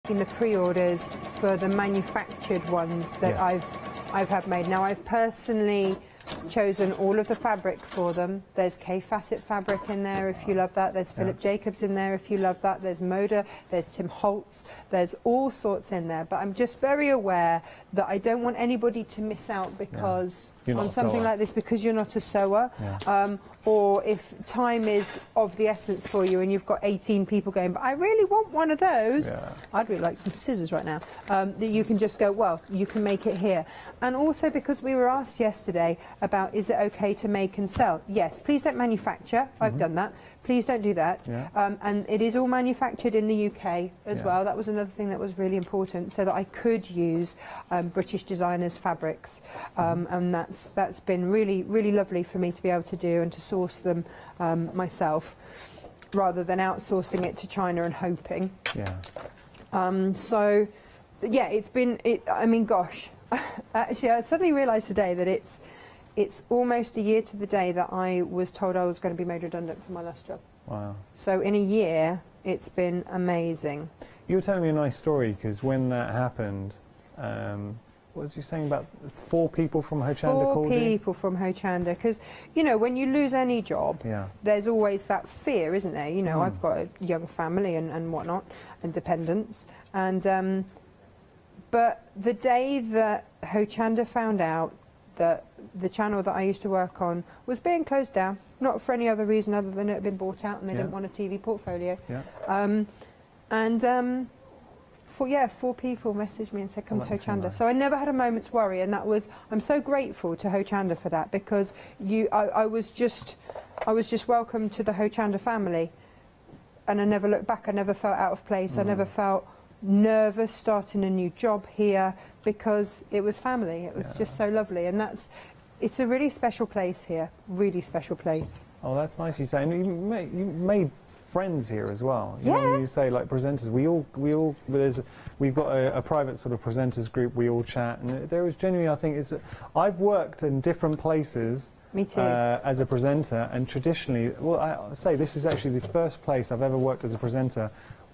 taking the pre-orders for the manufactured ones that Yes. I've had made. Now, I've personally chosen all of the fabric for them. There's Fassett fabric in there if you love that. There's Philip Jacobs in there if you love that. There's Moda, there's Tim Holtz, there's all sorts in there. But I'm just very aware that I don't want anybody to miss out because on something like this, because you're not a sewer, or if time is of the essence for you and you've got 18 people going, but I really want one of those. I'd really like some scissors right now. That you can just go, well, you can make it here. And also because we were asked yesterday about, is it okay to make and sell? Yes, please don't manufacture. I've done that. Please don't do that. And it is all manufactured in the UK as well. That was another thing that was really important, so that I could use British designers' fabrics. And that's been really, really lovely for me to be able to do and to source them myself, rather than outsourcing it to China and hoping. So, yeah, it's been, I mean, gosh. Actually, I suddenly realised today that it's almost a year to the day that I was told I was going to be made redundant from my last job. Wow. So in a year, it's been amazing. You were telling me a nice story, because when that happened, what was you saying about 4 people from Hochanda called you? 4 people from Hochanda, because, you know, when you lose any job, there's always that fear, isn't there? You know, I've got a young family and whatnot, and dependents, and but the day that Hochanda found out that the channel that I used to work on was being closed down, not for any other reason other than it had been bought out and they didn't want a TV portfolio. Four people messaged me and said, come to Hochanda. Nice. So I never had a moment's worry, and that was, I'm so grateful to Hochanda for that, because I was just welcomed to the Hochanda family, and I never looked back. I never felt out of place. I never felt nervous starting a new job here, because it was family. It was just so lovely, and it's a really special place here, really special place. Oh, that's nice you say. And you made friends here as well. You know, when you say like presenters, we've got a private sort of presenters group. We all chat, and there was genuinely, I think I've worked in different places. Me too. As a presenter, and traditionally, well, I say this is actually the first place I've ever worked as a presenter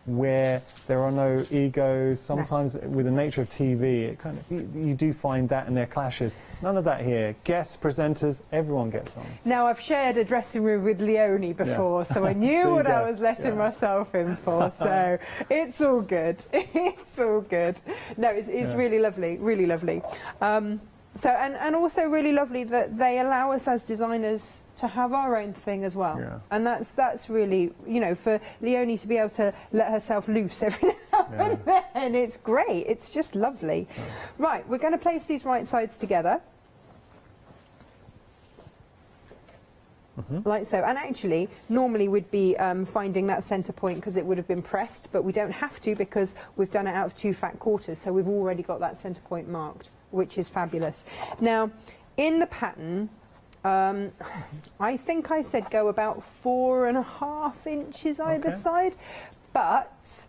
where there are no egos. Sometimes with the nature of TV, it kind of, you do find that, and there clashes. None of that here. Guests, presenters, everyone gets on. Now, I've shared a dressing room with Leonie before, so I knew what I was letting myself in for, so it's all good. It's all good. No, it's really lovely, really lovely. So, and also really lovely that they allow us as designers to have our own thing as well. And that's really, you know, for Leonie to be able to let herself loose every now and then, it's great. It's just lovely. Right, we're going to place these right sides together. Like so. And actually, normally we'd be finding that centre point because it would have been pressed, but we don't have to because we've done it out of 2 fat quarters, so we've already got that centre point marked, which is fabulous. Now, in the pattern, I think I said go about 4.5 inches either side, but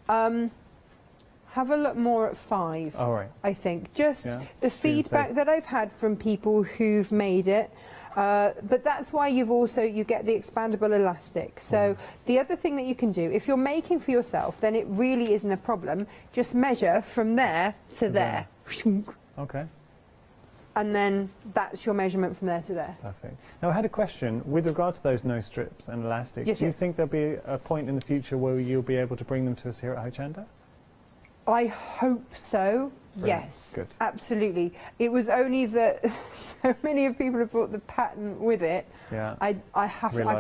have a look more at 5. All right. I think just the feedback that I've had from people who've made it, but that's why you get the expandable elastic. So the other thing that you can do, if you're making for yourself, then it really isn't a problem. Just measure from there to there. Okay. And then that's your measurement from there to there. Perfect. Now, I had a question with regard to those nose strips and elastics. Do you think there'll be a point in the future where you'll be able to bring them to us here at Hochanda? I hope so. Brilliant. Yes, good. Absolutely. It was only that so many of people have brought the pattern with it. I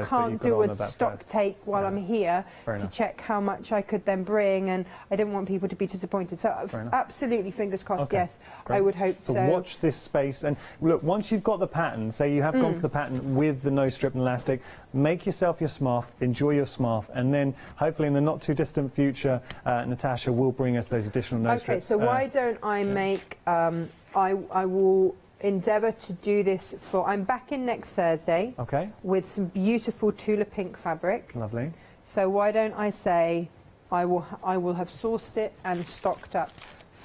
can't do a stock take while I'm here to check how much I could then bring, and I didn't want people to be disappointed. So absolutely, fingers crossed. Yes, great. I would hope so. So watch this space, and look, once you've got the pattern, say you have gone for the pattern with the nose strip and elastic, make yourself your smarf, enjoy your smarf, and then hopefully in the not too distant future, Natasha will bring us those additional nose strips. Okay, so why don't I make, I will endeavour to do this for, I'm back in next Thursday with some beautiful Tula pink fabric. Lovely. So why don't I say I will have sourced it and stocked up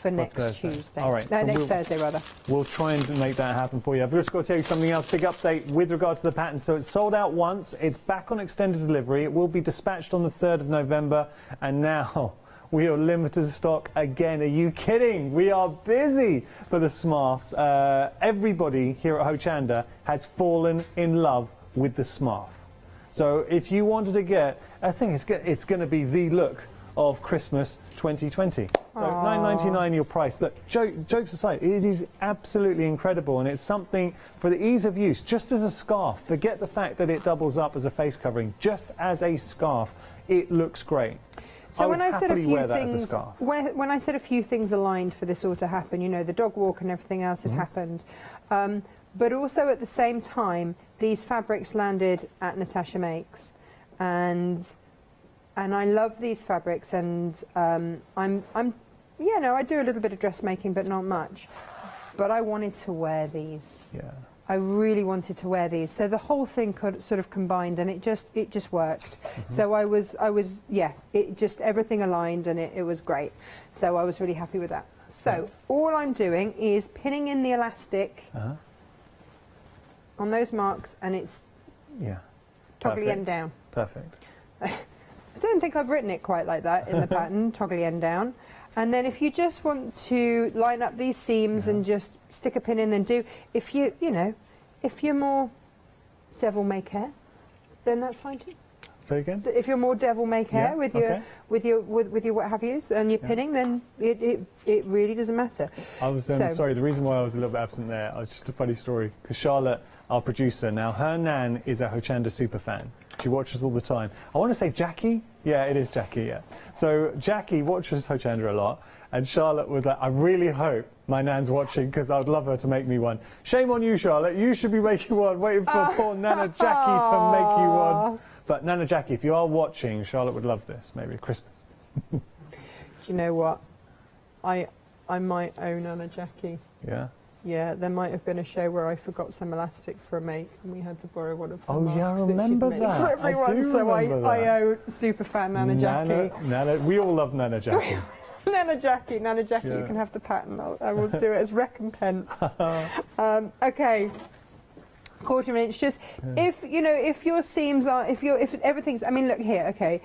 for next Tuesday. All right. No, so next Thursday rather. We'll try and make that happen for you. I've just got to tell you something else, big update with regard to the pattern. So it's sold out once, it's back on extended delivery, it will be dispatched on the 3rd of November, and now We are limited stock again. Are you kidding? We are busy for the Smarts. Everybody here at Hochanda has fallen in love with the Smart. So if you wanted to get, I think it's going to be the look of Christmas 2020. So $9.99 your price. Look, jokes aside, it is absolutely incredible, and it's something for the ease of use, just as a scarf. Forget the fact that it doubles up as a face covering. Just as a scarf, it looks great. So when I said a few things, when I said a few things aligned for this all to happen, you know, the dog walk and everything else had happened, but also at the same time, these fabrics landed at Natasha Makes, and I love these fabrics, and I do a little bit of dressmaking, but not much. But I wanted to wear these. Yeah. I really wanted to wear these, so the whole thing sort of combined, and it just worked. So I was it just everything aligned, and it was great. So I was really happy with that. So all I'm doing is pinning in the elastic on those marks, and it's toggly end down. Perfect. I don't think I've written it quite like that in the pattern, toggly end down. And then if you just want to line up these seams and just stick a pin in, then if you're more devil may care, then that's fine too. Say again? If you're more devil may care with your what have yous and your pinning, then it really doesn't matter. I was sorry. The reason why I was a little bit absent there, was just a funny story, because Charlotte, our producer, now her nan is a Hochanda super fan. She watches all the time. I want to say Jackie. Yeah, it is Jackie. Yeah. So Jackie watches Hochanda a lot, and Charlotte was like, "I really hope my nan's watching, because I'd love her to make me one." Shame on you, Charlotte. You should be making one. Waiting for poor Nana Jackie to make you one. But Nana Jackie, if you are watching, Charlotte would love this. Maybe at Christmas. Do you know what? I might own Nana Jackie. Yeah. Yeah, there might have been a show where I forgot some elastic for a mate, and we had to borrow one of her Oh masks yeah, I remember that she'd that. made for everyone. I do So remember I that. owe super fan Nana Jackie. Nana, we all love Nana Jackie. Nana Jackie, Yeah. you can have the pattern. I will do it as recompense. Okay. Quarter of an inch. Just if your seams are, if everything's. I mean, look here. Okay,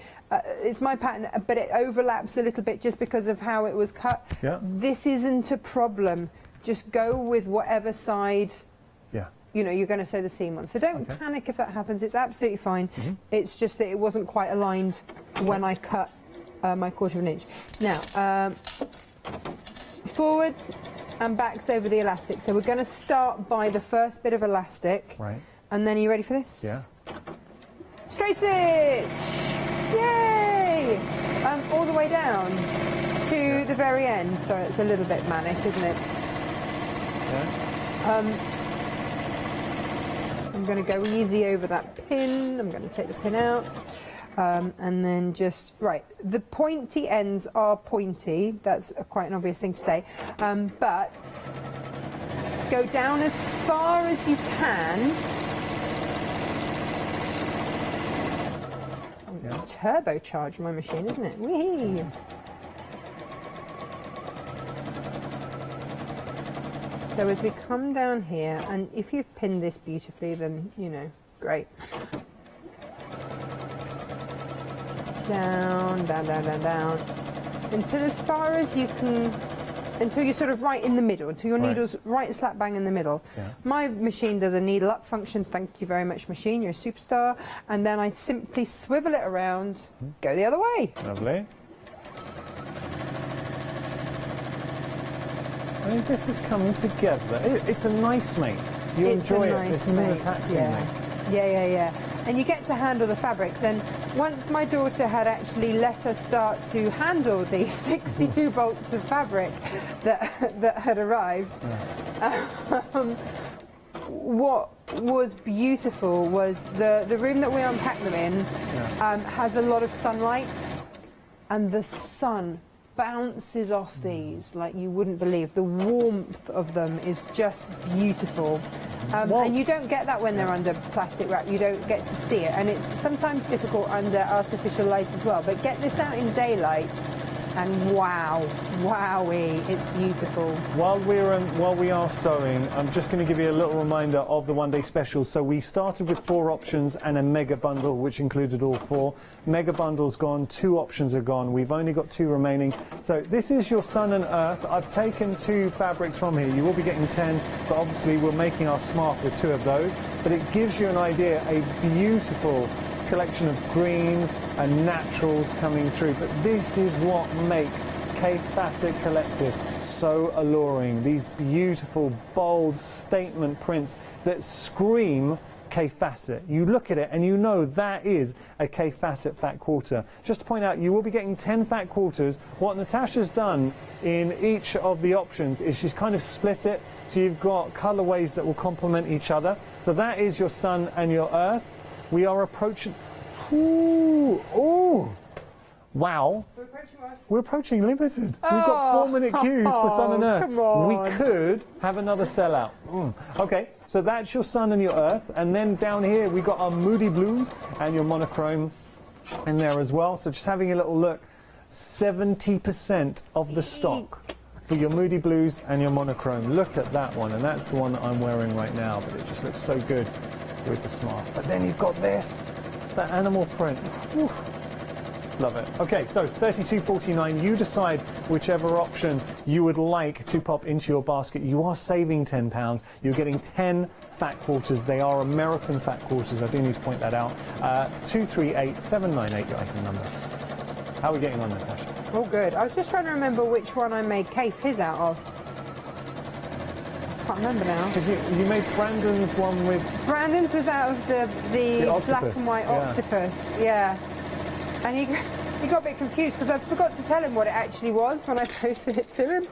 it's my pattern, but it overlaps a little bit just because of how it was cut. Yeah. This isn't a problem. Just go with whatever side. Yeah. You're going to sew the seam on. So don't panic if that happens. It's absolutely fine. It's just that it wasn't quite aligned when I cut my quarter of an inch. Now, forwards and backs over the elastic. So we're going to start by the first bit of elastic. Right. And then, are you ready for this? Yeah. Straight stitch! Yay! All the way down to the very end. So it's a little bit manic, isn't it? Yeah. I'm going to go easy over that pin. I'm going to take the pin out. And then just, the pointy ends are pointy. That's quite an obvious thing to say. But go down as far as you can. It's turbocharged my machine, isn't it? Whee! So as we come down here, and if you've pinned this beautifully, then, great. Down, down, down, down, down. Until as far as you can, until you're sort of right in the middle, until your needle's right slap bang in the middle. Yeah. My machine does a needle up function. Thank you very much, machine. You're a superstar. And then I simply swivel it around, go the other way. Lovely. I mean, this is coming together. It's a nice mate. You enjoy it. This is an attachment mate. Yeah. And you get to handle the fabrics. And once my daughter had actually let us start to handle the 62 bolts of fabric that had arrived, what was beautiful was the room that we unpacked them in has a lot of sunlight, and the sun bounces off these like you wouldn't believe. The warmth of them is just beautiful. And you don't get that when they're under plastic wrap. You don't get to see it, and it's sometimes difficult under artificial light as well. But get this out in daylight And wow, wowee, it's beautiful. While we are sewing, I'm just going to give you a little reminder of the one-day special. So we started with 4 options and a mega bundle, which included all 4. Mega bundle's gone, 2 options are gone. We've only got 2 remaining. So this is your sun and earth. I've taken 2 fabrics from here. You will be getting 10, but obviously we're making our scarf with 2 of those. But it gives you an idea, a beautiful collection of greens and naturals coming through. But this is what makes Fassett Collective so alluring. These beautiful, bold statement prints that scream Fassett. You look at it and you know that is a Fassett fat quarter. Just to point out, you will be getting 10 fat quarters. What Natasha's done in each of the options is she's kind of split it, so you've got colorways that will complement each other. So that is your sun and your earth. We are approaching. Ooh, wow. We're approaching limited. We've got 4-minute queues for sun and earth. Come on. We could have another sellout. Okay, so that's your sun and your earth, and then down here we got our moody blues and your monochrome in there as well. So just having a little look, 70% of the stock for your moody blues and your monochrome. Look at that one, and that's the one that I'm wearing right now, but it just looks so good with the scarf. But then you've got this, that animal print. Whew. Love it. Okay, so $32.49. You decide whichever option you would like to pop into your basket. You are saving £10. You're getting 10 fat quarters. They are American fat quarters. I do need to point that out. 238798, your item number. How are we getting on, Natasha? All good. I was just trying to remember which one I made his out of. I can't remember now. You made Brandon's one with... Brandon's was out of the black and white octopus. Yeah. And he got a bit confused because I forgot to tell him what it actually was when I posted it to him.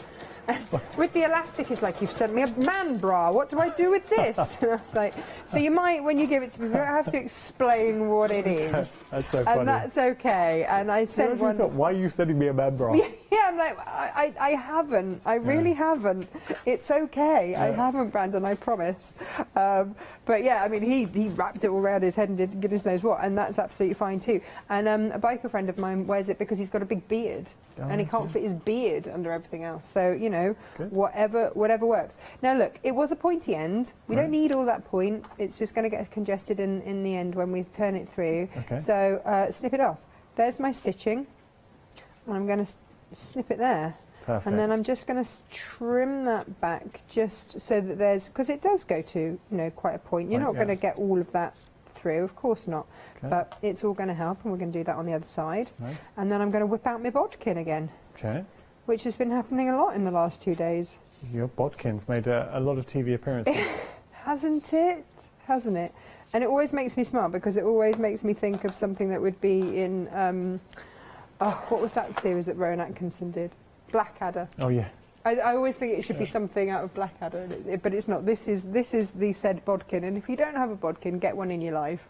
And with the elastic, he's like, "You've sent me a man bra. What do I do with this?" And I was like, "So you might, when you give it to me, you don't have to explain what it is." That's so funny. And that's okay. And I sent one. Why are you sending me a man bra? Yeah, I'm like, I haven't. I really haven't. It's okay. I haven't, Brandon. I promise. But yeah, I mean, he wrapped it all around his head and did goodness knows what, and that's absolutely fine too. And a biker friend of mine wears it because he's got a big beard. And he can't fit his beard under everything else. So, you know, whatever works. Now, look, it was a pointy end. We don't need all that point. It's just going to get congested in the end when we turn it through. Okay. So, snip it off. There's my stitching. And I'm going to snip it there. Perfect. And then I'm just going to trim that back just so that there's... Because it does go to, you know, quite a point. You're not going to get all of that through, of course not. Okay. But it's all going to help, and we're going to do that on the other side. Nice. And then I'm going to whip out my bodkin again, Okay. which has been happening a lot in the last 2 days. Your bodkin's made a lot of TV appearances. Hasn't it? Hasn't it? And it always makes me smile because it always makes me think of something that would be in, what was that series that Rowan Atkinson did? Blackadder. Oh, yeah. I always think it should be something out of Blackadder, but it's not. This is the said bodkin, and if you don't have a bodkin, get one in your life,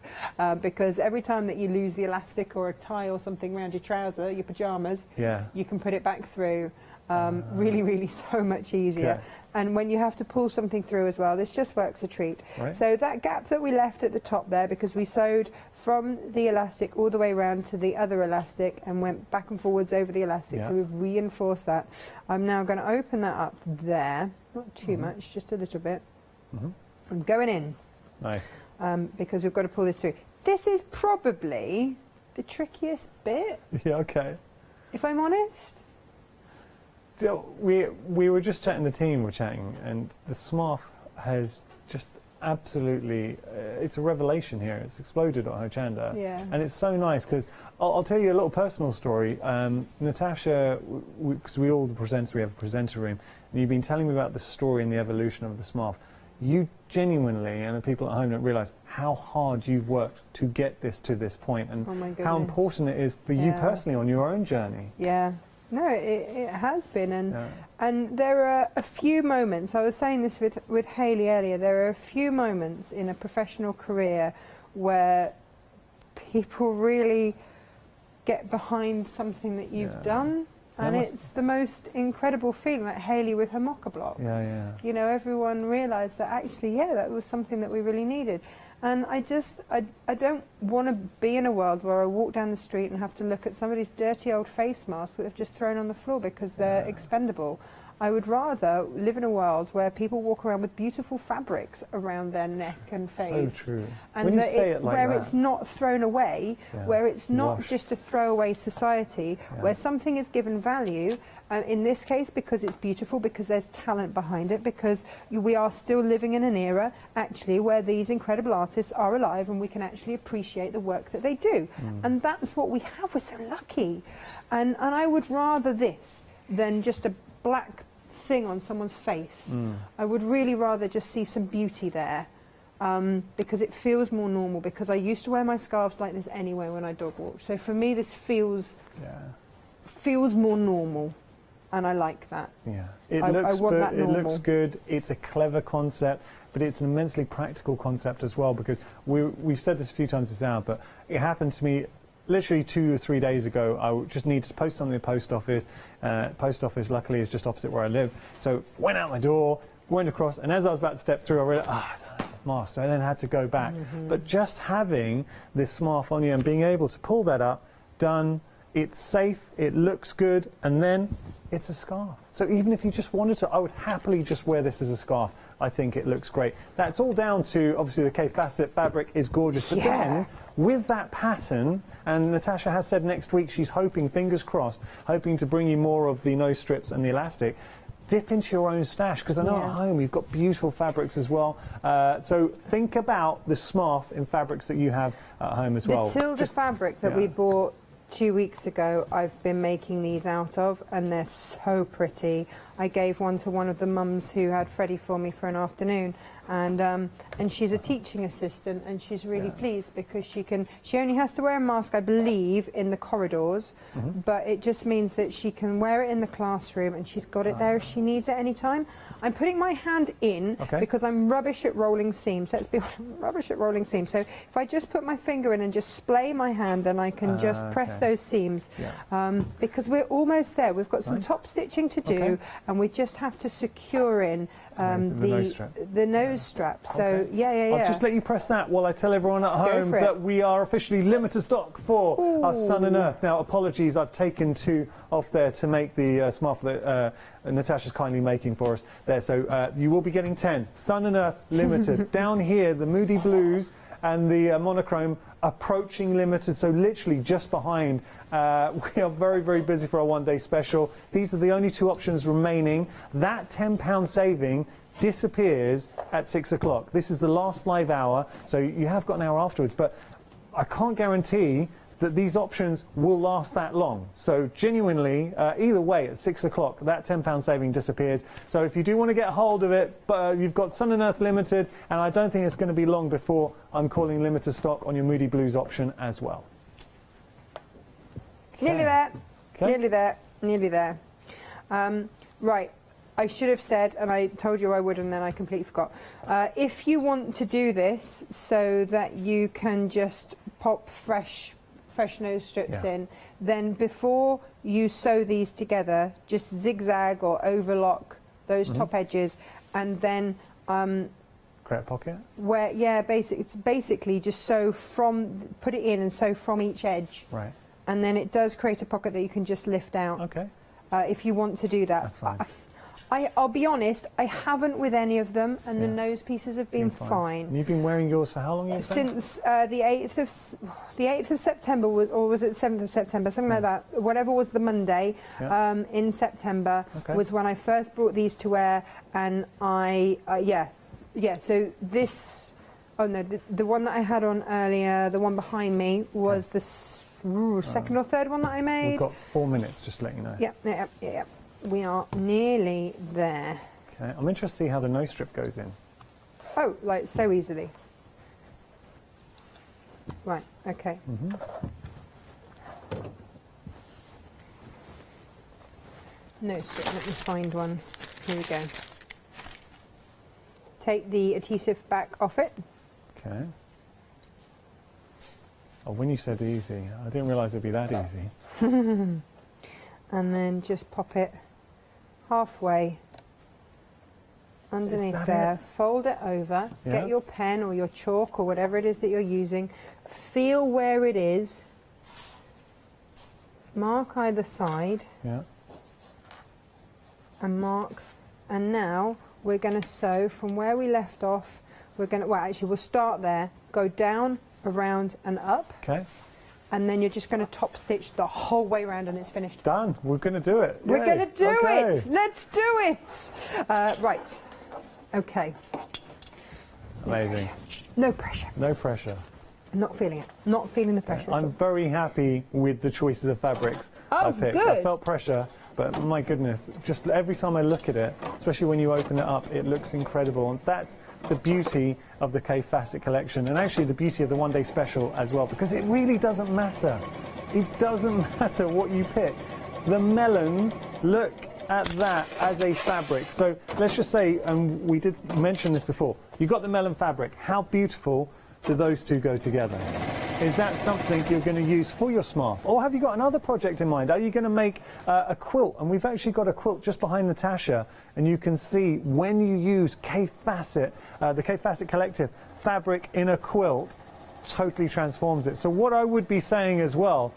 because every time that you lose the elastic or a tie or something around your trouser, your pyjamas, you can put it back through. Really, really so much easier. Okay. And when you have to pull something through as well, this just works a treat. Right. So that gap that we left at the top there, because we sewed from the elastic all the way around to the other elastic and went back and forwards over the elastic, so we've reinforced that. I'm now going to open that up there, not too much, just a little bit. I'm going in. Nice. Because we've got to pull this through. This is probably the trickiest bit, Yeah, okay. if I'm honest. We were just chatting, the team were chatting, and the scarf has just absolutely, it's a revelation here. It's exploded at Hochanda. Yeah. And it's so nice because I'll tell you a little personal story. Natasha, because we all the presenters, we have a presenter room, and you've been telling me about the story and the evolution of the scarf. You genuinely, and the people at home don't realise how hard you've worked to get this to this point, and how important it is for you personally on your own journey. Yeah. No, it has been, and there are a few moments. I was saying this with Hayley earlier. There are a few moments in a professional career where people really get behind something that you've done, and it's the most incredible feeling. Like Hayley with her mocha block. Yeah. You know, everyone realised that actually, that was something that we really needed. And I don't want to be in a world where I walk down the street and have to look at somebody's dirty old face masks that they've just thrown on the floor because they're expendable. I would rather live in a world where people walk around with beautiful fabrics around their neck and face. So true. And when you say it like where that, it's not thrown away, where it's not just a throwaway society, where something is given value, in this case because it's beautiful, because there's talent behind it, because we are still living in an era, actually, where these incredible artists are alive and we can actually appreciate the work that they do. And that's what we have. We're so lucky. And I would rather this than just a black thing on someone's face. I would really rather just see some beauty there, because it feels more normal, because I used to wear my scarves like this anyway when I dog walk. So for me this feels more normal, and I like that. I want that normal. It looks good, it's a clever concept, but it's an immensely practical concept as well, because we've said this a few times this hour, but it happened to me literally 2 or 3 days ago. I just needed to post something in the post office. Post office, luckily, is just opposite where I live. So went out my door, went across, and as I was about to step through, I realized, mask. So I then had to go back. But just having this scarf on you and being able to pull that up, done, it's safe, it looks good, and then it's a scarf. So even if you just wanted to, I would happily just wear this as a scarf. I think it looks great. That's all down to, obviously, the Fassett fabric is gorgeous, but then with that pattern, and Natasha has said next week she's hoping, fingers crossed, hoping to bring you more of the nose strips and the elastic. Dip into your own stash, because I know at home you've got beautiful fabrics as well. So think about the smarf in fabrics that you have at home as well. The Tilda fabric that we bought 2 weeks ago, I've been making these out of, and they're so pretty. I gave one to one of the mums who had Freddie for me for an afternoon, and she's a teaching assistant, and she's really pleased because she only has to wear a mask, I believe, in the corridors, but it just means that she can wear it in the classroom, and she's got it there if she needs it any time. I'm putting my hand in because I'm rubbish at rolling seams. Let's be honest, I'm rubbish at rolling seams. So if I just put my finger in and just splay my hand, then I can just press those seams, because we're almost there. We've got some top stitching to do, and we just have to secure in the nose strap. So I'll just let you press that while I tell everyone at home that we are officially limited stock for our Sun and Earth. Now, apologies, I've taken 2 off there to make the smarf that Natasha's kindly making for us there. So you will be getting 10. Sun and Earth limited. Down here, the Moody Blues and the monochrome approaching limited, so literally just behind. We are very, very busy for our one-day special. These are the only 2 options remaining. That £10 saving disappears at 6 o'clock. This is the last live hour, so you have got an hour afterwards, but I can't guarantee that these options will last that long. So genuinely, either way, at 6 o'clock, that £10 saving disappears. So if you do want to get hold of it, you've got Sun and Earth limited, and I don't think it's going to be long before I'm calling limited stock on your Moody Blues option as well. Nearly there, nearly there, nearly there. Right, I should have said, and I told you I would, and then I completely forgot. If you want to do this so that you can just pop fresh nose strips in, then before you sew these together, just zigzag or overlock those top edges, and then create a pocket. It's basically just sew from, put it in and sew from each edge. Right. And then it does create a pocket that you can just lift out. Okay. If you want to do that. That's fine. I'll be honest, I haven't with any of them, and the nose pieces have been fine. And you've been wearing yours for how long? Since the 8th of September, or was it 7th of September, something like that. Whatever was the Monday in September was when I first brought these to wear, and So this, the one that I had on earlier, the one behind me was the second or third one that I made. We've got 4 minutes, just to let you know. Yeah. We are nearly there. Okay, I'm interested to see how the nose strip goes in. Oh, like so easily. Right, okay. Nose strip, let me find one. Here we go. Take the adhesive back off it. Okay. Oh, when you said easy, I didn't realise it'd be that easy. And then just pop it halfway underneath that there. Fold it over. Yeah. Get your pen or your chalk or whatever it is that you're using. Feel where it is. Mark either side Yeah. and mark. And now we're going to sew from where we left off. We're going to, well, actually, we'll start there, go down, around and up. Okay. And then you're just going to top stitch the whole way around and it's finished. Done. We're going to do it. We're Yay. going to do Okay. it. Let's do it. Right. Okay. Amazing. No pressure. No pressure. Not feeling it. Not feeling the pressure. at I'm all. very happy with the choices of fabrics Oh, I picked. good. I felt pressure, but my goodness, just every time I look at it, especially when you open it up, it looks incredible. And that's the beauty of the Fassett collection, and actually the beauty of the one-day special as well, because it really doesn't matter. It doesn't matter what you pick. The melon, look at that as a fabric. So let's just say, and we did mention this before, you've got the melon fabric. How beautiful do those two go together? Is that something you're going to use for your scarf? Or have you got another project in mind? Are you going to make a quilt? And we've actually got a quilt just behind Natasha, and you can see when you use Fassett, the Fassett Collective fabric in a quilt, totally transforms it. So what I would be saying as well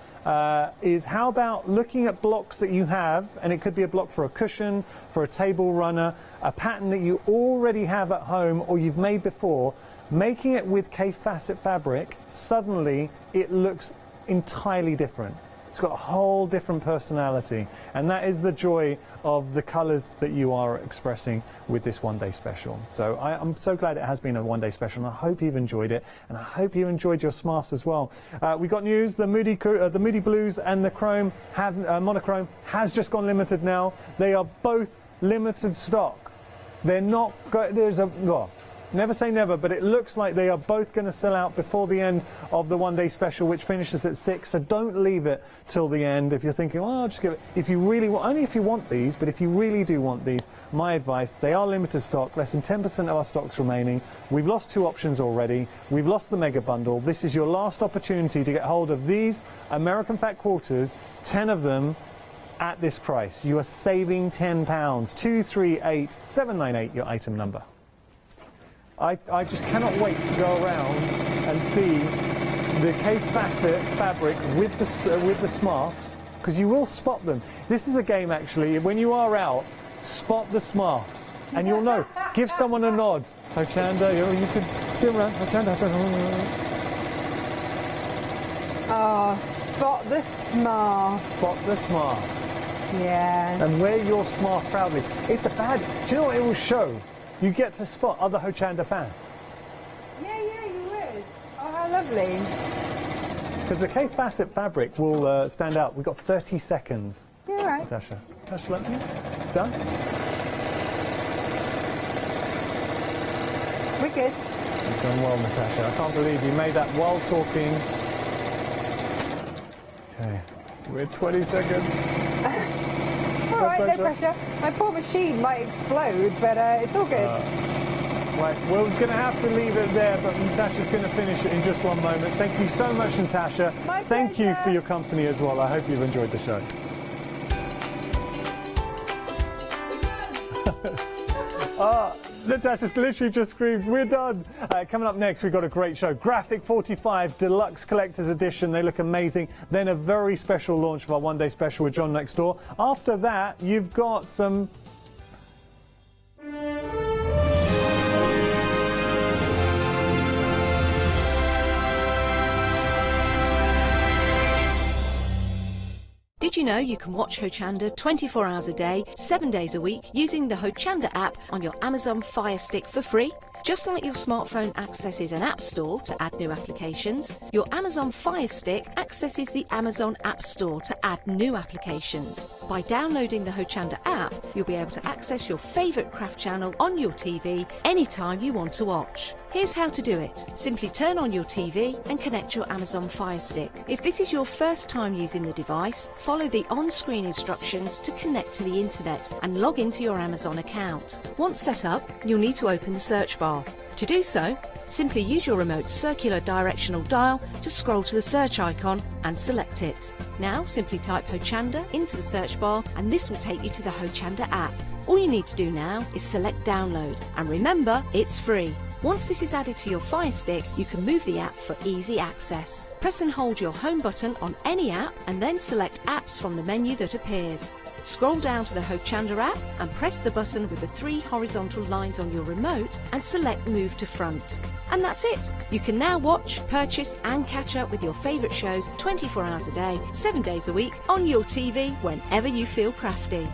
is, how about looking at blocks that you have, and it could be a block for a cushion, for a table runner, a pattern that you already have at home or you've made before, making it with Fassett fabric, suddenly it looks entirely different. It's got a whole different personality, and that is the joy of the colours that you are expressing with this one-day special. So I'm so glad it has been a one-day special, and I hope you've enjoyed it, and I hope you enjoyed your smarts as well. We got news: the Moody Blues and the Chrome monochrome has just gone limited now. They are both limited stock. They're not. Never say never, but it looks like they are both going to sell out before the end of the one-day special, which finishes at 6. So don't leave it till the end. If you're thinking, well, I'll just give it. If you really want, only if you want these, but if you really do want these, my advice: they are limited stock. Less than 10% of our stock's remaining. We've lost 2 options already. We've lost the mega bundle. This is your last opportunity to get hold of these American Fat Quarters, 10 of them, at this price. You are saving £10. 238798, your item number. I just cannot wait to go around and see the Fassett fabric with the smarts, because you will spot them. This is a game, actually. When you are out, spot the smarts, and you'll know. Give someone a nod. Hochanda, you can sit around. Hochanda. Oh, spot the smart. Spot the smart. Yeah. And wear your smart proudly. It's a bad. Do you know what it will show? You get to spot other Hochanda fans. Yeah, you would. Oh, how lovely. Because the Fassett fabric will stand out. We've got 30 seconds. Yeah, right. Natasha, let me. Done? We're good. You've done well, Natasha. I can't believe you made that while talking. Okay, we're 20 seconds. All right, no pressure. My poor machine might explode, but it's all good. Right, we're going to have to leave it there, but Natasha's going to finish it in just one moment. Thank you so much, Natasha. My Thank you pleasure. for your company as well. I hope you've enjoyed the show. Natasha's literally just screamed, we're done. Coming up next, we've got a great show. Graphic 45 Deluxe Collector's Edition. They look amazing. Then a very special launch of our one-day special with John next door. After that, you've got some... Did you know you can watch Hochanda 24 hours a day, 7 days a week using the Hochanda app on your Amazon Fire Stick for free? Just like your smartphone accesses an app store to add new applications, your Amazon Fire Stick accesses the Amazon App Store to add new applications. By downloading the Hochanda app, you'll be able to access your favourite craft channel on your TV anytime you want to watch. Here's how to do it. Simply turn on your TV and connect your Amazon Fire Stick. If this is your first time using the device, follow the on-screen instructions to connect to the internet and log into your Amazon account. Once set up, you'll need to open the search bar. To do so, Simply use your remote's circular directional dial to scroll to the search icon and select it. Now simply type Hochanda into the search bar and this will take you to the Hochanda app. All you need to do now is select download, and remember, it's free. Once this is added to your Fire Stick, you can move the app for easy access. Press and hold your home button on any app and then select apps from the menu that appears. Scroll down to the Hochanda app and press the button with the 3 horizontal lines on your remote and select Move to Front. And that's it. You can now watch, purchase and catch up with your favourite shows 24 hours a day, 7 days a week on your TV whenever you feel crafty.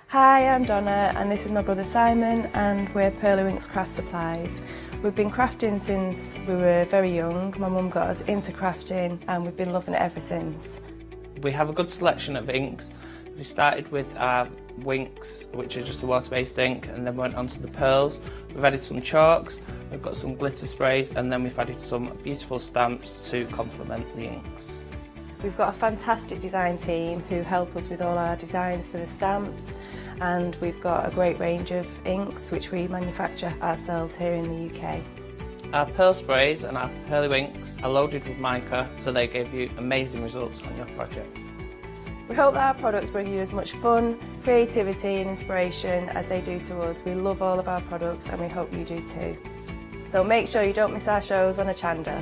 Hi, I'm Donna and this is my brother Simon and we're Pearlywinks Craft Supplies. We've been crafting since we were very young. My mum got us into crafting and we've been loving it ever since. We have a good selection of inks. We started with our Winks, which are just a water-based ink, and then went on to the pearls. We've added some chalks, we've got some glitter sprays, and then we've added some beautiful stamps to complement the inks. We've got a fantastic design team who help us with all our designs for the stamps, and we've got a great range of inks which we manufacture ourselves here in the UK. Our pearl sprays and our Pearlywinks are loaded with mica, so they give you amazing results on your projects. We hope that our products bring you as much fun, creativity and inspiration as they do to us. We love all of our products and we hope you do too. So make sure you don't miss our shows on Hochanda.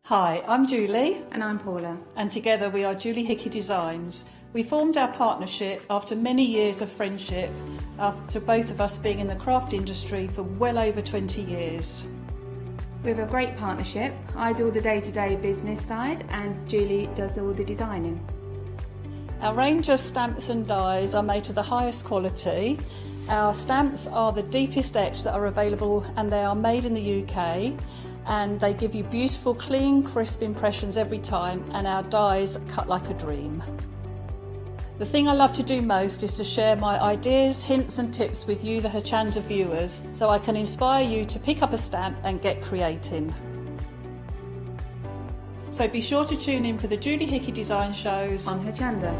Hi, I'm Julie. And I'm Paula. And together we are Julie Hickey Designs. We formed our partnership after many years of friendship, after both of us being in the craft industry for well over 20 years. We have a great partnership. I do all the day-to-day business side and Julie does all the designing. Our range of stamps and dies are made to the highest quality. Our stamps are the deepest etch that are available and they are made in the UK. And they give you beautiful, clean, crisp impressions every time, and our dies cut like a dream. The thing I love to do most is to share my ideas, hints and tips with you, the Hochanda viewers, so I can inspire you to pick up a stamp and get creating. So be sure to tune in for the Julie Hickey Design shows on Hochanda.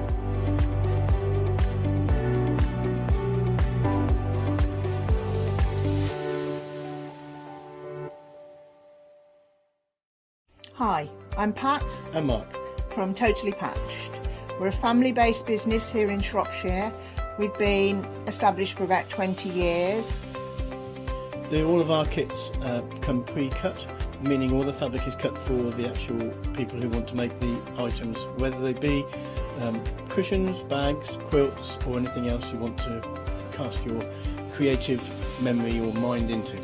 Hi, I'm Pat. And Mark. From Totally Patched. We're a family-based business here in Shropshire. We've been established for about 20 years. All of our kits come pre-cut, meaning all the fabric is cut for the actual people who want to make the items, whether they be cushions, bags, quilts or anything else you want to cast your creative memory or mind into.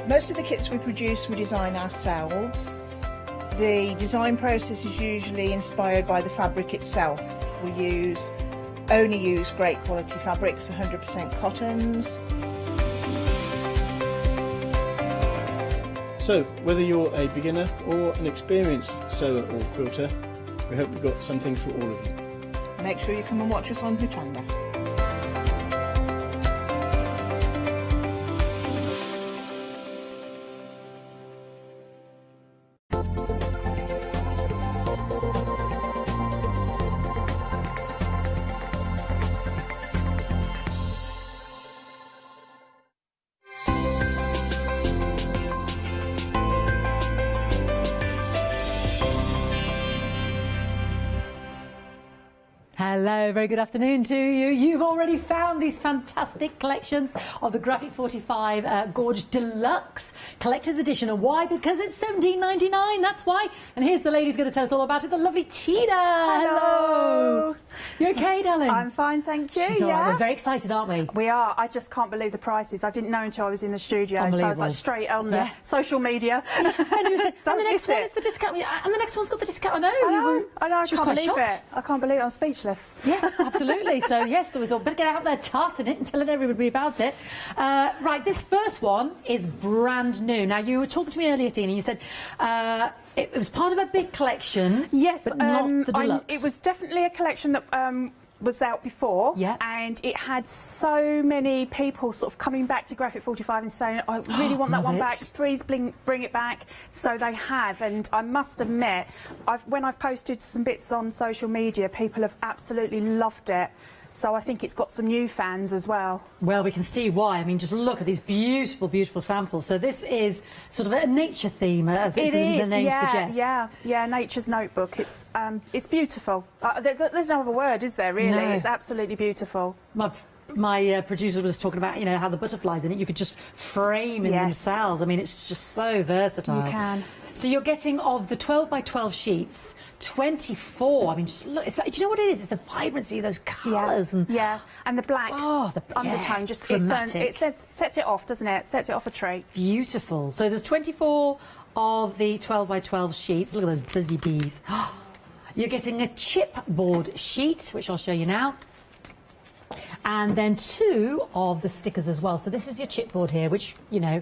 Most of the kits we produce we design ourselves. The design process is usually inspired by the fabric itself. We only use great quality fabrics, 100% cottons. So, whether you're a beginner or an experienced sewer or quilter, we hope we've got something for all of you. Make sure you come and watch us on Hochanda. Hello, very good afternoon to you. You've already found these fantastic collections of the Graphic 45 Gorge Deluxe Collector's Edition. And why? Because it's $17.99, that's why. And here's the lady who's going to tell us all about it, the lovely Tina. Hello. You okay, darling? I'm fine, thank you. She's all right. We're very excited, aren't we? We are. I just can't believe the prices. I didn't know until I was in the studio, so I was like straight on the social media. And you said, and the next one it. is the discount. And the next one's got the discount. I know. I can't believe shocked. it. I can't believe it. I'm speechless. Yeah, absolutely. So yes, so we thought better get out there tarting it and telling everybody about it. Right, this first one is brand new. Now you were talking to me earlier, Tina. You said it was part of a big collection. Yes, but not the deluxe. It was definitely a collection that was out before, Yeah. and it had so many people sort of coming back to Graphic 45 and saying, I really want that Love one it. back, please bring it back. So they have, and I must admit, when I've posted some bits on social media, people have absolutely loved it. So I think it's got some new fans as well. Well, we can see why. I mean, just look at these beautiful, beautiful samples. So this is sort of a nature theme, as the name suggests. Yeah, Nature's Notebook. It's beautiful. There's no other word, is there, really? No. It's absolutely beautiful. My producer was talking about, you know, how the butterflies in it, you could just frame in Yes. themselves. I mean, it's just so versatile. You can. So you're getting, of the 12 by 12 sheets, 24. I mean, just look, do you know what it is? It's the vibrancy of those colours. Yeah, and the black undertone, just dramatic. it sets it off, doesn't it? Sets it off a treat. Beautiful. So there's 24 of the 12 by 12 sheets. Look at those busy bees. You're getting a chipboard sheet, which I'll show you now. And then 2 of the stickers as well. So this is your chipboard here, which, you know,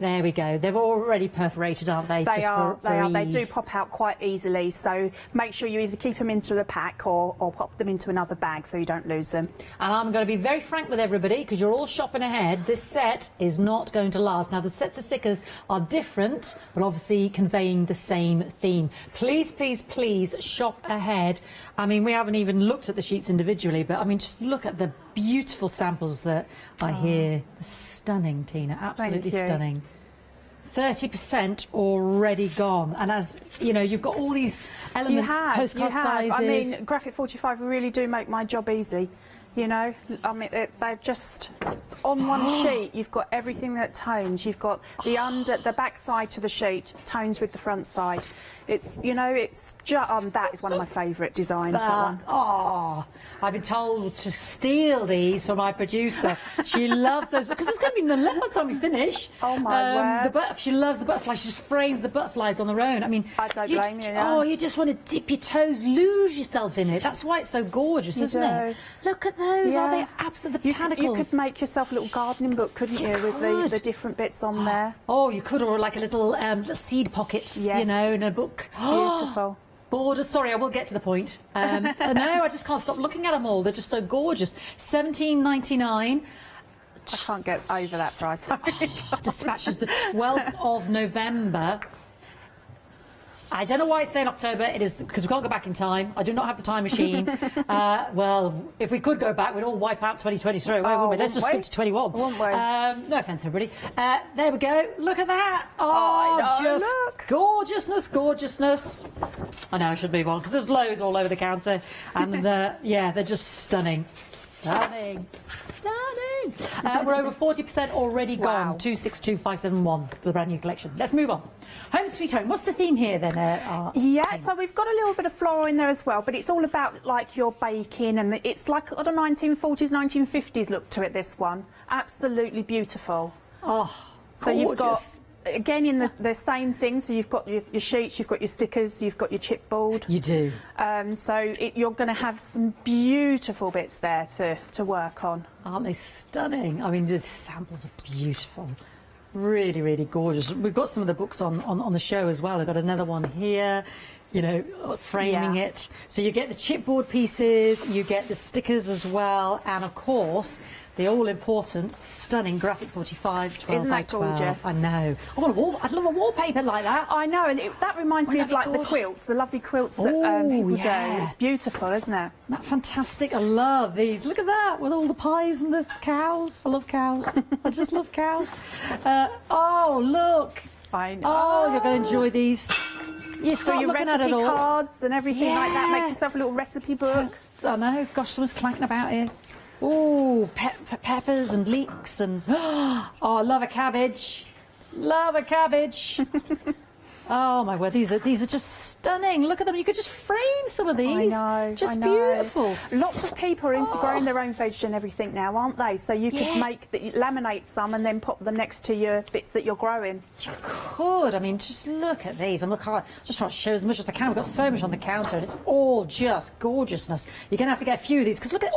there we go. They're already perforated, aren't they? They are. They do ease. pop out quite easily. So make sure you either keep them into the pack or pop them into another bag so you don't lose them. And I'm going to be very frank with everybody, because you're all shopping ahead. This set is not going to last. Now, the sets of stickers are different, but obviously conveying the same theme. Please, please, please shop ahead. I mean, we haven't even looked at the sheets individually, but I mean, just look at the beautiful samples that are here. They're stunning, Tina. Absolutely Thank you. stunning. 30% already gone, and as you know, you've got all these elements, postcard sizes. I mean, Graphic 45 really do make my job easy. You know, I mean, they're just on one sheet. You've got everything that tones. You've got the back side to the sheet tones with the front side. It's, you know, it's just that is one of my favourite designs. That one. Oh, I've been told to steal these from my producer. She loves those because there's going to be none left by the time we finish. Oh my word! She loves the butterflies. She just frames the butterflies on their own. I mean, I don't blame you. No. Oh, you just want to dip your toes, lose yourself in it. That's why it's so gorgeous, isn't it? Look at those. Are they absolute botanicals? You could make yourself a little gardening book, couldn't you, with the different bits on there? Oh, you could, or like a little seed pockets, yes. you know, in a book. Beautiful. Borders. Sorry, I will get to the point. No, I just can't stop looking at them all. They're just so gorgeous. $17.99. I can't get over that price. Dispatches the 12th of November. I don't know why it's saying October. It is because we can't go back in time. I do not have the time machine. Well, if we could go back, we'd all wipe out 2023, wouldn't we? Let's just skip to 21. Won't we? No offence, everybody. There we go. Look at that. I know, just look. gorgeousness, gorgeousness. I know I should move on because there's loads all over the counter, and yeah, they're just stunning, stunning. We're over 40% already gone. Wow. 262571 for the brand new collection. Let's move on. Home Sweet Home. What's the theme here then? Yeah, so we've got a little bit of floral in there as well, but it's all about like your baking, and it's like a 1940s, 1950s look to it. This one, absolutely beautiful. Oh, so gorgeous. you've got. Again, in the same thing, so you've got your sheets, you've got your stickers, you've got your chipboard. You do. So you're going to have some beautiful bits there to work on. Aren't they stunning? I mean, the samples are beautiful. Really, really gorgeous. We've got some of the books on the show as well. I've got another one here, you know, framing it. So you get the chipboard pieces, you get the stickers as well, and of course, the all-important, stunning Graphic 45, 12 Isn't by that 12. gorgeous? I know. I'd love a wallpaper like that. I know, and that reminds me of like gorgeous? the quilts, the lovely quilts that people do. It's beautiful, isn't it? That's fantastic. I love these. Look at that, with all the pies and the cows. I love cows. I just love cows. Oh, look. I know. Oh, you're going to enjoy these. You So start your looking at recipe it all. cards and everything like that. Make yourself a little recipe book. I know. Gosh, someone's clanking about here. Oh, peppers and leeks and... Oh, I love a cabbage. Love a cabbage. Oh, my word. These are just stunning. Look at them. You could just frame some of these. I know. Just I know. beautiful. Lots of people are into growing their own veg and everything now, aren't they? So you could laminate some and then pop them next to your bits that you're growing. You could. I mean, just look at these. I'm just trying to show as much as I can. We've got so much on the counter, and it's all just gorgeousness. You're going to have to get a few of these because look at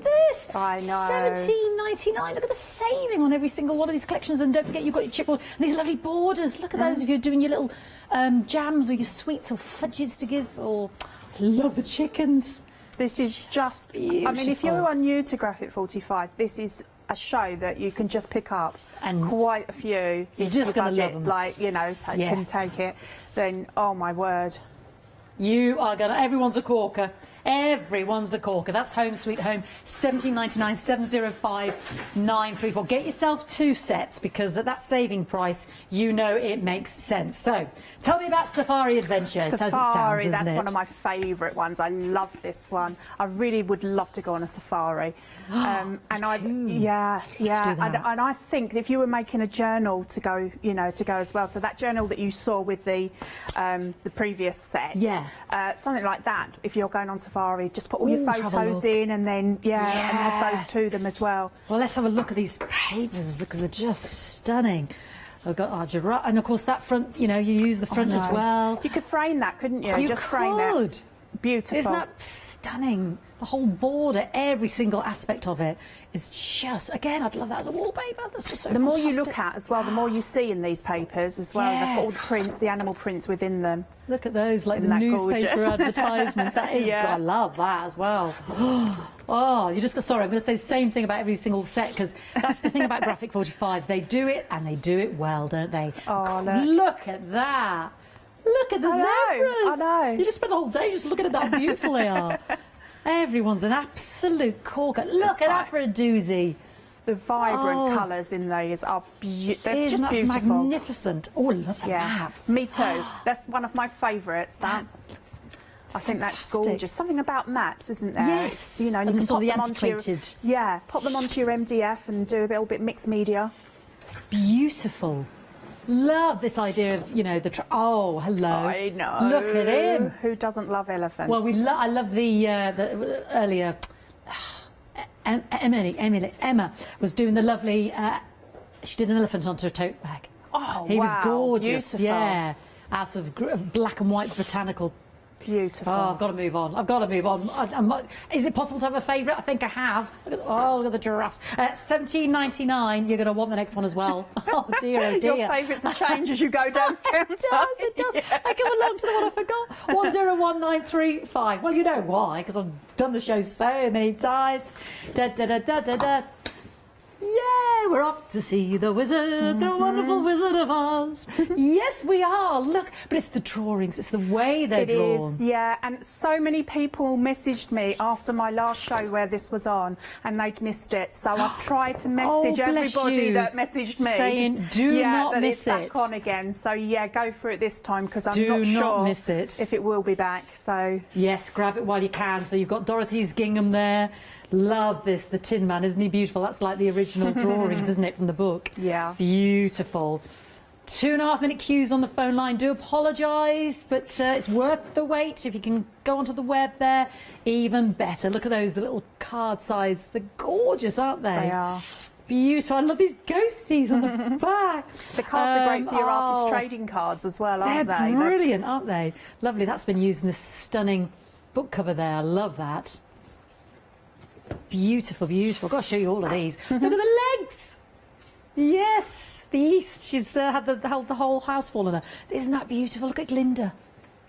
this. I know. $17.99. Look at the saving on every single one of these collections, and don't forget you've got your chipboard and these lovely borders. Look at those if you're doing your little jams or your sweets or fudges to give. Or I love the chickens. This is just, I mean, if you are new to Graphic 45, this is a show that you can just pick up, and quite a few. You're just going to love them. Like, you know, can take it. Then, oh my word. You are going to, everyone's a corker. Everyone's a corker. That's Home Sweet Home, $17.99, 705-934. Get yourself 2 sets, because at that saving price, you know it makes sense. So, tell me about Safari Adventures. Safari, How's it sound, isn't that's it? one of my favourite ones. I love this one. I really would love to go on a safari. And I think if you were making a journal to go, you know, to go as well. So that journal that you saw with the previous set, something like that. If you're going on safari, just put all your photos in, and then and add those to them as well. Well, let's have a look at these papers, because they're just stunning. I've got our giraffe, and of course that front, you know, you use the front as well. You could frame that, couldn't you? You just could. Frame it. Beautiful. Isn't that stunning? The whole border, every single aspect of it is just, again, I'd love that as a wallpaper. That's just so The fantastic. more you look at as well, the more you see in these papers as well. They've got all the prints, the animal prints within them. Look at those, like the Isn't that newspaper gorgeous? advertisement. That is, I love that as well. Oh, you just, sorry, I'm going to say the same thing about every single set, because that's the thing about Graphic 45. They do it, and they do it well, don't they? Oh, look at that. Look at the zebras. I know. You just spend the whole day just looking at how beautiful they are. Everyone's an absolute corker. Look at that for a doozy. The vibrant colours in these are they're just beautiful. Magnificent. Oh, I love that map. Me too. That's one of my favourites. I think that's gorgeous. Something about maps, isn't there? Yes. You know, and you can pop pop the them onto your, antiquated. pop them onto your MDF and do a little bit mixed media. Beautiful. Love this idea of, you know, oh, hello. I know. Look at him. Who doesn't love elephants? Well, I love the earlier. Emma was doing the lovely. She did an elephant onto a tote bag. Oh, he was gorgeous. Beautiful. Yeah, out of black and white botanical. Beautiful. Oh, I've got to move on. I've got to move on. Is it possible to have a favourite? I think I have. Look at the giraffes. $17.99. You're going to want the next one as well. Oh dear, oh dear. Your favourites will change as you go down the counter. It does. I come along to the one I forgot. 101935. Well, you know why? Because I've done the show so many times. Da da da da da da. Yeah, we're off to see the wizard, the wonderful Wizard of Oz. Yes, we are. Look, but it's the drawings, it's the way they're drawn. It is, yeah. And so many people messaged me after my last show where this was on, and they'd missed it. So I've tried to message everybody that messaged me, saying, do not that miss it's back on again. So yeah, go for it this time, because I'm not sure miss it. if it will be back. So yes, grab it while you can. So you've got Dorothy's gingham there. Love this, the Tin Man, isn't he beautiful? That's like the original drawings, isn't it, from the book? Yeah. Beautiful. 2.5-minute queues on the phone line. Do apologise, but it's worth the wait. If you can go onto the web there, even better. Look at those, the little card sides. They're gorgeous, aren't they? They are. Beautiful. I love these ghosties on the back. The cards are great for your artist trading cards as well, aren't they? They're brilliant, aren't they? Lovely. That's been used in this stunning book cover there. I love that. Beautiful, beautiful. I've got to show you all of these. Look at the legs. Yes, the East. She's had the whole house fall on her. Isn't that beautiful? Look at Glinda.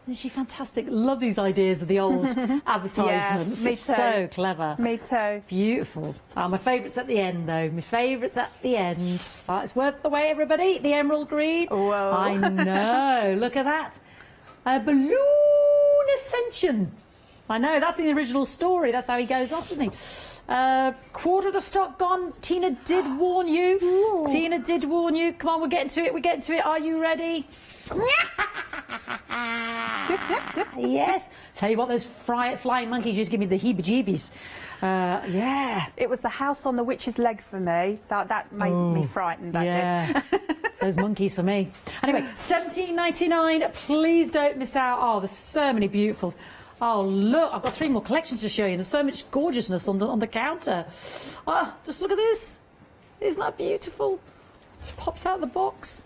Isn't she fantastic? Love these ideas of the old advertisements. Yeah, me it's too. so clever. Me too. Beautiful. My favourites at the end, though. My favourites at the end. It's worth the wait, everybody. The emerald green. Whoa. I know. Look at that. A balloon ascension. I know, that's in the original story. That's how he goes off, isn't he? Quarter of the stock gone. Tina did warn you. Ooh. Tina did warn you. Come on, we're getting to it. We're getting to it. Are you ready? Yes. Tell you what, those flying monkeys just give me the heebie-jeebies. Yeah. It was the house on the witch's leg for me. That made me frightened. That did. It's those monkeys for me. Anyway, $17.99. Please don't miss out. Oh, there's so many beautiful. Oh, look, I've got 3 more collections to show you. There's so much gorgeousness on the counter. Oh, just look at this. Isn't that beautiful? Just pops out of the box.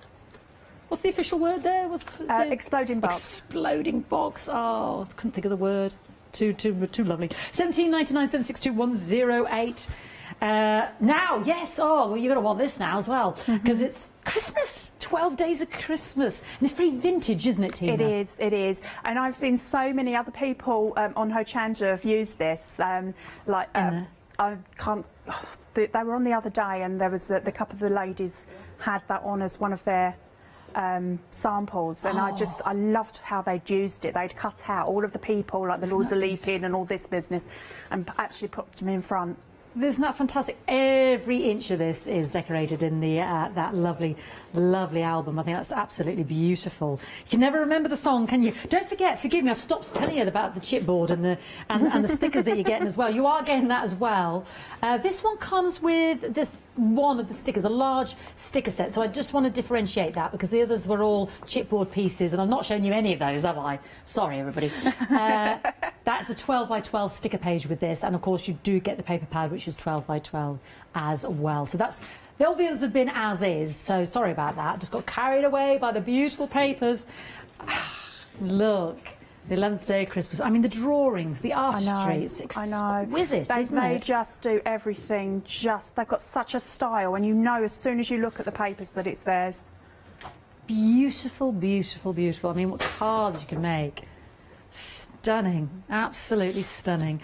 What's the official word there? What's the exploding box. Exploding box. Oh, couldn't think of the word. Too lovely. $17.99, 762-108. Now, yes, well, you're going to want this now as well, because it's Christmas, 12 days of Christmas. And it's very vintage, isn't it, Tina? It is. And I've seen so many other people on Hochanda have used this. I can't... They were on the other day, and there was the couple of the ladies had that on as one of their samples, and I loved how they'd used it. They'd cut out all of the people, like the Lords of Leaping and all this business, and actually put them in front. Isn't that fantastic? Every inch of this is decorated in the that lovely album. I think that's absolutely beautiful. You can never remember the song, can you? Don't forget, forgive me, I've stopped telling you about the chipboard and the stickers that you're getting as well. You are getting that as well. This one comes with this one of the stickers, a large sticker set. So I just want to differentiate that, because the others were all chipboard pieces, and I've not shown you any of those, have I? Sorry, everybody. That's a 12 by 12 sticker page with this, and of course you do get the paper pad, which is 12 by 12 as well. So that's, the others have been as is, so sorry about that. Just got carried away by the beautiful papers. Look, the 11th day of Christmas. I mean, the drawings, the artistry, it's exquisite, isn't it? They just do everything, they've got such a style, and you know as soon as you look at the papers that it's theirs. Beautiful, beautiful, beautiful. I mean, what cards you can make. Stunning, absolutely stunning.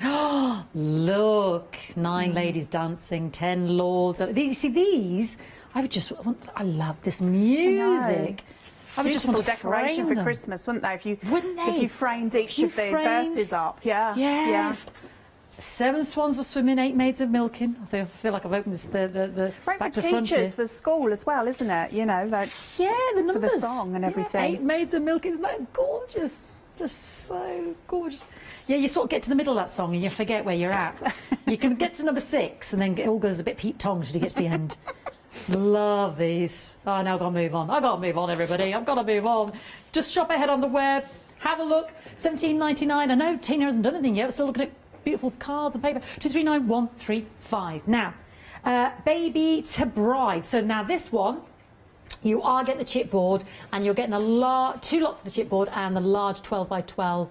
Look, 9 ladies dancing, 10 lords. You see these? I love this music. I would just want to decoration frame for Christmas, wouldn't they? If you Wouldn't they? framed each of the verses up, yeah. 7 swans are swimming, 8 maids are milking. I feel like I've opened this the right, back for to front teachers, here. for school as well, isn't it? You know, like the numbers for the song and everything. 8 maids are milking. Isn't that gorgeous? Just so gorgeous. Yeah, you sort of get to the middle of that song and you forget where you're at. You can get to number 6 and then it all goes a bit Pete Tong till you get to the end. Love these. Oh, now I've got to move on. I've got to move on, everybody. I've got to move on. Just shop ahead on the web. Have a look. £17.99. I know Tina hasn't done anything yet. We're still looking at beautiful cards and paper. 239135. Now, baby to bride. So now this one, you are getting the chipboard, and you're getting 2 lots of the chipboard and the large 12 by 12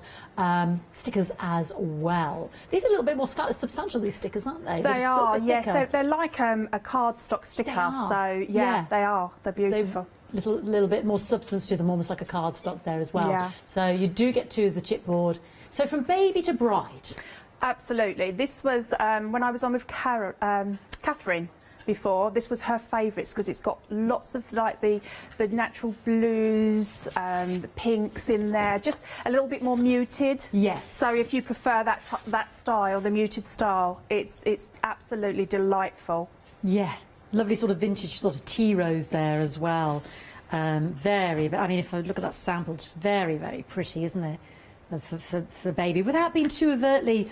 stickers as well. These are a little bit more substantial, these stickers, aren't they? They are, yes. They're like a cardstock sticker. So yeah, they are. They're beautiful. Little bit more substance to them, almost like a cardstock there as well. Yeah. So you do get 2 of the chipboard. So from baby to bride. Absolutely. This was when I was on with Catherine before. This was her favourites because it's got lots of like the natural blues, the pinks in there, just a little bit more muted. Yes. So if you prefer that style, the muted style, it's absolutely delightful. Yeah, lovely sort of vintage sort of tea rose there as well. I mean, if I look at that sample, just very, very pretty, isn't it? For baby, without being too overtly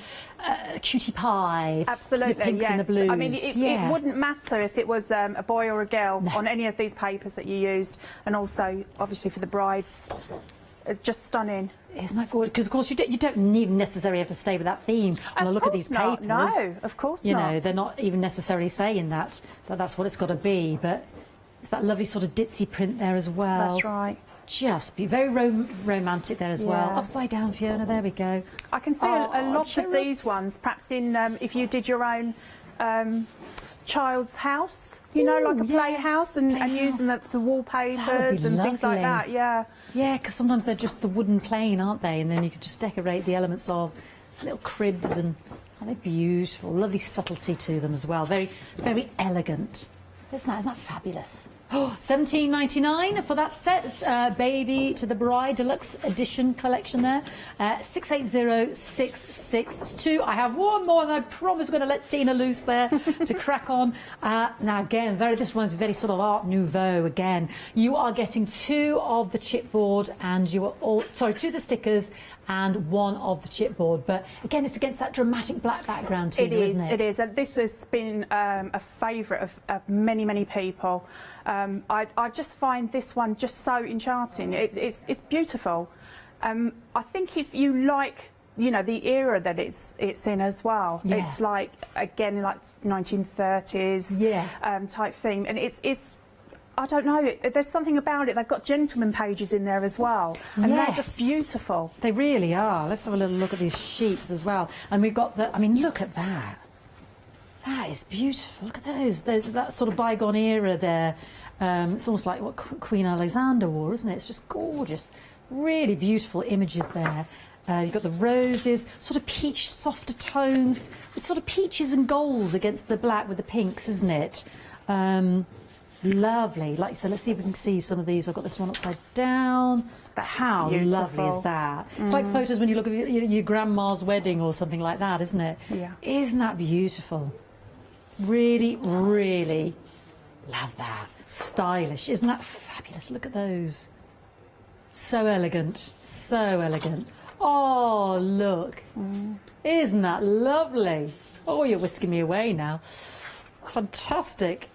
cutie pie. Absolutely, the pinks yes. and the blues. I mean, it wouldn't matter if it was a boy or a girl on any of these papers that you used, and also, obviously, for the brides, it's just stunning. Isn't that gorgeous? Because, of course, you don't even necessarily have to stay with that theme. When I look at these papers, no, of course not. You know, they're not even necessarily saying that's what it's got to be, but it's that lovely sort of ditzy print there as well. That's right. Just be very romantic there as well. Upside down, Fiona, there we go. I can see a lot of these ones, perhaps in if you did your own child's house, you know, like a playhouse, and using the wallpapers and things like that, yeah. Yeah, because sometimes they're just the wooden plane, aren't they? And then you could just decorate the elements of little cribs, and they're beautiful. Lovely subtlety to them as well. Very, very elegant. Isn't that fabulous? £17.99 for that set, baby to the bride deluxe edition collection there. 680662. I have one more, and I promise we're going to let Tina loose there to crack on. Now again, this one's very sort of Art Nouveau again. You are getting 2 of the chipboard, and 2 of the stickers and 1 of the chipboard, but again it's against that dramatic black background, Tina, isn't it? It is, and this has been a favourite of many people. I just find this one just so enchanting. It's beautiful. I think if you like, you know, the era that it's in as well, it's like, again, like 1930s type theme, and it's I don't know, there's something about it. They've got gentleman pages in there as well, and they're just beautiful. They really are. Let's have a little look at these sheets as well. And we've got I mean, look at that. That is beautiful. Look at those. That sort of bygone era there. It's almost like what Queen Alexandra wore, isn't it? It's just gorgeous. Really beautiful images there. You've got the roses, sort of peach, softer tones, with sort of peaches and golds against the black with the pinks, isn't it? Lovely. Like so, let's see if we can see some of these. I've got this one upside down. How beautiful. Lovely is that? It's like photos when you look at your grandma's wedding or something like that, isn't it? Yeah. Isn't that beautiful? Really, really love that. Stylish. Isn't that fabulous? Look at those. So elegant. So elegant. Oh, look. Isn't that lovely? Oh, you're whisking me away now. It's fantastic.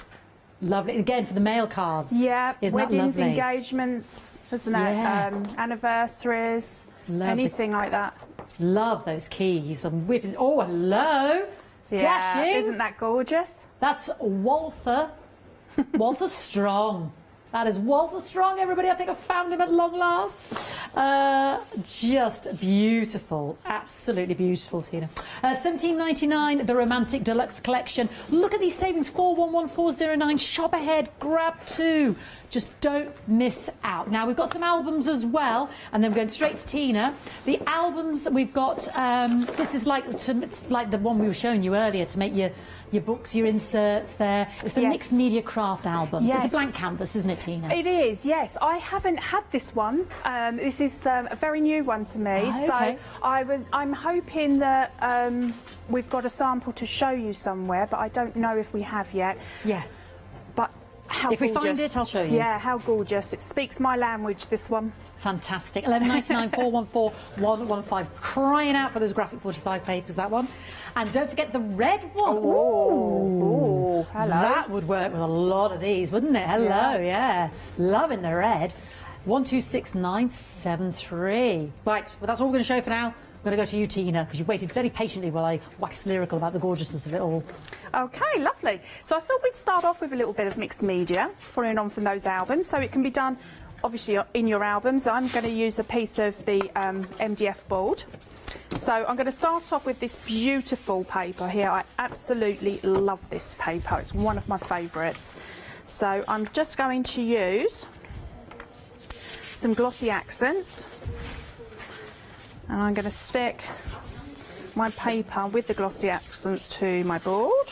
Lovely. Again, for the mail cards. Yeah, Isn't weddings, that lovely? engagements, isn't it? Yeah. Anniversaries, Love anything like that. Love those keys. I'm whipping. Oh, hello. Yeah, Dashing. isn't that gorgeous? That's Walther. Walther Strong. That is Walther Strong, everybody. I think I found him at long last. Just beautiful. Absolutely beautiful, Tina. $17.99, the Romantic Deluxe Collection. Look at these savings, 411409. Shop ahead, grab 2. Just don't miss out. Now, we've got some albums as well, and then we're going straight to Tina. The albums we've got, this is it's like the one we were showing you earlier to make your books, your inserts there. It's the Mixed Media Craft album. So it's a blank canvas, isn't it, Tina? It is, yes. I haven't had this one. This is a very new one to me. Oh, okay. So I'm hoping that we've got a sample to show you somewhere, but I don't know if we have yet. Yeah. But how If gorgeous. we find it, I'll show you. Yeah, how gorgeous. It speaks my language, this one. Fantastic. $11.99, 414 115. Crying out for those Graphic 45 papers, that one. And don't forget the red one. Ooh, hello. That would work with a lot of these, wouldn't it? Hello, yeah. Loving the red. 126973. Right, well, that's all we're going to show for now. We're going to go to you, Tina, because you waited very patiently while I waxed lyrical about the gorgeousness of it all. Okay, lovely. So I thought we'd start off with a little bit of mixed media, following on from those albums. So it can be done, obviously, in your albums. I'm going to use a piece of the MDF board. So I'm going to start off with this beautiful paper here. I absolutely love this paper. It's one of my favourites. So I'm just going to use some glossy accents. And I'm going to stick my paper with the glossy accents to my board.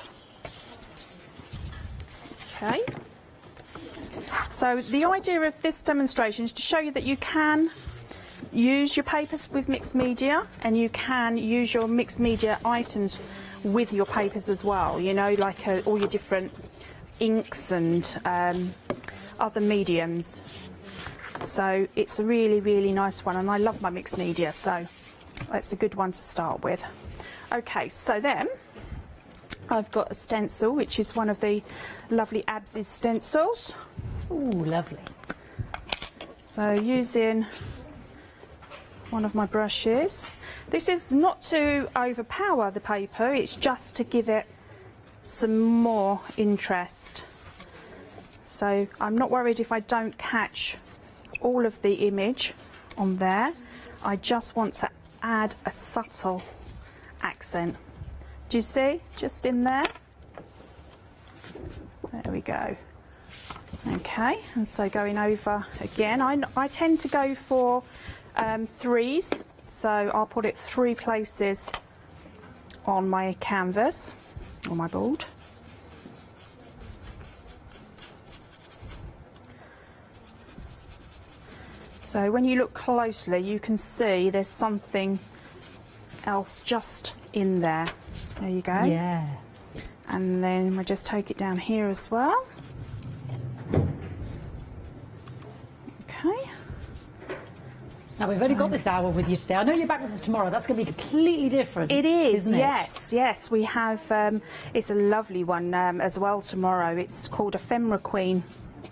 Okay. So the idea of this demonstration is to show you that you can use your papers with mixed media, and you can use your mixed media items with your papers as well, you know, like all your different inks and other mediums. So it's a really, really nice one, and I love my mixed media, so that's a good one to start with. Okay, so then I've got a stencil, which is one of the lovely Abs's stencils. Ooh, lovely. So using one of my brushes. This is not to overpower the paper, it's just to give it some more interest. So I'm not worried if I don't catch all of the image on there. I just want to add a subtle accent. Do you see? Just in there. There we go. Okay, and so going over again, I tend to go for 3s, so I'll put it 3 places on my canvas, on my board. So when you look closely, you can see there's something else just in there. There you go. Yeah. And then we'll just take it down here as well. Okay. Now, we've only got this hour with you today. I know you're back with us tomorrow. That's going to be completely different. It is, isn't it? yes, yes. We have, it's a lovely one as well tomorrow. It's called Ephemera Queen.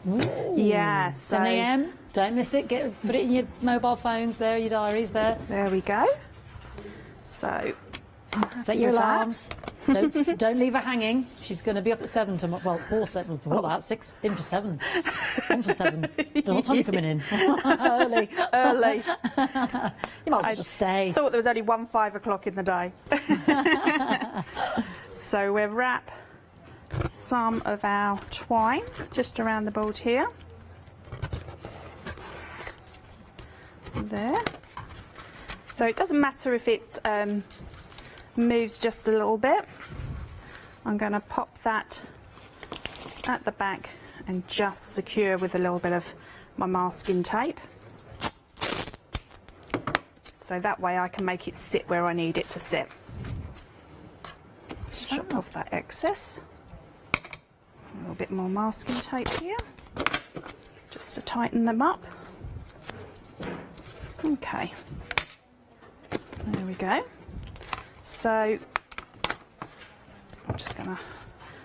Ooh. Yeah, so 7 a.m. Don't miss it. Put it in your mobile phones there, your diaries there. there we go. So Set your with that. alarms. Don't leave her hanging. She's going to be up at 7 tomorrow. Well, 4, 7. What about 6? In for 7. In for 7. Don't know what time you're coming in. Early. Early. You might as well just stay. Thought there was only one 5 o'clock in the day. So we'll wrap some of our twine just around the board here. There. So it doesn't matter if it moves just a little bit. I'm going to pop that at the back and just secure with a little bit of my masking tape. So that way I can make it sit where I need it to sit. Chop off that excess. A little bit more masking tape here, just to tighten them up. Okay, there we go. So I'm just going to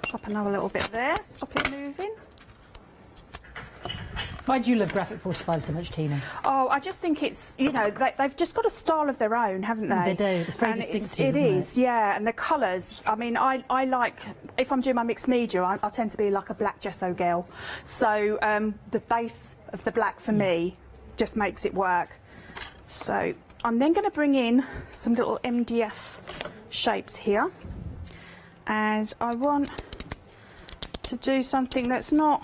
pop another little bit there, stop it moving. Why do you love Graphic 45 so much, Tina? Oh, I just think it's, you know, they've just got a style of their own, haven't they? They do. It's very distinctive, It isn't is, yeah. And the colours, I mean, I like, if I'm doing my mixed media, I tend to be like a black gesso girl. So the base of the black for me just makes it work. So I'm then going to bring in some little MDF shapes here. And I want to do something that's not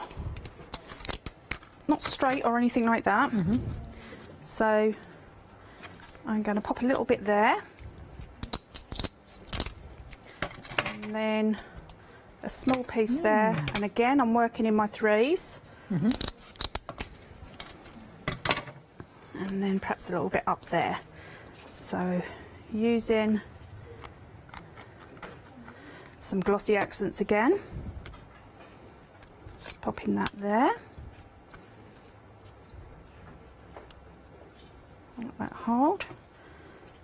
straight or anything like that. So I'm going to pop a little bit there, and then a small piece there, and again I'm working in my threes, and then perhaps a little bit up there. So using some glossy accents again, just popping that there. Let that hold.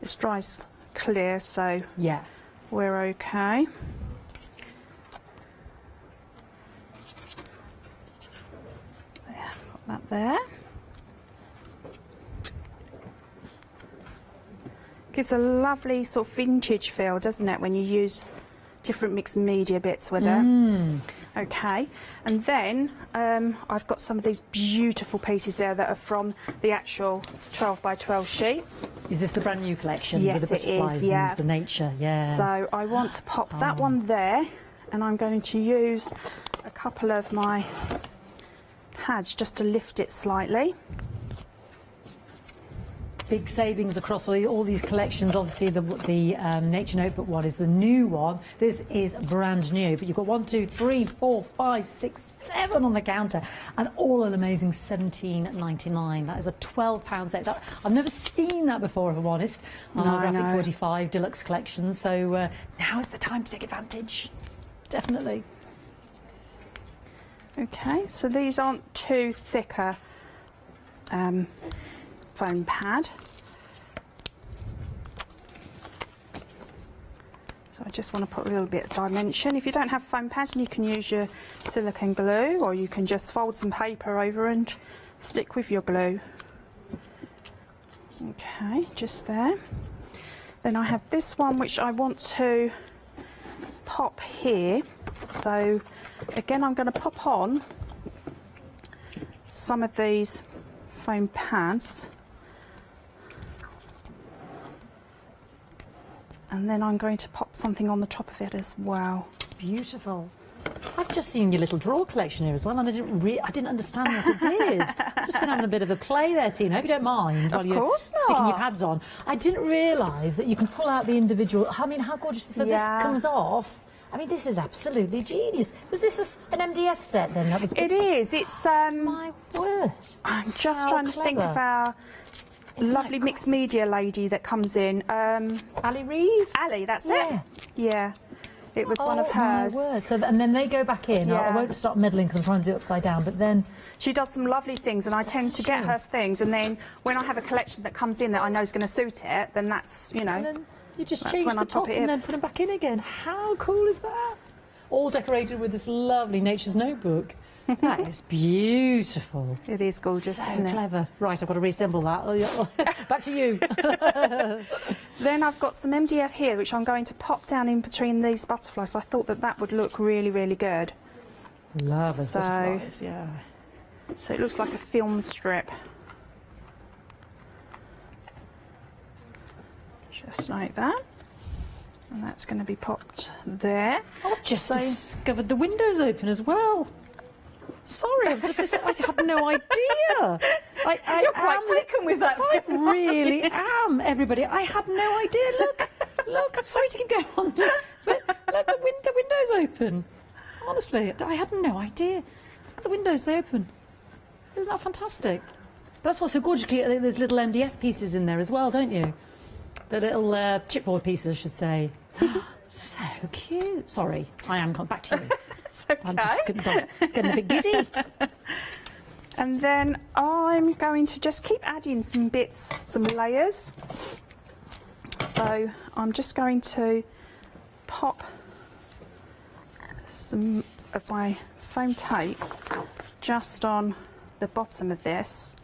This dries clear, so yeah, we're okay. There, got that there. Gives a lovely sort of vintage feel, doesn't it, when you use different mixed media bits with it. Okay, and then I've got some of these beautiful pieces there that are from the actual 12 by 12 sheets. Is this the brand new collection? Yes, with the it is, butterflies yeah. and the nature? Yeah. So I want to pop that one there, and I'm going to use a couple of my pads just to lift it slightly. Big savings across all these collections. Obviously, the Nature Notebook one is the new one. This is brand new, but you've got 1, 2, 3, 4, 5, 6, 7 on the counter, and all an amazing £17.99. That is a £12 save. I've never seen that before, if I'm honest, on our Graphic 45 Deluxe collection. So now is the time to take advantage. Definitely. Okay, so these aren't too thicker foam pad. So I just want to put a little bit of dimension. If you don't have foam pads, you can use your silicone glue, or you can just fold some paper over and stick with your glue. Okay, just there. Then I have this one which I want to pop here. So again, I'm going to pop on some of these foam pads, and then I'm going to pop something on the top of it as well. Beautiful. I've just seen your little drawer collection here as well, and I didn't understand what it did. I've just been having a bit of a play there, Tina. Hope you don't mind while you're sticking your pads on. I didn't realise that you can pull out the individual. I mean, how gorgeous! So this comes off. I mean, this is absolutely genius. Was this an MDF set then? That was it is. It's my word. I'm just trying to think of our lovely mixed media lady that comes in. Ali Reeve? Ali, that's it. Yeah. It was one of hers. My word. So, and then they go back in. Yeah. I won't start meddling because I'm trying to do it upside down, but then... She does some lovely things, and I tend to get her things, and then when I have a collection that comes in that I know is going to suit it, then that's, you know... And then you just change the top and then put them back in again. How cool is that? All decorated with this lovely Nature's Notebook. That is beautiful. It is gorgeous, so isn't it? clever. Right, I've got to reassemble that. Oh, yeah. Back to you. Then I've got some MDF here, which I'm going to pop down in between these butterflies. So I thought that would look really, really good. Love those butterflies, yeah. So it looks like a film strip. Just like that. And that's going to be popped there. I've just discovered the window's open as well. Sorry, I've just I have no idea. You're quite taken with that. I really am, everybody. I had no idea. Look. I'm sorry to keep going on, but look, the window's open. Honestly, I had no idea. Look at the windows, they open. Isn't that fantastic? That's what's so gorgeous. There's little MDF pieces in there as well, don't you? The little chipboard pieces, I should say. So cute. Sorry, I am coming back to you. It's okay. I'm just getting a bit giddy. And then I'm going to just keep adding some bits, some layers. So I'm just going to pop some of my foam tape just on the bottom of this,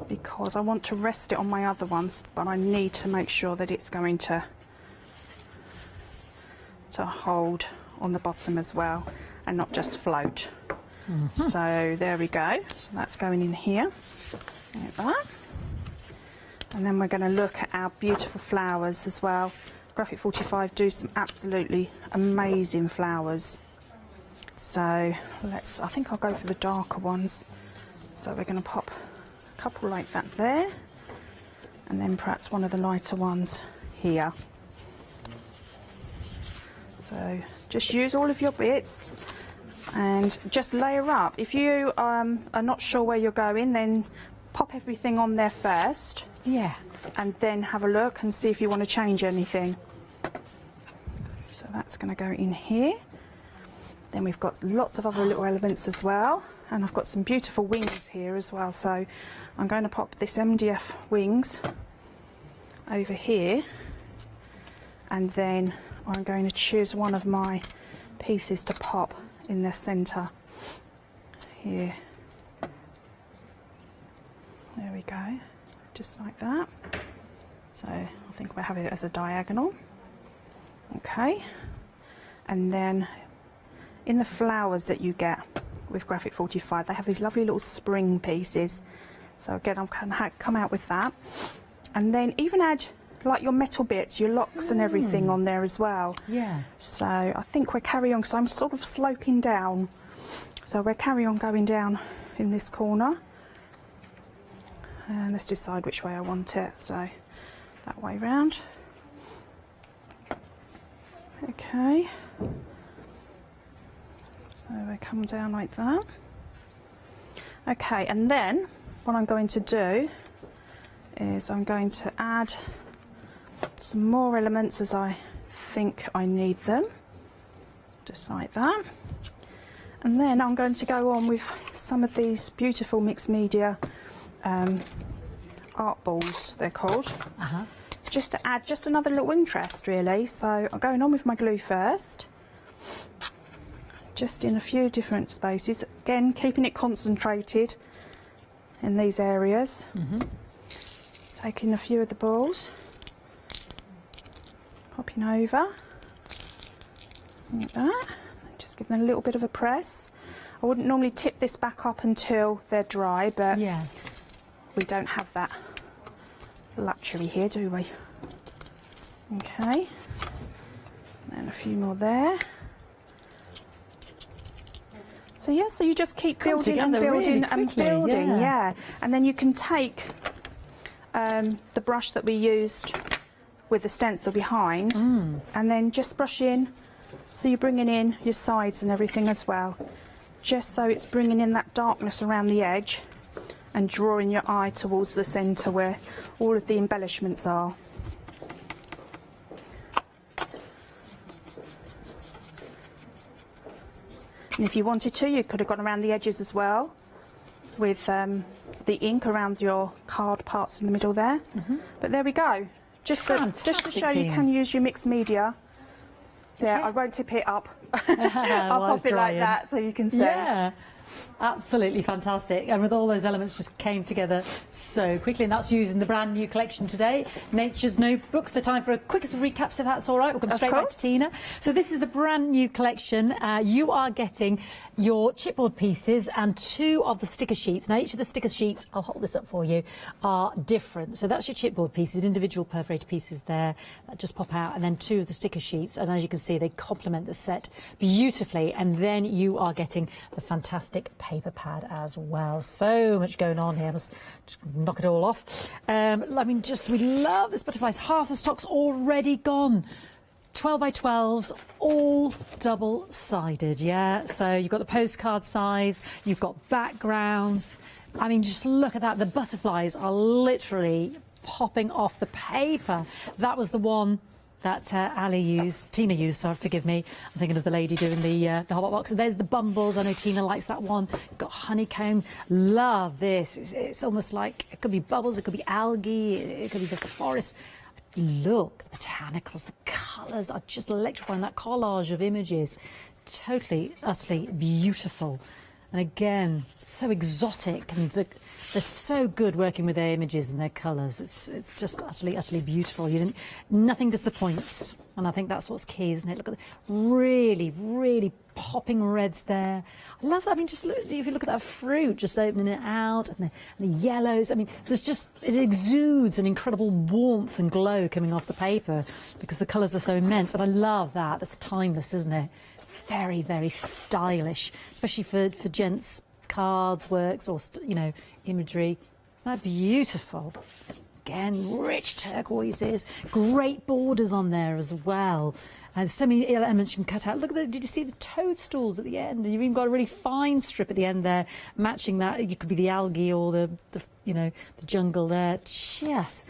because I want to rest it on my other ones, but I need to make sure that it's going to hold on the bottom as well and not just float. So there we go. So that's going in here like that. And then we're going to look at our beautiful flowers as well. Graphic 45 do some absolutely amazing flowers. So I think I'll go for the darker ones. So we're going to pop a couple like that there, and then perhaps one of the lighter ones here. So just use all of your bits and just layer up. If you are not sure where you're going, then pop everything on there first. Yeah. And then have a look and see if you want to change anything. So that's going to go in here. Then we've got lots of other little elements as well. And I've got some beautiful wings here as well. So I'm going to pop this MDF wings over here. And then I'm going to choose one of my pieces to pop in the centre here. There we go. Just like that. So I think we'll have it as a diagonal. Okay. And then in the flowers that you get with Graphic 45, they have these lovely little spring pieces. So again, I'm going to come out with that. And then even add like your metal bits, your locks and everything on there as well. Yeah. So I think we'll carry on, because I'm sort of sloping down. So we'll carry on going down in this corner. And let's decide which way I want it. So that way round. Okay. So we come down like that. Okay, and then what I'm going to do is I'm going to add some more elements as I think I need them. Just like that. And then I'm going to go on with some of these beautiful mixed media art balls, they're called. Just to add just another little interest, really. So I'm going on with my glue first, just in a few different spaces, again keeping it concentrated in these areas. Taking a few of the balls, popping over like that, just giving a little bit of a press. I wouldn't normally tip this back up until they're dry, but Yeah. we don't have that luxury here, do we? Okay, and a few more there. So yeah, so you just keep building and together building really and quickly, building, yeah. yeah. And then you can take the brush that we used with the stencil behind, and then just brush in. So you're bringing in your sides and everything as well, just so it's bringing in that darkness around the edge and drawing your eye towards the centre where all of the embellishments are. And if you wanted to, you could have gone around the edges as well with the ink around your card parts in the middle there. But there we go. Just to show you can use your mixed media. Yeah, I won't tip it up. I'll pop it like that so you can see. Yeah. Absolutely fantastic, and with all those elements just came together so quickly, and that's using the brand new collection today, Nature's Notebooks. So time for a quickest recap, so that's all right. We'll come straight back to Tina. So this is the brand new collection. You are getting your chipboard pieces and 2 of the sticker sheets. Now each of the sticker sheets, I'll hold this up for you, are different. So that's your chipboard pieces, individual perforated pieces there that just pop out, and then 2 of the sticker sheets, and as you can see they complement the set beautifully. And then you are getting the fantastic paper pad as well. So much going on here. Let's just knock it all off. I mean, we love this butterflies. Half the stock's already gone. 12 by 12s, all double-sided, yeah? So you've got the postcard size, you've got backgrounds. I mean, just look at that. The butterflies are literally popping off the paper. That was the one that Tina used, so forgive me. I'm thinking of the lady doing the Hobart box. And there's the bumbles. I know Tina likes that one. Got honeycomb. Love this. It's almost like, it could be bubbles, it could be algae, it could be the forest. Look, the botanicals, the colours are just electrifying. That collage of images, totally, utterly beautiful. And again, so exotic, and they're so good working with their images and their colours. It's just utterly, utterly beautiful. Nothing disappoints, and I think that's what's key, isn't it? Look at the really, really popping reds there. I love that. I mean, just look, if you look at that fruit, just opening it out, and the yellows. I mean, it exudes an incredible warmth and glow coming off the paper because the colours are so immense, and I love that. That's timeless, isn't it? Very, very stylish, especially for gents' cards, works, or imagery. Isn't that beautiful? Again, rich turquoises, great borders on there as well, and so many elements you can cut out. Look at did you see the toadstools at the end? And you've even got a really fine strip at the end there, matching that. It could be the algae or the jungle there. Just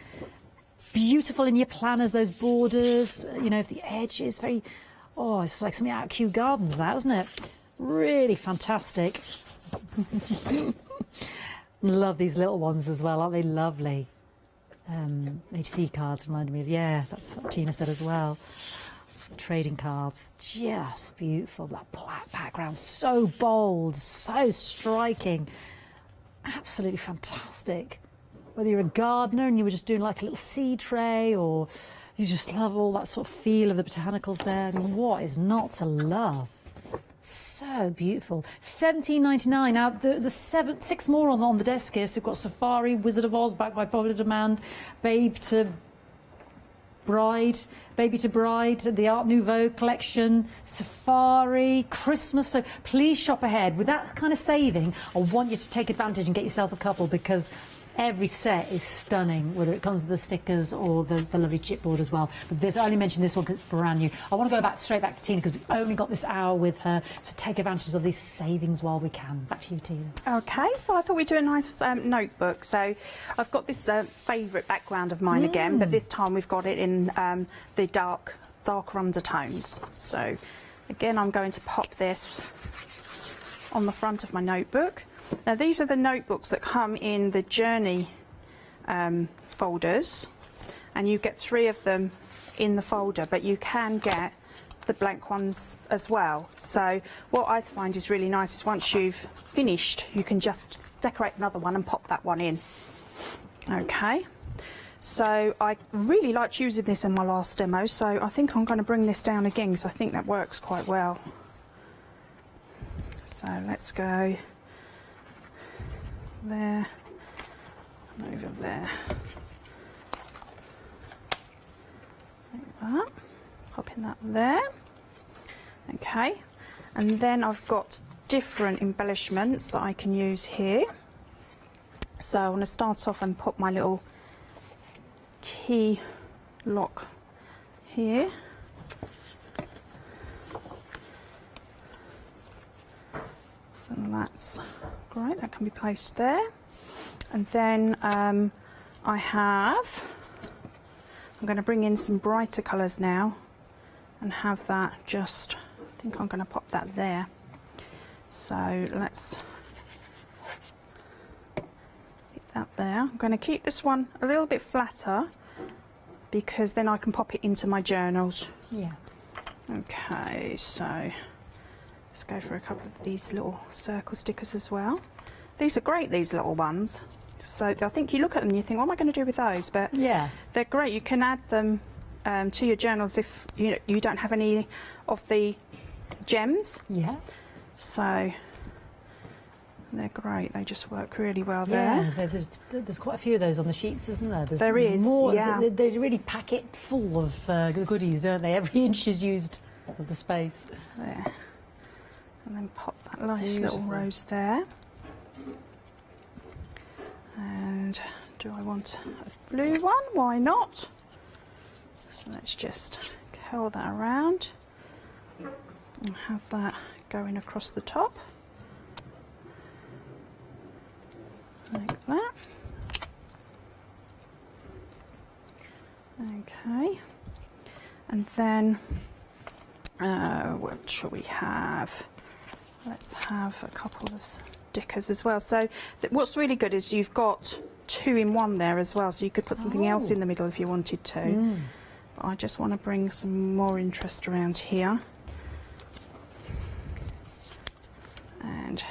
beautiful in your planners. Those borders, if the edge is very. Oh, it's like something out of Kew Gardens, that, isn't it? Really fantastic. Love these little ones as well, aren't they lovely? HC cards reminded me of, yeah, that's what Tina said as well. Trading cards, just beautiful. That black background, so bold, so striking. Absolutely fantastic. Whether you're a gardener and you were just doing like a little seed tray, or you just love all that sort of feel of the botanicals there. I mean, what is not to love? So beautiful. $17.99. Now, there's 6 more on the desk here. So we've got Safari, Wizard of Oz, backed by popular demand, Baby to Bride, the Art Nouveau collection, Safari, Christmas. So please shop ahead. With that kind of saving, I want you to take advantage and get yourself a couple, because every set is stunning, whether it comes with the stickers or the lovely chipboard as well. But I only mentioned this one because it's brand new. I want to go straight back to Tina, because we've only got this hour with her, so take advantage of these savings while we can. Back to you, Tina. Okay, so I thought we'd do a nice notebook. So I've got this favourite background of mine again, but this time we've got it in the darker undertones. So again, I'm going to pop this on the front of my notebook. Now, these are the notebooks that come in the Journey folders, and you get 3 of them in the folder, but you can get the blank ones as well. So what I find is really nice is once you've finished, you can just decorate another one and pop that one in. Okay, so I really liked using this in my last demo, so I think I'm going to bring this down again, because I think that works quite well. So let's go there, and over there, like that, popping that there. Okay, and then I've got different embellishments that I can use here. So I want to start off and put my little key lock here. So that's great, that can be placed there. And then I'm going to bring in some brighter colours now and have that just, I think I'm going to pop that there. So let's keep that there. I'm going to keep this one a little bit flatter, because then I can pop it into my journals. Yeah. Okay, so Let's go for a couple of these little circle stickers as well. These are great, these little ones. So I think you look at them and you think, what am I going to do with those? But Yeah. they're great. You can add them to your journals if you don't have any of the gems. Yeah. So they're great. They just work really well Yeah, there. there's quite a few of those on the sheets, isn't there? There there's is, more. yeah. They really pack it full of goodies, don't they? Every inch is used of the space. There. And then pop that nice Beautiful. little rose there. And do I want a blue one? Why not? So let's just curl that around and have that going across the top. Like that. Okay. And then what shall we have? Let's have a couple of stickers as well. So what's really good is you've got 2 in 1 there as well, so you could put something else in the middle if you wanted to. But I just want to bring some more interest around here. And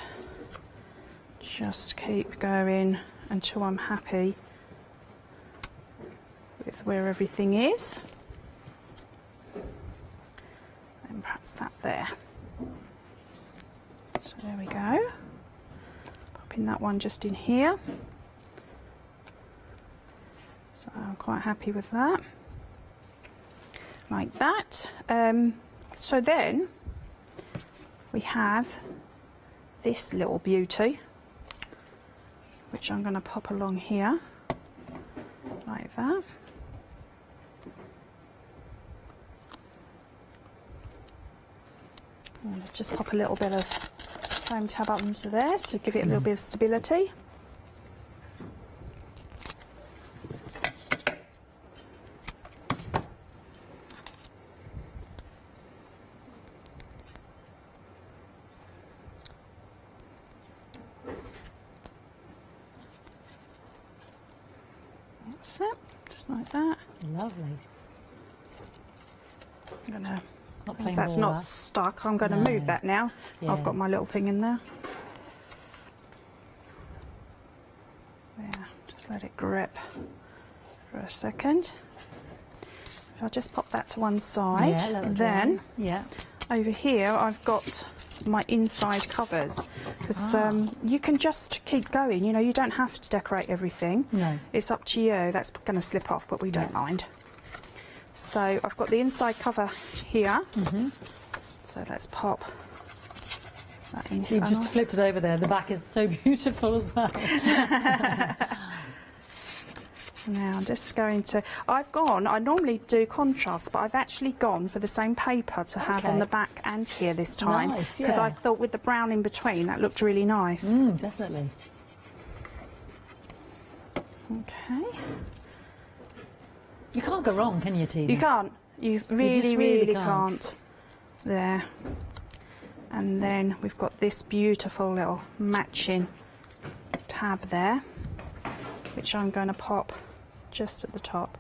just keep going until I'm happy with where everything is. And perhaps that there. So there we go. Popping that one just in here. So I'm quite happy with that. Like that. So then we have this little beauty, which I'm going to pop along here, like that. And just pop a little bit of foam tab up into there to give it a little bit of stability. That's it, just like that. Lovely. I'm gonna, Not if plain that's ball, not that. stuck, I'm going to No. move that now. Yeah. I've got my little thing in there. There, just let it grip for a second. If I just pop that to one side, Yeah, let it then dry. Yeah. over here I've got my inside covers, because you can just keep going, you don't have to decorate everything. No. It's up to you. That's going to slip off, but we don't mind. So I've got the inside cover here. So let's pop that into You just flipped it over there. The back is so beautiful as well. Now I'm just going to, I normally do contrast, but I've actually gone for the same paper to have on Okay. the back and here this time. Nice, Because yeah. I thought with the brown in between, that looked really nice. Definitely. Okay. You can't go wrong, can you, Tina? You can't. You really, just really, really can't. There. And then we've got this beautiful little matching tab there, which I'm going to pop just at the top.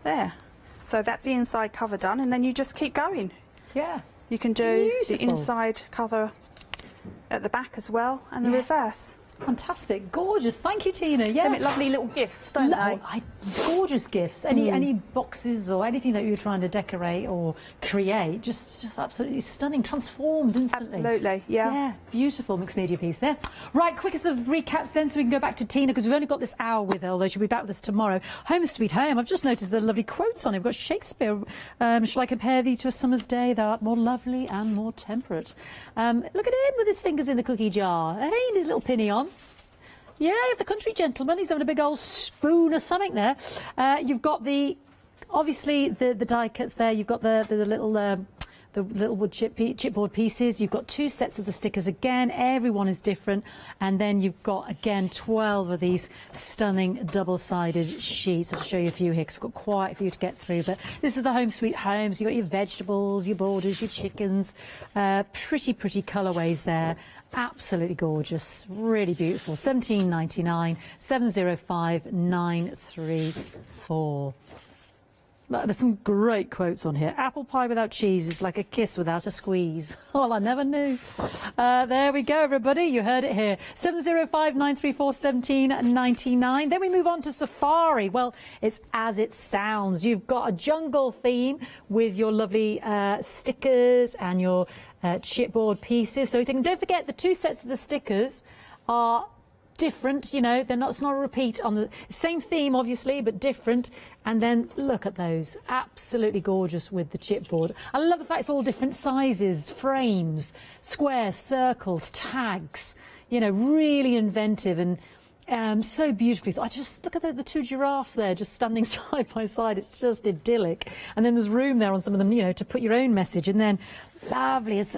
There. So that's the inside cover done, and then you just keep going. Yeah. You can do the Beautiful. inside cover at the back as well, and the Yeah. reverse. Fantastic. Gorgeous. Thank you, Tina. Yeah. They make lovely little gifts, don't they? Gorgeous gifts. Any boxes or anything that you're trying to decorate or create, just absolutely stunning, transformed instantly. Absolutely, yeah. Yeah, beautiful mixed media piece there. Right, quickest of recaps then, so we can go back to Tina, because we've only got this hour with her, although she'll be back with us tomorrow. Home Sweet Home. I've just noticed the lovely quotes on it. We've got Shakespeare. Shall I compare thee to a summer's day? Thou art more lovely and more temperate. Look at him with his fingers in the cookie jar. Hey, and his little pinny on. Yeah, the country gentleman. He's having a big old spoon of something there. You've got obviously the die cuts there. You've got the little wood chipboard pieces. You've got 2 sets of the stickers again. Everyone is different. And then you've got, again, 12 of these stunning double-sided sheets. I'll show you a few here, 'cause I've got quite a few to get through. But this is the Home Sweet Home. So you've got your vegetables, your borders, your chickens. Pretty colourways there. Absolutely gorgeous, really beautiful. £17.99, 705 934. There's some great quotes on here. Apple pie without cheese is like a kiss without a squeeze. Oh, I never knew. There we go, everybody. You heard it here. 705-934-1799. Then we move on to Safari. Well, it's as it sounds. You've got a jungle theme with your lovely stickers and your chipboard pieces. So don't forget the 2 sets of the stickers are different, you know, it's not a repeat on the same theme, obviously, but different. And then look at those, absolutely gorgeous with the chipboard. I love the fact it's all different sizes, frames, squares, circles, tags, you know, really inventive and so beautifully. I just look at the 2 giraffes there just standing side by side. It's just idyllic. And then there's room there on some of them, you know, to put your own message. And then lovely, as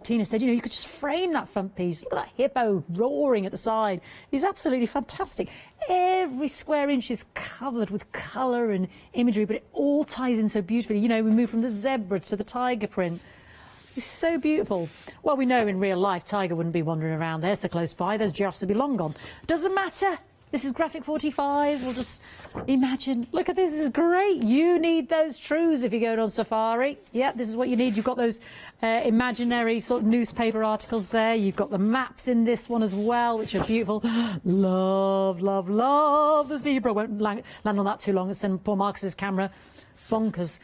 Tina said, you know, you could just frame that front piece. Look at that hippo roaring at the side. He's absolutely fantastic. Every square inch is covered with colour and imagery, but it all ties in so beautifully. You know, we move from the zebra to the tiger print. It's so beautiful. Well, we know in real life Tiger wouldn't be wandering around there so close by. Those giraffes would be long gone. Doesn't matter. This is Graphic 45. We'll just imagine. Look at this. This is great. You need those trues if you go on safari. Yeah, this is what you need. You've got those imaginary sort of newspaper articles there. You've got the maps in this one as well, which are beautiful. Love, love, love the zebra. Won't land on that too long and send poor Marcus's camera bonkers.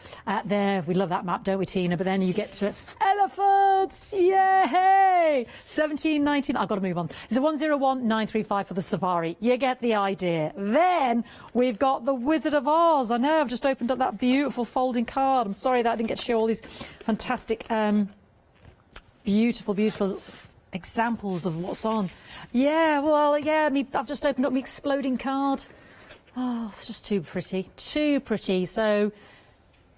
There, we love that map, don't we, Tina? But then you get to elephants. Yay! 1719. I've got to move on. It's a 101935 for the safari. You get the idea. Then we've got the Wizard of Oz. I know, I've just opened up that beautiful folding card. I'm sorry that I didn't get to show all these fantastic, beautiful, beautiful examples of what's on. Yeah, well, yeah, I've just opened up my exploding card. Oh, it's just too pretty, too pretty. So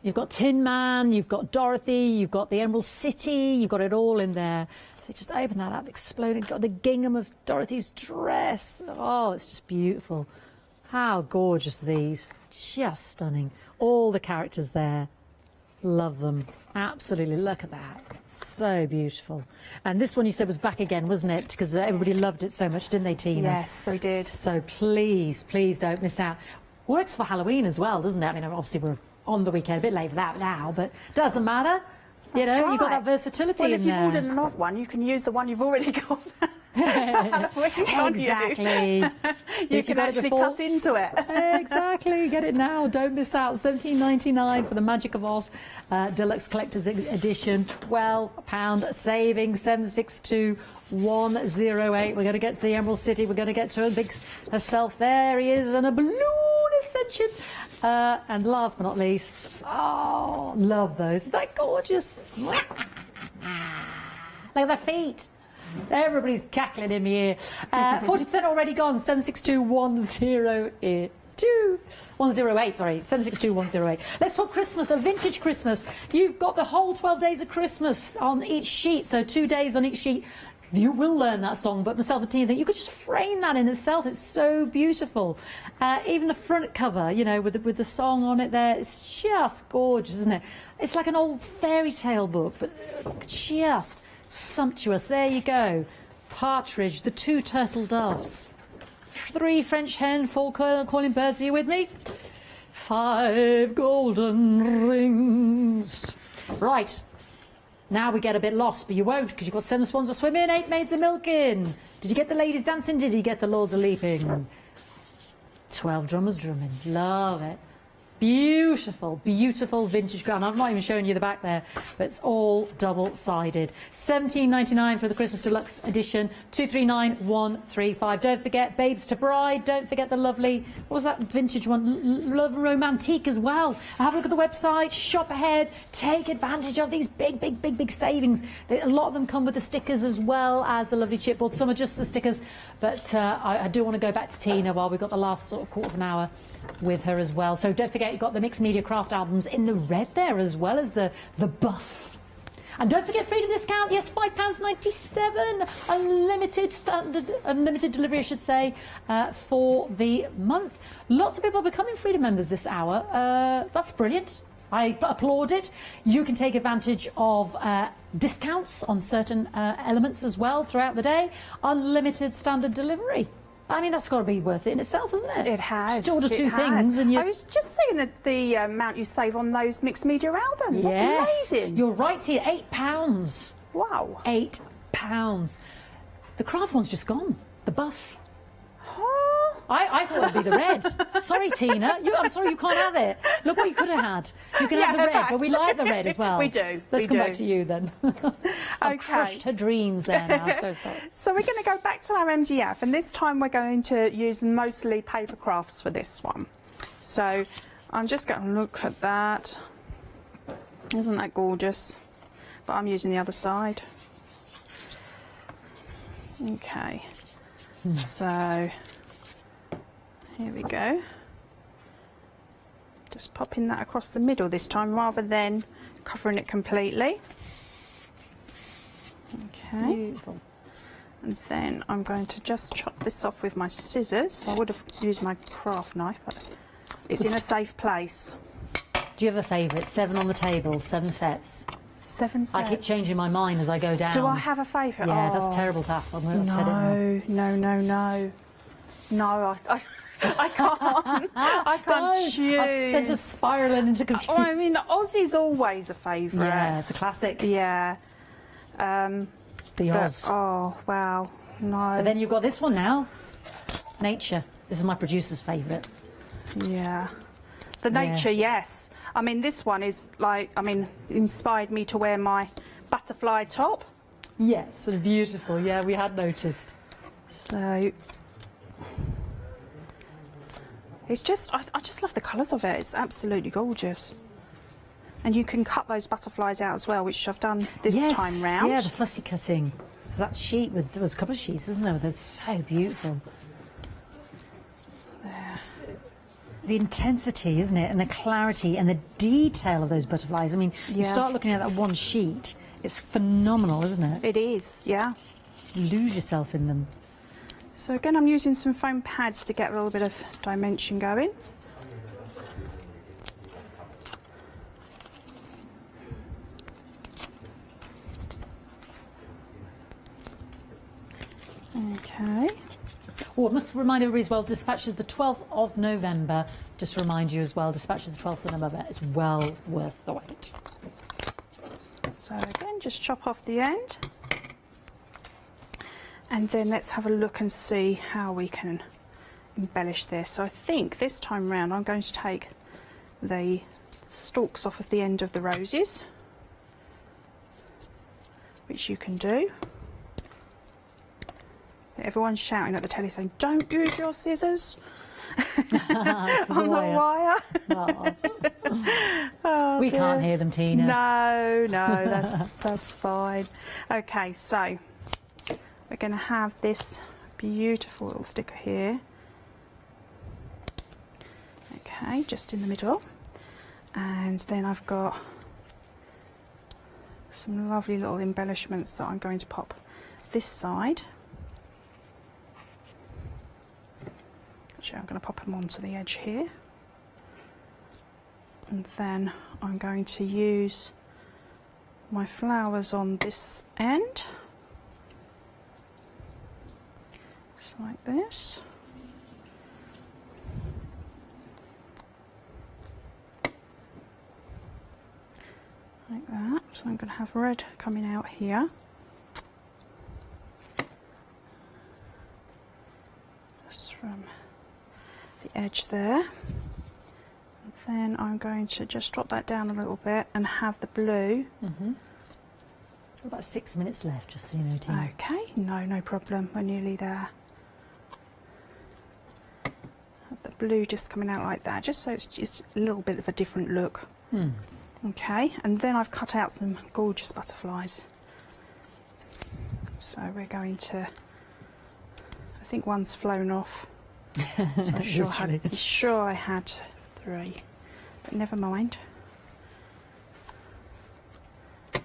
you've got Tin Man, you've got Dorothy, you've got the Emerald City, you've got it all in there. So just open that up, exploding, got the gingham of Dorothy's dress. Oh, it's just beautiful. How gorgeous are these. Just stunning. All the characters there. Love them. Absolutely. Look at that. So beautiful. And this one you said was back again, wasn't it? Because everybody loved it so much, didn't they, Tina? Yes, they did. So please, please don't miss out. Works for Halloween as well, doesn't it? I mean, obviously we're on the weekend, a bit late for that now, but doesn't matter. You know, you've got that versatility well, in if you've there. ordered an odd one, you can use the one you've already got. Exactly. You can actually cut into it. Exactly. Get it now. Don't miss out. $17.99 for the Magic of Oz Deluxe Collector's Edition. £12 saving. 762108. We're going to get to the Emerald City. We're going to get to herself. There he is, and a balloon ascension. And last but not least, oh, love those. Isn't that gorgeous? Look at their feet. Everybody's cackling in my ear. 40% already gone. 762108. 108, sorry, 762108. Let's talk Christmas, a vintage Christmas. You've got the whole 12 days of Christmas on each sheet, so 2 days on each sheet. You will learn that song, but myself and Tina think you could just frame that in itself. It's so beautiful. Even the front cover, you know, with the song on it there, it's just gorgeous, isn't it? It's like an old fairy tale book, but just sumptuous. There you go. Partridge, the 2 turtle doves, 3 French hen, 4 calling birds. Are you with me? 5 golden rings. Right. Now we get a bit lost, but you won't, because you've got 7 swans a swimming, 8 maids a milking. Did you get the ladies dancing? Did you get the lords a leaping? 12 drummers drumming. Love it. Beautiful, beautiful vintage crown. I've not even shown you the back there, but it's all double-sided. $17.99 for the Christmas Deluxe Edition. 239135. Don't forget Babes to Bride. Don't forget the lovely, what was that vintage one? Love Romantique as well. Have a look at the website. Shop ahead. Take advantage of these big savings. A lot of them come with the stickers as well as the lovely chipboard. Some are just the stickers, but I do want to go back to Tina while we've got the last sort of quarter of an hour with her as well. So don't forget, you've got the Mixed Media Craft albums in the red there, as well as the buff. And don't forget freedom discount. Yes, £5.97 unlimited delivery, I should say, for the month. Lots of people are becoming freedom members this hour. That's brilliant. I applaud it. You can take advantage of discounts on certain elements as well throughout the day. Unlimited standard delivery. I mean, that's got to be worth it in itself, isn't it? It has. Just order it two has. things and you... I was just seeing the amount you save on those mixed media albums. Yes. That's amazing. You're right here, £8. Wow. £8. The craft one's just gone. The buff. Huh? I thought it would be the red. Sorry, Tina. I'm sorry you can't have it. Look what you could have had. You can have the red, but we like the red as well. We do. Let's we come do. back to you then. I've crushed her dreams there now. I'm so sorry. So we're going to go back to our MDF, and this time we're going to use mostly paper crafts for this one. So I'm just going to look at that. Isn't that gorgeous? But I'm using the other side. Okay. So here we go. Just popping that across the middle this time rather than covering it completely. Okay. Beautiful. And then I'm going to just chop this off with my scissors. I would have used my craft knife, but it's in a safe place. Do you have a favourite? 7 on the table, 7 sets. 7 sets. I keep changing my mind as I go down. Do I have a favourite? Yeah, Oh. that's terrible to ask when we're upsetting. No, I can't. I can't choose. I've sent us spiralling into confusion. Oh, I mean, Aussie's always a favourite. Yeah, it's a classic. Yeah. The Oz. Oh, wow. No. But then you've got this one now. Nature. This is my producer's favourite. Yeah. The nature, yes. I mean, this one is like, inspired me to wear my butterfly top. Yes, and beautiful. Yeah, we had noticed. So it's just, I just love the colours of it. It's absolutely gorgeous. And you can cut those butterflies out as well, which I've done this time round. Yeah, the fussy cutting. There's that sheet with, there was a couple of sheets, isn't there? That's so beautiful. It's the intensity, isn't it? And the clarity and the detail of those butterflies. I mean, you start looking at that one sheet, it's phenomenal, isn't it? It is, yeah. You lose yourself in them. So again, I'm using some foam pads to get a little bit of dimension going. Okay. Oh, I must remind everybody as well, dispatch is the 12th of November. Just to remind you as well, dispatch is the 12th of November. It's well worth the wait. So again, just chop off the end. And then let's have a look and see how we can embellish this. So I think this time round I'm going to take the stalks off of the end of the roses, which you can do. Everyone's shouting at the telly saying, don't use your scissors on the wire. Oh, we can't hear them, Tina. No, that's fine. Okay, so we're going to have this beautiful little sticker here. Okay, just in the middle. And then I've got some lovely little embellishments that I'm going to pop this side. Actually, I'm going to pop them onto the edge here. And then I'm going to use my flowers on this end. Just like this. Like that. So I'm going to have red coming out here. Just from the edge there. And then I'm going to just drop that down a little bit and have the blue. About 6 minutes left, just so you know, Tina. Okay, no problem. We're nearly there. Have the blue just coming out like that, just so it's just a little bit of a different look. Okay, and then I've cut out some gorgeous butterflies. So we're going to, I think one's flown off. So I'm sure I had 3, but never mind. Have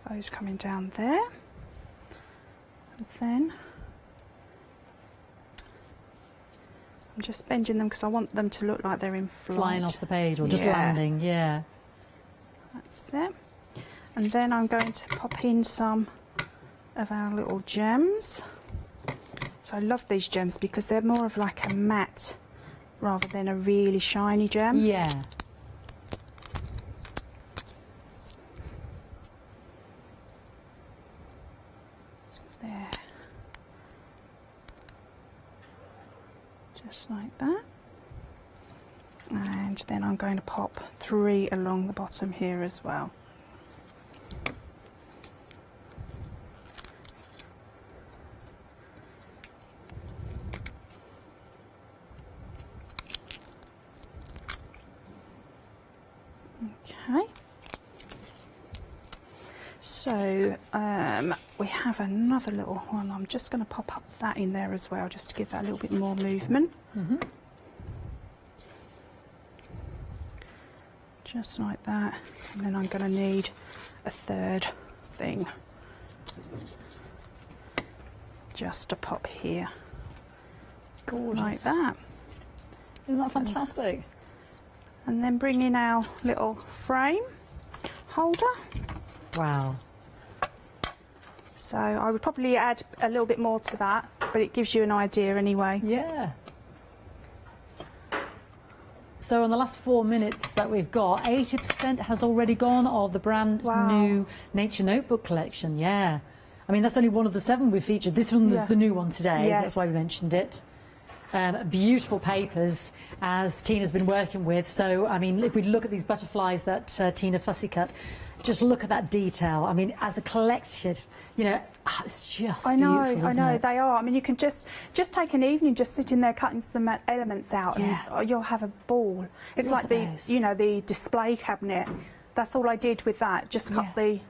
those coming down there, and then I'm just bending them because I want them to look like they're in flight. Flying off the page or just landing, yeah. That's it. And then I'm going to pop in some of our little gems. So I love these gems because they're more of like a matte rather than a really shiny gem. Yeah. There. Just like that. And then I'm going to pop 3 along the bottom here as well. Okay. So we have another little one. I'm just going to pop up that in there as well, just to give that a little bit more movement. Mm-hmm. Just like that. And then I'm going to need a 3rd thing. Just to pop here. Gorgeous. Like that. Isn't that fantastic? And then bring in our little frame holder. Wow. So I would probably add a little bit more to that, but it gives you an idea anyway. Yeah. So in the last 4 minutes that we've got, 80% has already gone of the brand new Nature Notebook collection. Yeah. I mean, that's only one of the 7 we've featured. This one's the new one today. Yes. That's why we mentioned it. Beautiful papers, as Tina's been working with. So, I mean, if we look at these butterflies that Tina fussy cut, just look at that detail. I mean, as a collection, you know, it's just beautiful, isn't it? They are. I mean, you can just take an evening, just sitting there cutting some elements out, and you'll have a ball. It's like the display cabinet. That's all I did with that. Just cut the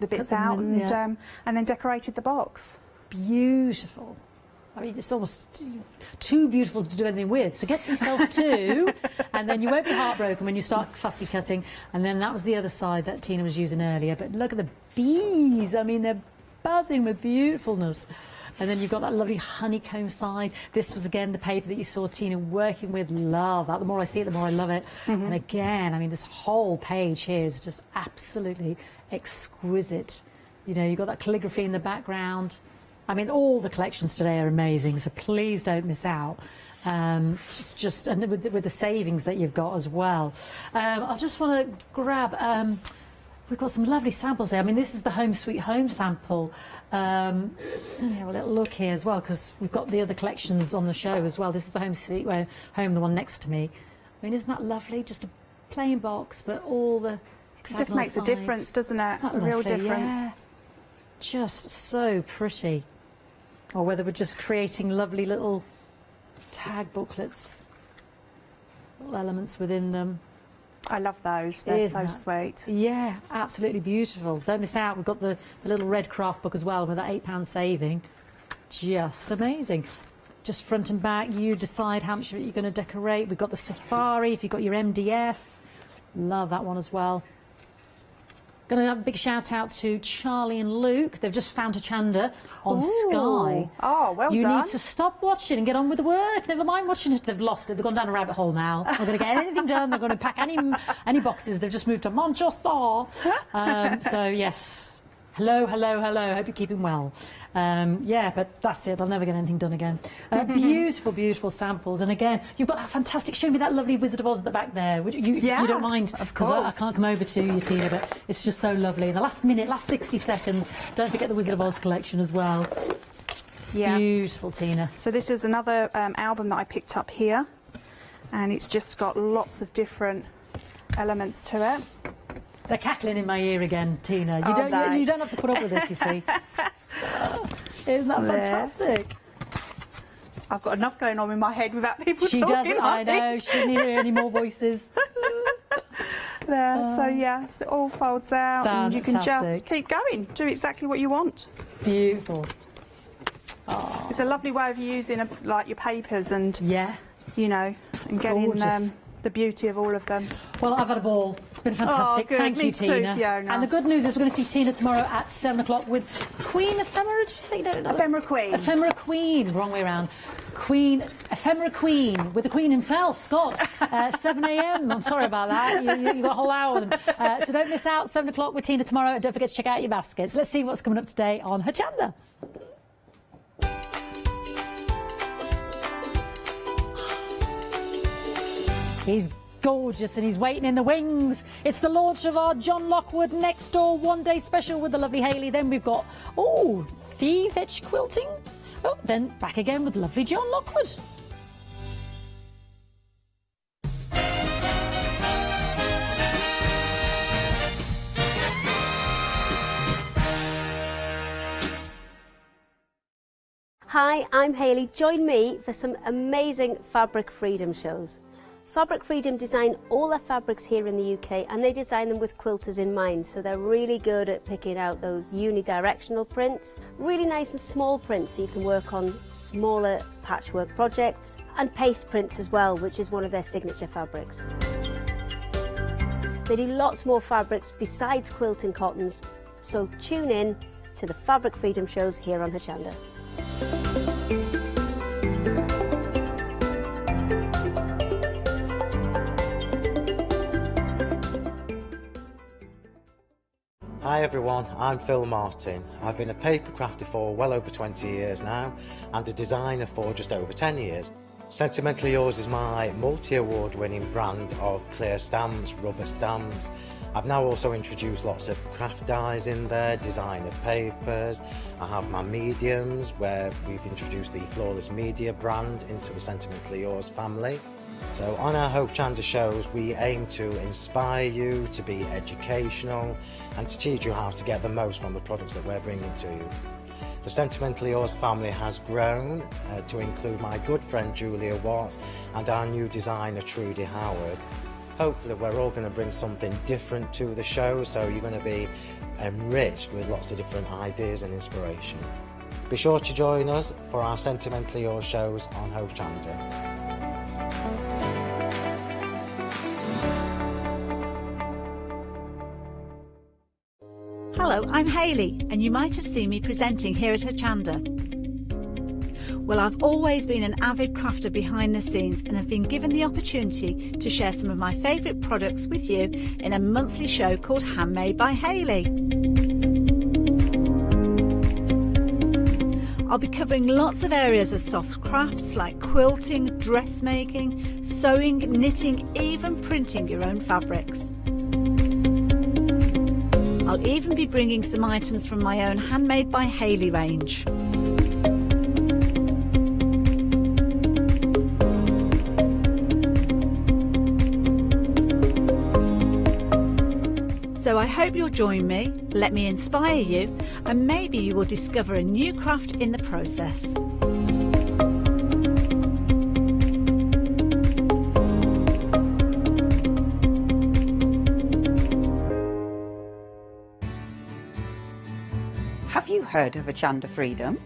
bits out and then decorated the box. Beautiful. I mean, it's almost too beautiful to do anything with. So get yourself 2, and then you won't be heartbroken when you start fussy cutting. And then that was the other side that Tina was using earlier. But look at the bees. I mean, they're buzzing with beautifulness. And then you've got that lovely honeycomb side. This was, again, the paper that you saw Tina working with. Love that. The more I see it, the more I love it. And again, I mean, this whole page here is just absolutely exquisite. You know, you've got that calligraphy in the background. I mean, all the collections today are amazing, so please don't miss out. And with the savings that you've got as well. I just want to grab, we've got some lovely samples here. I mean, this is the Home Sweet Home sample. Let me have a little look here as well, because we've got the other collections on the show as well. This is the Home Sweet Home, the one next to me. I mean, isn't that lovely? Just a plain box, but all the hexagonal It just makes sides. a difference, doesn't it? Isn't that A real lovely? difference. Yeah. Just so pretty. Or whether we're just creating lovely little tag booklets, little elements within them. I love those. They're so sweet. Yeah, absolutely beautiful. Don't miss out. We've got the little red craft book as well with that £8 saving. Just amazing. Just front and back, you decide how much of it you're going to decorate. We've got the safari, if you've got your MDF. Love that one as well. Going to have a big shout out to Charlie and Luke. They've just found Hochanda on Sky. Oh, well done. You need to stop watching and get on with the work. Never mind watching it. They've lost it. They've gone down a rabbit hole now. They're going to get anything done. They're going to pack any boxes. They've just moved to Manchester. So, yes. Hello, hello, hello. Hope you're keeping well. Yeah, but that's it. I'll never get anything done again. Beautiful, beautiful samples. And again, you've got that fantastic. Show me that lovely Wizard of Oz at the back there. If you don't mind, of because course. I can't come over to you, Tina, but it's just so lovely. In the last minute, last 60 seconds, don't forget the Wizard of Oz collection as well. Yeah. Beautiful, Tina. So this is another album that I picked up here, and it's just got lots of different elements to it. They're cackling in my ear again, Tina. You don't have to put up with this, you see. Isn't that fantastic? I've got enough going on in my head without people She talking. doesn't, I know. She doesn't hear any more voices. There, so yeah, so it all folds out, and you can just Fantastic. keep going. Do exactly what you want. Beautiful. It's a lovely way of using like your papers and you know, and getting Gorgeous. the beauty of all of them. Well, I've had a ball. It's been fantastic. good. Thank Me you, too, Tina. Fiona. And the good news is we're going to see Tina tomorrow at 7 o'clock with Queen Ephemera. Did you say no? Ephemera Queen. Ephemera Queen. Wrong way around. Ephemera Queen with the Queen himself, Scott. 7 a.m. I'm sorry about that. You got a whole hour with him. So don't miss out. 7 o'clock with Tina tomorrow. And don't forget to check out your baskets. Let's see what's coming up today on Hochanda. He's gorgeous and he's waiting in the wings. It's the launch of our John Lockwood Next Door one-day special with the lovely Hayley. Then we've got, fetch quilting. Then back again with lovely John Lockwood. Hi, I'm Hayley. Join me for some amazing Fabric Freedom shows. Fabric Freedom design all their fabrics here in the UK, and they design them with quilters in mind, so they're really good at picking out those unidirectional prints, really nice and small prints so you can work on smaller patchwork projects, and paste prints as well, which is one of their signature fabrics. They do lots more fabrics besides quilt and cottons, so tune in to the Fabric Freedom shows here on Hochanda. Hi everyone, I'm Phil Martin. I've been a paper crafter for well over 20 years now and a designer for just over 10 years. Sentimentally Yours is my multi-award winning brand of clear stamps, rubber stamps. I've now also introduced lots of craft dyes in there, designer papers. I have my mediums where we've introduced the Flawless Media brand into the Sentimentally Yours family. So on our Hochanda shows we aim to inspire you, to be educational and to teach you how to get the most from the products that we're bringing to you. The Sentimentally Yours family has grown to include my good friend Julia Watts and our new designer Trudy Howard. Hopefully we're all going to bring something different to the show, so you're going to be enriched with lots of different ideas and inspiration. Be sure to join us for our Sentimentally Yours shows on Hochanda. Hello, I'm Hayley, and you might have seen me presenting here at Hochanda. Well, I've always been an avid crafter behind the scenes and have been given the opportunity to share some of my favourite products with you in a monthly show called Handmade by Hayley. I'll be covering lots of areas of soft crafts like quilting, dressmaking, sewing, knitting, even printing your own fabrics. I'll even be bringing some items from my own Handmade by Hayley range. So I hope you'll join me, let me inspire you, and maybe you will discover a new craft in the process. Have you heard of Hochanda Freedom?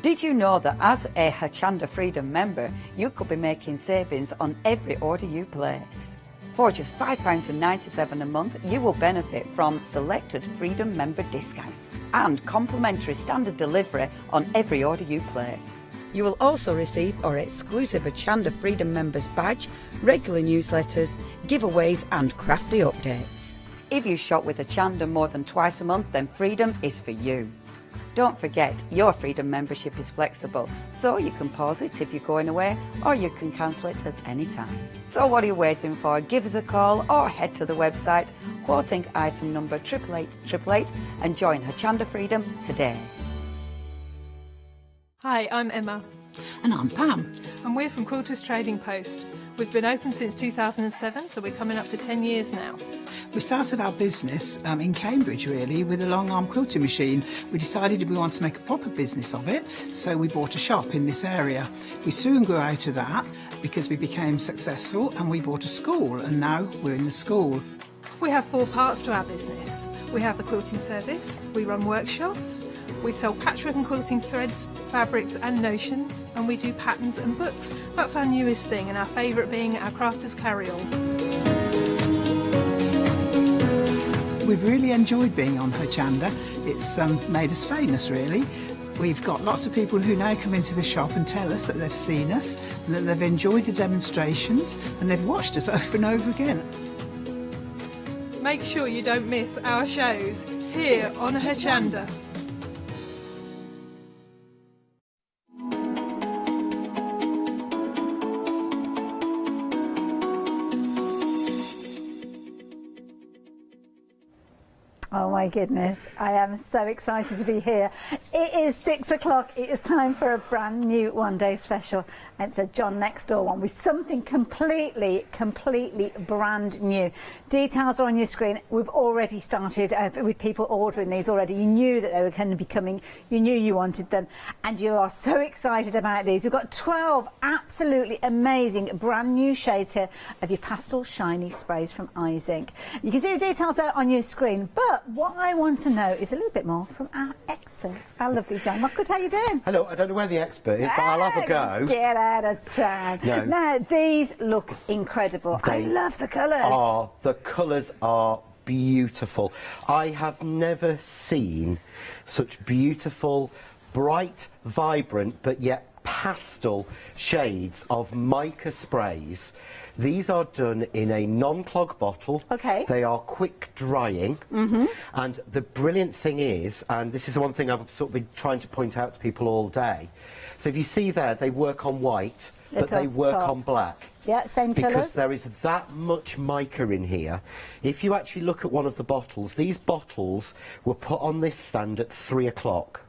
Did you know that as a Hochanda Freedom member, you could be making savings on every order you place? For just £5.97 a month, you will benefit from selected Freedom member discounts and complimentary standard delivery on every order you place. You will also receive our exclusive Hochanda Freedom members badge, regular newsletters, giveaways and crafty updates. If you shop with Hochanda more than twice a month, then Freedom is for you. Don't forget, your Freedom membership is flexible, so you can pause it if you're going away, or you can cancel it at any time. So what are you waiting for? Give us a call or head to the website, quoting item number 88888 and join Hochanda Freedom today. Hi, I'm Emma. And I'm Pam. And we're from Quilters Trading Post. We've been open since 2007, so we're coming up to 10 years now. We started our business in Cambridge, really, with a long-arm quilting machine. We decided we wanted to make a proper business of it, so we bought a shop in this area. We soon grew out of that because we became successful and we bought a school, and now we're in the school. We have 4 parts to our business. We have the quilting service, we run workshops, we sell patchwork and quilting threads, fabrics and notions, and we do patterns and books. That's our newest thing, and our favourite being our Crafters Carry-All. We've really enjoyed being on Hochanda. It's made us famous, really. We've got lots of people who now come into the shop and tell us that they've seen us, and that they've enjoyed the demonstrations, and they've watched us over and over again. Make sure you don't miss our shows here on Hochanda. my goodness, I am so excited to be here. It is 6 o'clock, it is time for a brand new one-day special. It's a John Next Door one with something completely brand new. Details are on your screen. We've already started with people ordering these already. You knew that they were going to be coming, you knew you wanted them, and you are so excited about these. We've got 12 absolutely amazing brand new shades here of your pastel shiny sprays from Zinc. You can see the details there on your screen, but what I want to know is a little bit more from our expert, our lovely John Lockwood. How you doing? Hello, I don't know where the expert is, but I'll have a go. Get out of town. No. Now, these look incredible. I love the colours. The colours are beautiful. I have never seen such beautiful, bright, vibrant, but yet pastel shades of mica sprays. These are done in a non-clog bottle. Okay. They are quick drying. Mm-hmm. And the brilliant thing is, and this is the one thing I've sort of been trying to point out to people all day. So if you see there, they work on white, but they work on black. Yeah, same colours. Because there is that much mica in here. If you actually look at one of the bottles, these bottles were put on this stand at 3 o'clock.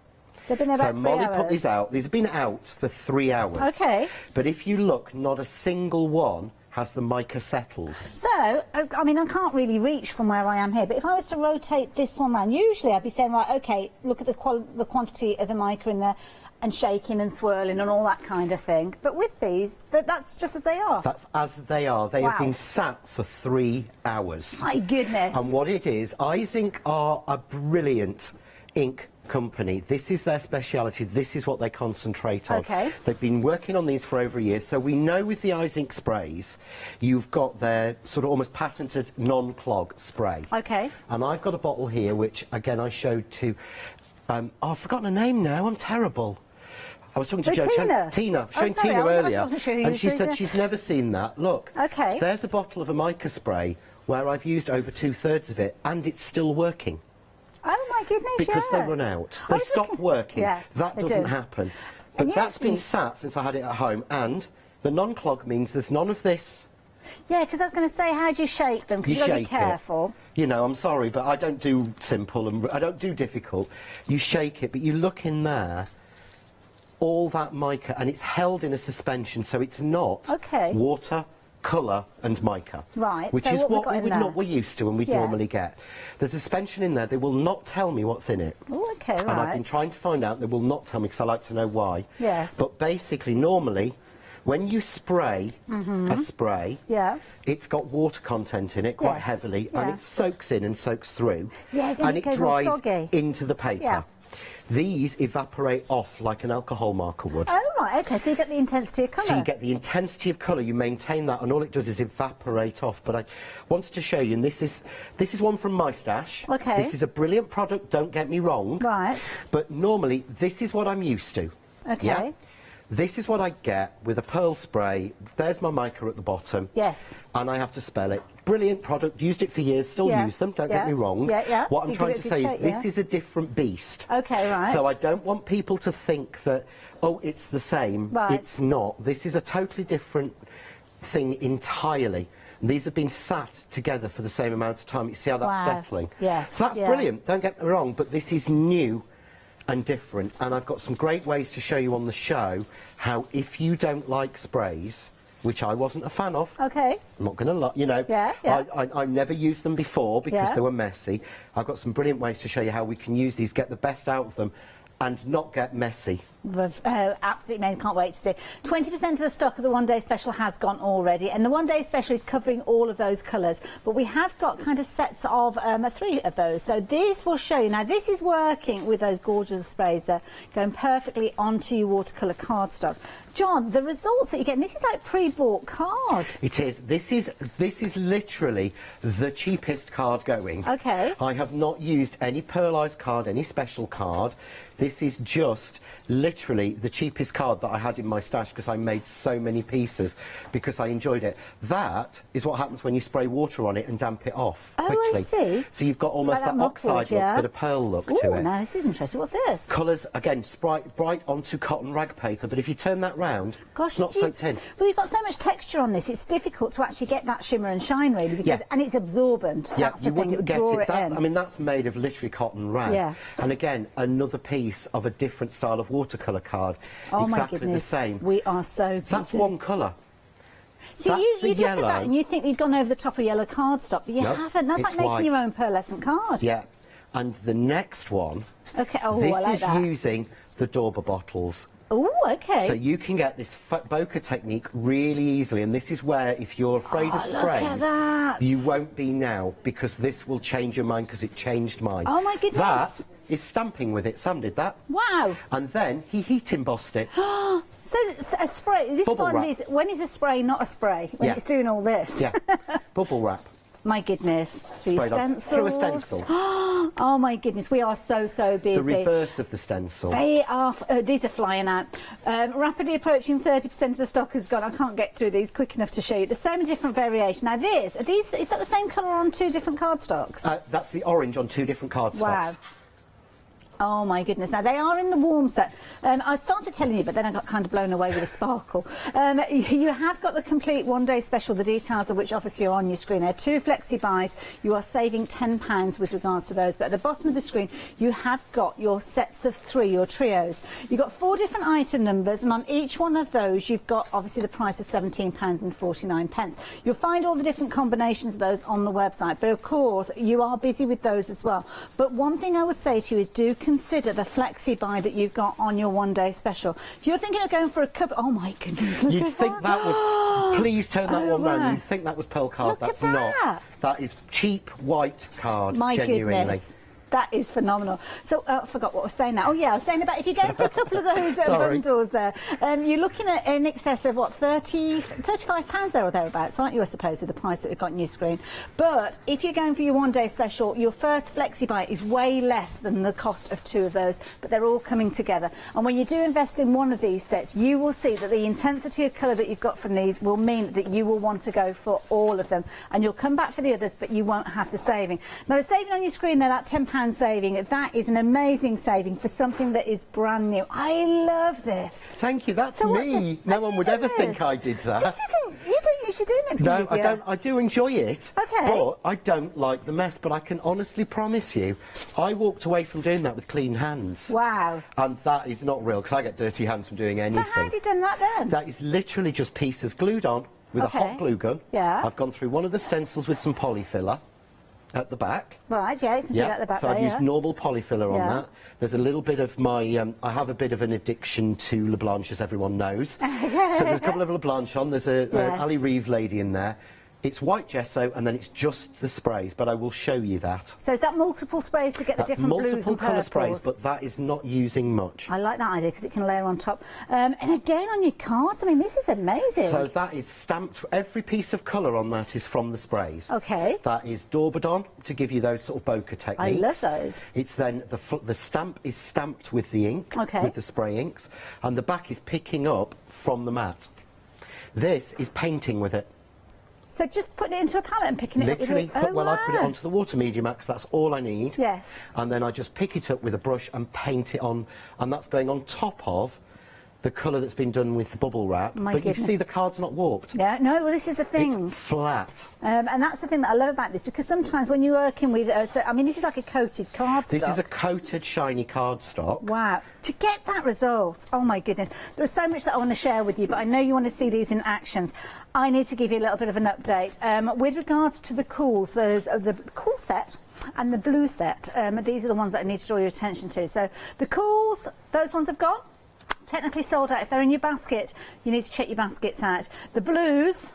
They've been there about 3 Molly hours. put these out. These have been out for 3 hours. Okay. But if you look, not a single one has the mica settled. So, I mean, I can't really reach from where I am here, but if I was to rotate this one round, usually I'd be saying, right, okay, look at the quantity of the mica in there, and shaking and swirling and all that kind of thing. But with these, that's just as they are. That's as they are. They have been sat for 3 hours. My goodness. And what it is, Zinc are a brilliant ink company. This is their speciality. This is what they concentrate on. Okay. They've been working on these for over a year. So we know with the Zinc sprays, you've got their sort of almost patented non-clog spray. Okay. And I've got a bottle here, which again I showed to, I've forgotten her name now, I'm terrible. I was talking to Tina, showing Tina earlier, and she said she's never seen that. Look, there's a bottle of a mica spray where I've used over 2/3 of it, and it's still working. Oh my goodness, Because they run out. They stop working. That doesn't happen. But that's been sat since I had it at home, and the non-clog means there's none of this. Yeah, because I was going to say, how do you shake them? Because you've got to be careful. You know, I'm sorry, but I don't do simple and I don't do difficult. You shake it, but you look in there, all that mica, and it's held in a suspension, so it's not water, colour and mica. Right. Which so is what we're used to and we Yeah. normally get. There's a suspension in there. They will not tell me what's in it. Oh, okay, And I've been trying to find out. They will not tell me because I like to know why. Yes. But basically, normally, when you spray a spray, it's got water content in it quite heavily, and it soaks in and soaks through, and it dries into the paper. Yeah. These evaporate off like an alcohol marker would. Oh, right, okay, so you get the intensity of colour. So you get the intensity of colour, you maintain that, and all it does is evaporate off. But I wanted to show you, and this is one from my stash. Okay. This is a brilliant product, don't get me wrong. Right. But normally, this is what I'm used to. Okay. Yeah? This is what I get with a pearl spray. There's my mica at the bottom. Yes. And I have to spell it. Brilliant product, used it for years, still use them, don't get me wrong. What I'm trying to say is this is a different beast. Okay, right. So I don't want people to think that, oh, it's the same. Right. It's not. This is a totally different thing entirely. And these have been sat together for the same amount of time. You see how that's settling? Yes. So that's brilliant, don't get me wrong, but this is new and different, and I've got some great ways to show you on the show how, if you don't like sprays, which I wasn't a fan of, I'm not going to lie, you know, I never used them before because they were messy. I've got some brilliant ways to show you how we can use these, get the best out of them, and not get messy. Absolutely amazing, can't wait to see. 20% of the stock of the one-day special has gone already, and the one-day special is covering all of those colours, but we have got kind of sets of 3 of those, so this will show you. Now this is working with those gorgeous sprays there, going perfectly onto your watercolour cardstock. John, the results that you get, and this is like pre-bought card. It is. This is literally the cheapest card going. Okay. I have not used any pearlised card, any special card. This is just literally the cheapest card that I had in my stash because I made so many pieces because I enjoyed it. That is what happens when you spray water on it and damp it off quickly. Oh, I see. So you've got almost Like that oxide look, but a pearl look to it. Now this is interesting. What's this? Colours, again, bright onto cotton rag paper, but if you turn that round, Gosh, it's not soaked in. Well, you've got so much texture on this, it's difficult to actually get that shimmer and shine, really, because, and it's absorbent. Yeah, That's you the thing, wouldn't it would get draw it. That, in. I mean, that's made of literally cotton rag. Yeah. And again, another piece of a different style of watercolour card. Oh, exactly my goodness. the same. We are so busy. That's one colour. See, That's you the look yellow. at that and you think you've gone over the top of yellow cardstock, but you Nope, haven't. That's it's like making white. your own pearlescent card. Yeah. And the next one, Okay, oh, this I like is that. using the Dauber bottles. Oh, okay. So you can get this bokeh technique really easily, and this is where, if you're afraid of look at sprays, that. you won't be now, because this will change your mind, because it changed mine. Oh, my goodness. That is stamping with it. Sam did that. Wow. And then he heat embossed it. So a spray, this Bubble is one wrap. of these, when is a spray not a spray? When Yeah. it's doing all this? Yeah. Bubble wrap. My goodness. So your Sprayed on stencils. through a stencil. Oh my goodness, we are so busy. The reverse of the stencil. They are, these are flying out. Rapidly approaching 30% of the stock has gone. I can't get through these quick enough to show you. There's so many different variations. Now is that the same colour on two different cardstocks? That's the orange on two different cardstocks. Wow. Oh my goodness. Now they are in the warm set. I started telling you, but then I got kind of blown away with the sparkle. You have got the complete one-day special, the details of which obviously are on your screen. There are 2 flexi buys. You are saving £10 with regards to those. But at the bottom of the screen, you have got your sets of 3, your trios. You've got 4 different item numbers, and on each one of those, you've got obviously the price of £17.49. You'll find all the different combinations of those on the website. But of course, you are busy with those as well. But one thing I would say to you is do consider the flexi buy that you've got on your one-day special. If you're thinking of going for a couple, oh my goodness, look You'd at think that was, please turn that one round, you'd think that was pearl card. Look at That's not. that. That is cheap white card, My genuinely. goodness. That is phenomenal. So I forgot what I was saying now. Oh yeah, I was saying about if you're going for a couple of those bundles there, you're looking at in excess of what, £35 there or thereabouts, aren't you? I suppose with the price that we've got on your screen. But if you're going for your one-day special, your first flexi buy is way less than the cost of 2 of those. But they're all coming together. And when you do invest in one of these sets, you will see that the intensity of colour that you've got from these will mean that you will want to go for all of them, and you'll come back for the others, but you won't have the saving. Now the saving on your screen there, that £10 saving, that is an amazing saving for something that is brand new. I love this. Thank you, that's So me. No one would ever think I did that. This isn't, you don't usually do mixed No, media. I don't. I do enjoy it. Okay. But I don't like the mess. But I can honestly promise you, I walked away from doing that with clean hands. Wow. And that is not real, because I get dirty hands from doing anything. So how have you done that then? That is literally just pieces glued on with a hot glue gun. Yeah. I've gone through one of the stencils with some polyfiller at the back. Right, yeah, you can see that at the back so there, I've used yeah. normal polyfiller on Yeah. that. There's a little bit of my, I have a bit of an addiction to Leblanc, as everyone knows. So there's a couple of Leblanc on. There's a Yes. Ali Reeve lady in there. It's white gesso, and then it's just the sprays, but I will show you that. So is that multiple sprays to get the That's different blues multiple and colour purples? sprays, but that is not using much. I like that idea because it can layer on top. And again on your cards, I mean, this is amazing. So that is stamped, every piece of colour on that is from the sprays. Okay. That is Dauber to give you those sort of bokeh techniques. I love those. It's then, the stamp is stamped with the ink, Okay. with the spray inks, and the back is picking up from the mat. This is painting with it. So just putting it into a palette and picking it Literally, up with a... I put it onto the water media mat, 'cause that's all I need. Yes. And then I just pick it up with a brush and paint it on, and that's going on top of the colour that's been done with the bubble wrap. My but goodness. you see the card's not warped. Yeah, no, well, this is the thing. It's flat. And that's the thing that I love about this, because sometimes when you're working with... I mean, this is like a coated cardstock. This is a coated, shiny cardstock. Wow. To get that result, oh my goodness. There's so much that I want to share with you, but I know you want to see these in actions. I need to give you a little bit of an update. With regards to the cools, the cool set and the blue set, these are the ones that I need to draw your attention to. So the cools, those ones have gone. Technically sold out. If they're in your basket, you need to check your baskets out. The blues,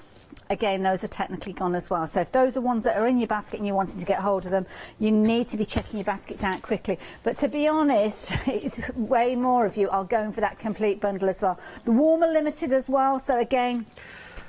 again, those are technically gone as well. So if those are ones that are in your basket and you're wanting to get hold of them, you need to be checking your baskets out quickly. But to be honest, it's way more of you are going for that complete bundle as well. The warm are limited as well. So again,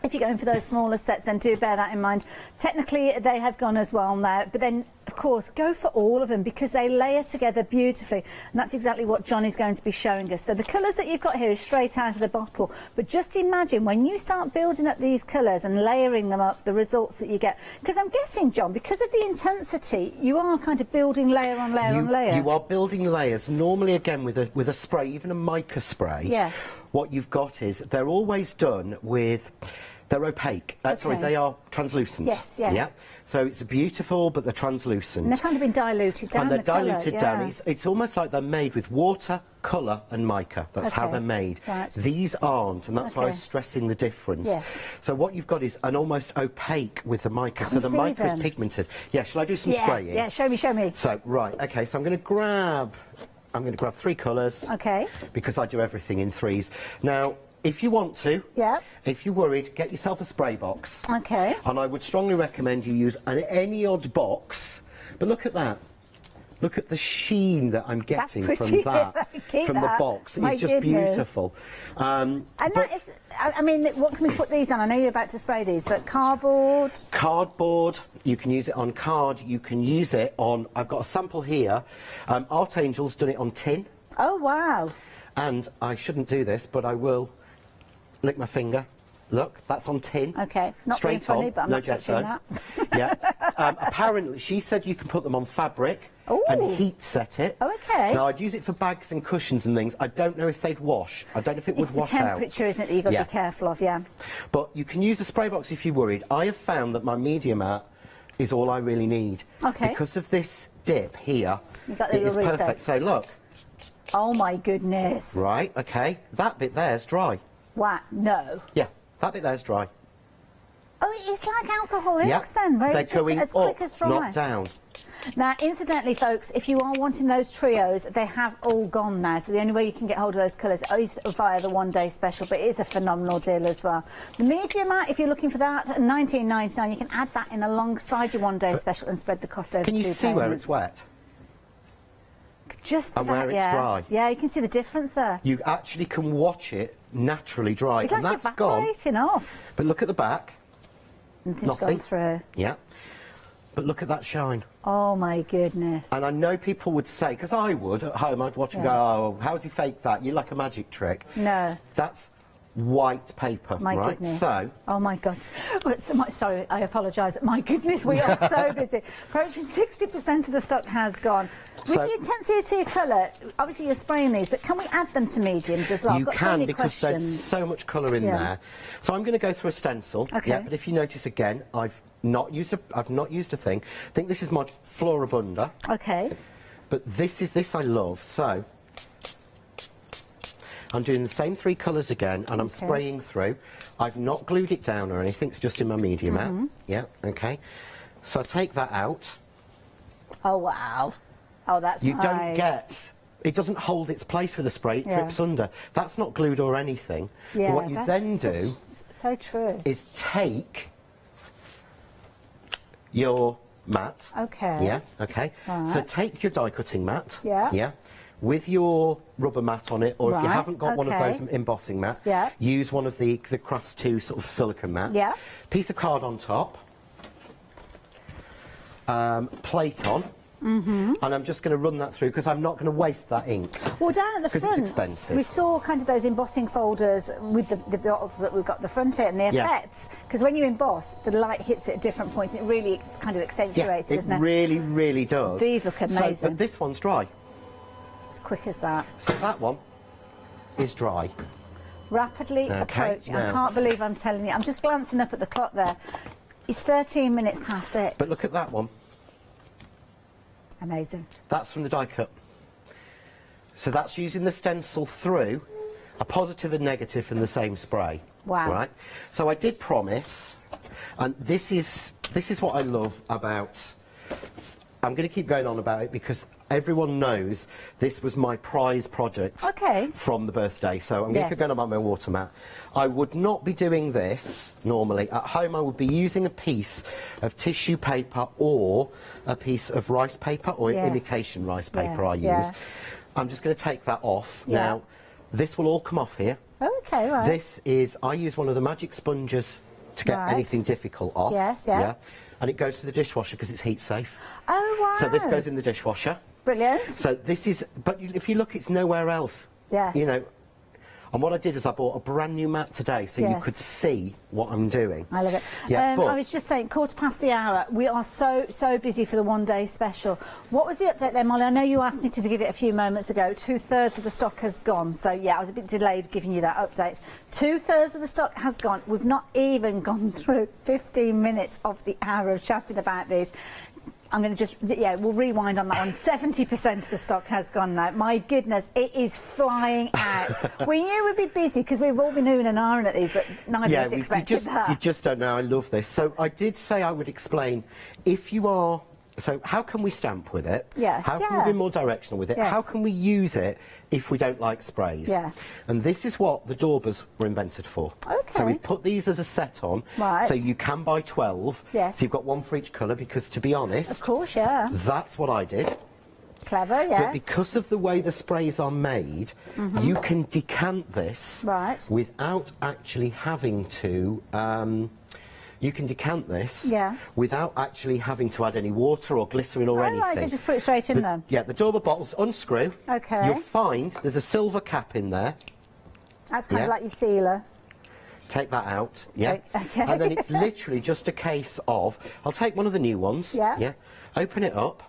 if you're going for those smaller sets, then do bear that in mind. Technically, they have gone as well now, but then of course, go for all of them because they layer together beautifully. And that's exactly what John is going to be showing us. So the colours that you've got here is straight out of the bottle. But just imagine when you start building up these colours and layering them up, the results that you get. Because I'm guessing, John, because of the intensity, you are kind of building layer on layer on layer. You are building layers, normally again with a spray, even a mica spray. Yes. What you've got is, they're always done with, they're opaque. Sorry, they are translucent. Yes, yes. Yeah. So it's beautiful, but they're translucent. And they've kind of been diluted down. And they're the colour, diluted down. It's almost like they're made with water, colour and mica. That's how they're made. Right. These aren't, and that's why I was stressing the difference. Yes. So what you've got is an almost opaque with the mica. Can So we the see mica them? is pigmented. Yeah, shall I do some spraying? Yeah, show me, show me. So, right, okay, so I'm going to grab 3 colours. Okay. Because I do everything in 3s. Now, if you want to, if you're worried, get yourself a spray box. Okay. And I would strongly recommend you use any odd box. But look at that. Look at the sheen that I'm getting from that, from the box. It's just beautiful. And that is, I mean, what can we put these on? I know you're about to spray these, but cardboard? Cardboard, you can use it on card, you can use it on, I've got a sample here. Art Angel's done it on tin. Oh, wow. And I shouldn't do this, but I will lick my finger. Look, that's on tin. Okay, not straight being funny, on, but I'm no not touching gesso. that. Yeah. Apparently, she said you can put them on fabric and heat set it. Oh, okay. Now, I'd use it for bags and cushions and things. I don't know if they'd wash. I don't know if it would wash out. It's the temperature, isn't it, that you've got to be careful of, But you can use a spray box if you're worried. I have found that my medium art is all I really need. Okay. Because of this dip here, got the it is little perfect. recess. So, look. Oh, my goodness. Right, okay. That bit there's dry. Wow, no. Yeah, that bit there's dry. Oh, it's like alcohol Yeah, inks then, right? they're Just going as quick up, as dry. not down. Now, incidentally, folks, if you are wanting those trios, they have all gone now. So the only way you can get hold of those colours is via the one-day special, but it is a phenomenal deal as well. The medium art, if you're looking for that, at $19.99, you can add that in alongside your one-day special and spread the cost over 2 Can you see where it's wet? Just And about, where it's dry. Yeah, you can see the difference there. You actually can watch it naturally dry, It's and like that's gone. evaporating off. But look at the back. Nothing's Nothing. gone through. Yeah. But look at that shine. Oh, my goodness. And I know people would say, because I would at home, I'd watch and go, oh, how's he faked that? You're like a magic trick. No. That's white paper, My right? goodness. So, oh my God. Oh, sorry, I apologise. My goodness, we are so busy. Approaching 60% of the stock has gone. With So- the intensity of colour, obviously you're spraying these, but can we add them to mediums as well? I've you got so can, many because questions. there's so much colour in there. So I'm going to go through a stencil. Okay. Yeah, but if you notice again, I've not used a thing. I think this is my Floribunda. Okay. But this I love. So I'm doing the same 3 colours again, and I'm spraying through. I've not glued it down or anything. It's just in my medium mat. Yeah. Okay. So I take that out. Oh wow. Oh, that's You nice. don't get. It doesn't hold its place with a spray. It drips under. That's not glued or anything. Yeah, but what you that's then do so true. is take your mat. Okay. Yeah, okay. Right. So take your die cutting mat. Yeah. Yeah. With your rubber mat on it, or if you Right, haven't got one of okay. those embossing mats, Yeah. use one of the Crafts 2 sort of silicone mats. Yeah. Piece of card on top. Plate on. And I'm just going to run that through because I'm not going to waste that ink. Well, down at the 'Cause front, it's expensive. we saw kind of those embossing folders with the bottles that we've got at the front here and the Yeah. effects. Because when you emboss, the light hits it at different points. It really kind of accentuates it, it doesn't it? really, really does. These look So, amazing. but this one's dry. As quick as that. So that one is dry. Rapidly Okay, approaching. I now- can't believe I'm telling you. I'm just glancing up at the clock there. It's 13 minutes past 6. But look at that one. Amazing. That's from the die cut. So that's using the stencil through a positive and negative in the same spray. Wow. Right? So I did promise, and this is what I love about. I'm going to keep going on about it because everyone knows this was my prize project from the birthday. So I'm going to keep going on about my water mat. I would not be doing this normally. At home I would be using a piece of tissue paper or a piece of rice paper or imitation rice paper I use. yeah. I'm just going to take that off. Yeah. Now, this will all come off here. Okay, right. This is, I use one of the magic sponges to get Right. anything difficult off. Yes, yeah. And it goes to the dishwasher because it's heat safe. Oh, wow. So this goes in the dishwasher. Brilliant. So this is, but if you look, it's nowhere else. Yes. You know, and what I did is I bought a brand new mat today so you Yes. could see what I'm doing. I love it. Yeah, but I was just saying, 1:15. We are so busy for the one-day special. What was the update there, Molly? I know you asked me to give it a few moments ago. 2/3 of the stock has gone. So, yeah, I was a bit delayed giving you that update. 2/3 of the stock has gone. We've not even gone through 15 minutes of the hour of chatting about this. I'm going to just, we'll rewind on that one. 70% of the stock has gone now. My goodness, it is flying out. We knew we'd be busy because we've all been oohing and ahhing at these, but neither of us expected that. You just don't know. I love this. So I did say I would explain if you are. So how can we stamp with it? Yeah. How can we be more directional with it? Yes. How can we use it if we don't like sprays? Yeah. And this is what the daubers were invented for. Okay. So we've put these as a set on. Right. So you can buy 12. Yes. So you've got one for each colour because, to be honest, Of course, yeah. that's what I did. Clever, yes. But because of the way the sprays are made, you can decant this Right. without actually having to. You can decant this without actually having to add any water or glycerin or anything. Right, so just put it straight in then. Yeah, the dauber bottles unscrew. Okay. You'll find there's a silver cap in there. That's kind of Yeah. like your sealer. Take that out, yeah. Okay. And then it's literally just a case of, I'll take one of the new ones. Yeah. Yeah. Open it up.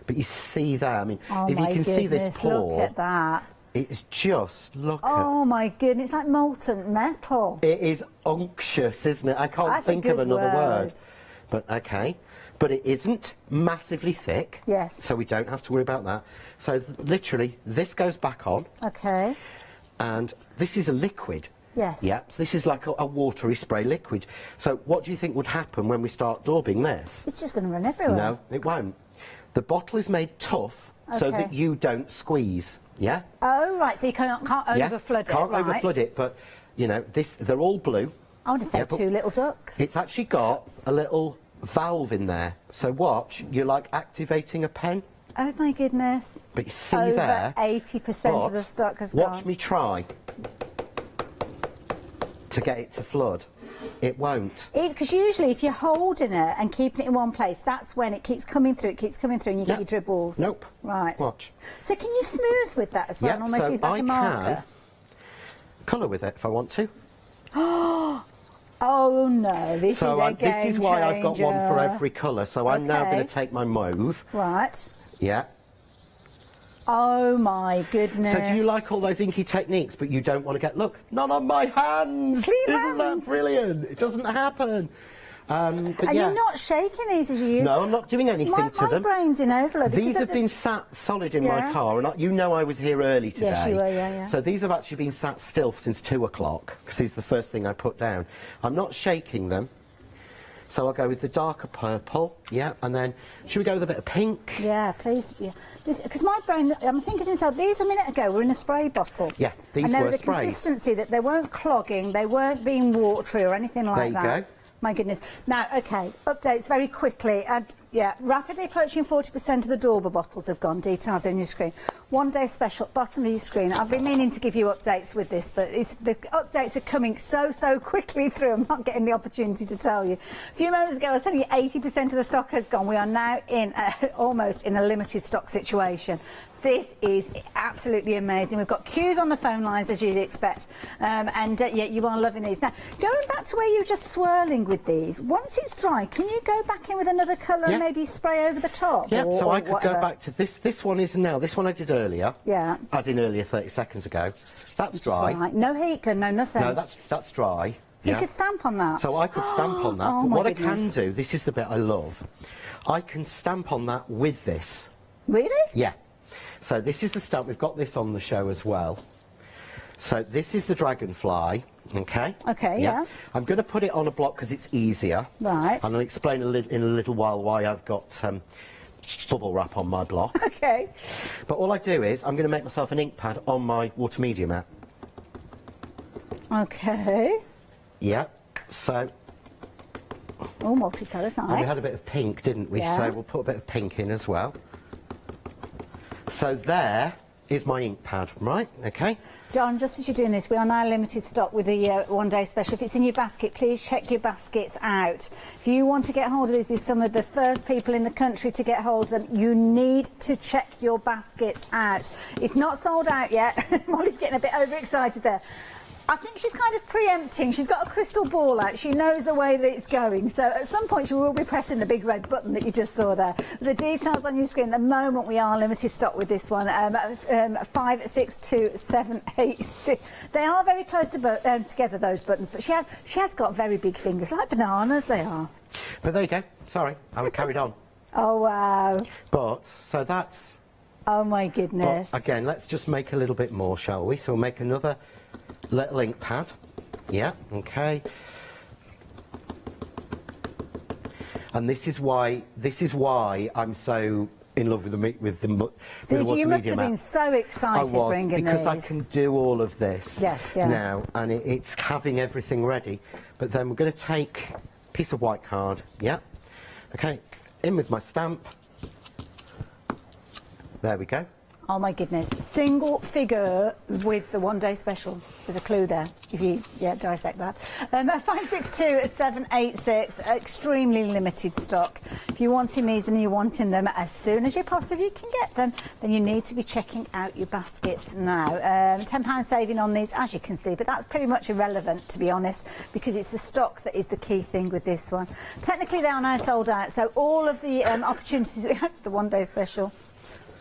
But you see there, I mean, Oh if you my can see this goodness, pour, look at that. it's just, look at, Oh my goodness, it's like molten metal. it is unctuous, isn't it? I can't That's a think of good another word. word. But okay. But it isn't massively thick. Yes. So we don't have to worry about that. So literally, this goes back on, Okay. and this is a liquid. Yes. Yeah, so this is like a watery spray liquid. So what do you think would happen when we start daubing this? It's just going to run everywhere. No, it won't. The bottle is made tough so Okay. that you don't squeeze, yeah? Oh, right, so you can't Yeah, overflood it, can't right. overflood it, but, you know, they're all blue. I want to say Yeah, but two little ducks. It's actually got a little valve in there. So watch, you're like activating a pen, Oh my goodness. but you see Over there... 80% of but the stock has watch gone. me try to get it to flood. It won't. Because usually if you're holding it and keeping it in one place, that's when it keeps coming through, and you get your dribbles. Nope. Right. Watch. So can you smooth with that as well? Yeah, and almost so use like I a marker? can colour with it if I want to. Oh no, this is a game this is why I've got one for changer. every colour. So I'm now Okay. going to take my mauve. Right. Yeah. Oh my goodness. So do you like all those inky techniques, but you don't want to get, look, not on my hands! Clean Isn't that brilliant? It doesn't happen. But And yeah. you're not shaking these as you use? No, I'm not doing anything to my them. brain's in overload. These because have of the- been sat solid in my Yeah. car, and you know I was here early today. Yes, you were, yeah. So these have actually been sat still since 2 o'clock, because these are the first thing I put down. I'm not shaking them, so I'll go with the darker purple, yeah, and then, should we go with a bit of pink? Yeah, please. Yeah. Because my brain, I'm thinking to myself, these a minute ago were in a spray bottle. Yeah, these and they were were the sprays. consistency that they weren't clogging, they weren't being watery or anything like There you that. go. My goodness. Now, okay, updates very quickly. Rapidly approaching 40% of the Dauber bottles have gone. Details on your screen. One day special, bottom of your screen. I've been meaning to give you updates with this, but the updates are coming so quickly through. I'm not getting the opportunity to tell you. A few moments ago, I was telling you 80% of the stock has gone. We are now in almost in a limited stock situation. This is absolutely amazing. We've got queues on the phone lines, as you'd expect, yeah, you are loving these. Now, going back to where you were just swirling with these, once it's dry, can you go back in with another colour and maybe spray over the top? Yeah, or, so or I could whatever? go back to this. This one is now. This one I did earlier. Yeah. As in earlier, 30 seconds ago. That's dry. Right. No heat gun, no nothing. No, that's dry. So you could stamp on that? So I could stamp on that. Oh, but my what I goodness. can do, this is the bit I love, I can stamp on that with this. Really? Yeah. So this is the stamp. We've got this on the show as well. So this is the dragonfly. Okay. Okay, yeah. I'm going to put it on a block because it's easier. Right. And I'll explain in a little while why I've got bubble wrap on my block. Okay. But all I do is I'm going to make myself an ink pad on my water media mat. Okay. Yeah. So. Oh, multicoloured, nice. And we had a bit of pink, didn't we? Yeah. So we'll put a bit of pink in as well. So there is my ink pad, right? Okay. John, just as you're doing this, we are now limited stock with the one-day special. If it's in your basket, please check your baskets out. If you want to get hold of these, be some of the first people in the country to get hold of them, you need to check your baskets out. It's not sold out yet. Molly's getting a bit overexcited there. I think she's kind of preempting. She's got a crystal ball out. She knows the way that it's going. So at some point she will be pressing the big red button that you just saw there. The details on your screen. At the moment we are limited stock with this one. 562786. They are very close to together, those buttons, but she has got very big fingers, like bananas they are. But there you go. Sorry, I carried on. Oh wow. But, so that's... Oh my goodness. But again, let's just make a little bit more, shall we? So we'll make another little ink pad. Yeah, okay. And this is why I'm so in love with the You must have been so excited bringing because these. I can do all of this yeah. now, and it's having everything ready. But then we're going to take a piece of white card. Yeah. Okay. In with my stamp. There we go. Oh my goodness, single figure with the one-day special. There's a clue there, if you dissect that. 562786, extremely limited stock. If you're wanting these and you're wanting them as soon as you possibly can get them, then you need to be checking out your baskets now. £10 saving on these, as you can see, but that's pretty much irrelevant, to be honest, because it's the stock that is the key thing with this one. Technically, they are now sold out, so all of the opportunities we have for the one-day special.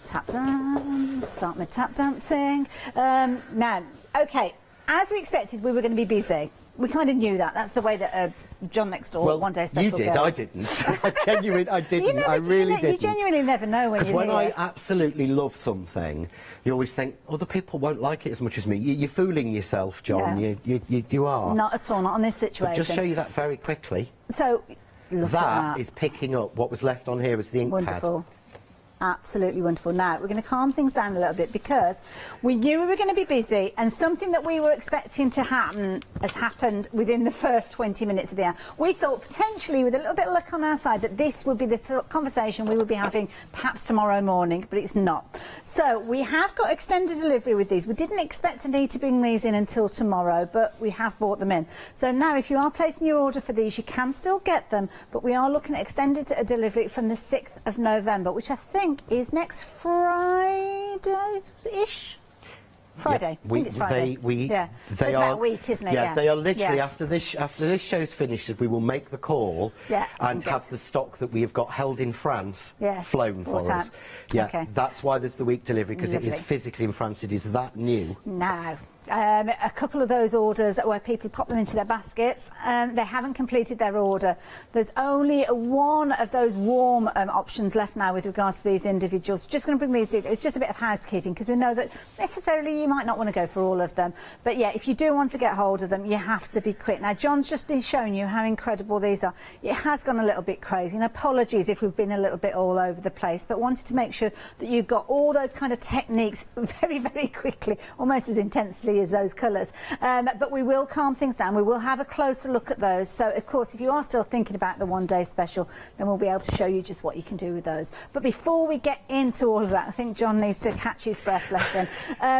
Tap dance, start my tap dancing. Now, okay, as we expected, we were going to be busy. We kind of knew that. That's the way that John next door, one day special you did, goes. I didn't. I didn't. I really didn't. You genuinely never know when you're Because when here. I absolutely love something, you always think other people won't like it as much as me. You're fooling yourself, John. Yeah. You are. Not at all, not on this situation. But just show you that very quickly. So, look at that. Is picking up what was left on here as the ink pad. Wonderful. Absolutely wonderful. Now, we're going to calm things down a little bit because we knew we were going to be busy, and something that we were expecting to happen has happened within the first 20 minutes of the hour. We thought potentially, with a little bit of luck on our side, that this would be the conversation we would be having perhaps tomorrow morning, but it's not. So we have got extended delivery with these. We didn't expect to need to bring these in until tomorrow, but we have brought them in. So now if you are placing your order for these, you can still get them, but we are looking at extended delivery from the 6th of November, which I think is next Friday-ish. Friday. Yeah, I think it's Friday. It's about a week, isn't it? Yeah, they are literally after this show's finished, we will make the call and have the stock that we have got held in France flown for us. Yeah, okay. That's why there's the week delivery, because it is physically in France. It is that new. Now, a couple of those orders where people pop them into their baskets, they haven't completed their order. There's only one of those warm options left now with regards to these individuals. Just going to bring these in. It's just a bit of housekeeping because we know that necessarily you might not want to go for all of them. But yeah, if you do want to get hold of them, you have to be quick. Now, John's just been showing you how incredible these are. It has gone a little bit crazy, and apologies if we've been a little bit all over the place, but wanted to make sure that you've got all those kind of techniques very, very quickly, almost as intensely as those colours. But we will calm things down. We will have a closer look at those. So, of course, if you are still thinking about the one-day special, then we'll be able to show you just what you can do with those. But before we get into all of that, I think John needs to catch his breath, bless him.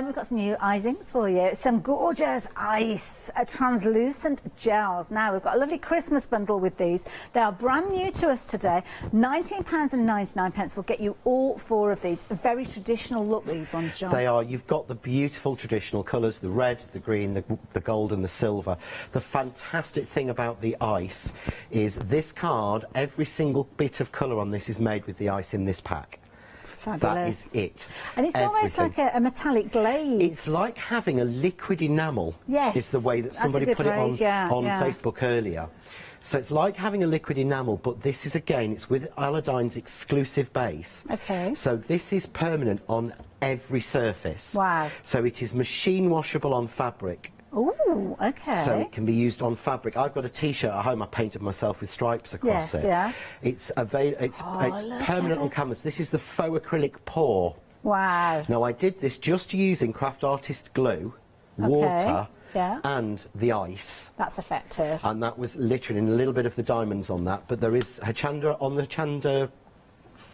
We've got some new icings for you. Some gorgeous ice, translucent gels. Now, we've got a lovely Christmas bundle with these. They are brand new to us today. £19.99 will get you all four of these. A very traditional look, these ones, John. They are. You've got the beautiful traditional colours, the red, the green, the gold and the silver. The fantastic thing about the ice is this card, every single bit of colour on this is made with the ice in this pack. Fabulous. That is it. And it's almost like a metallic glaze. It's like having a liquid enamel, is the way that somebody put it on Facebook earlier. So it's like having a liquid enamel, but this is, again, it's with Alodine's exclusive base. Okay. So this is permanent on every surface. Wow. So it is machine washable on fabric. Ooh, okay. So it can be used on fabric. I've got a T-shirt at home I painted myself with stripes across it. Yeah. It's permanent on canvas. This is the faux acrylic pour. Wow. Now, I did this just using craft artist glue, water, and the ice. That's effective. And that was literally a little bit of the diamonds on that, but there is Hochanda on the Hochanda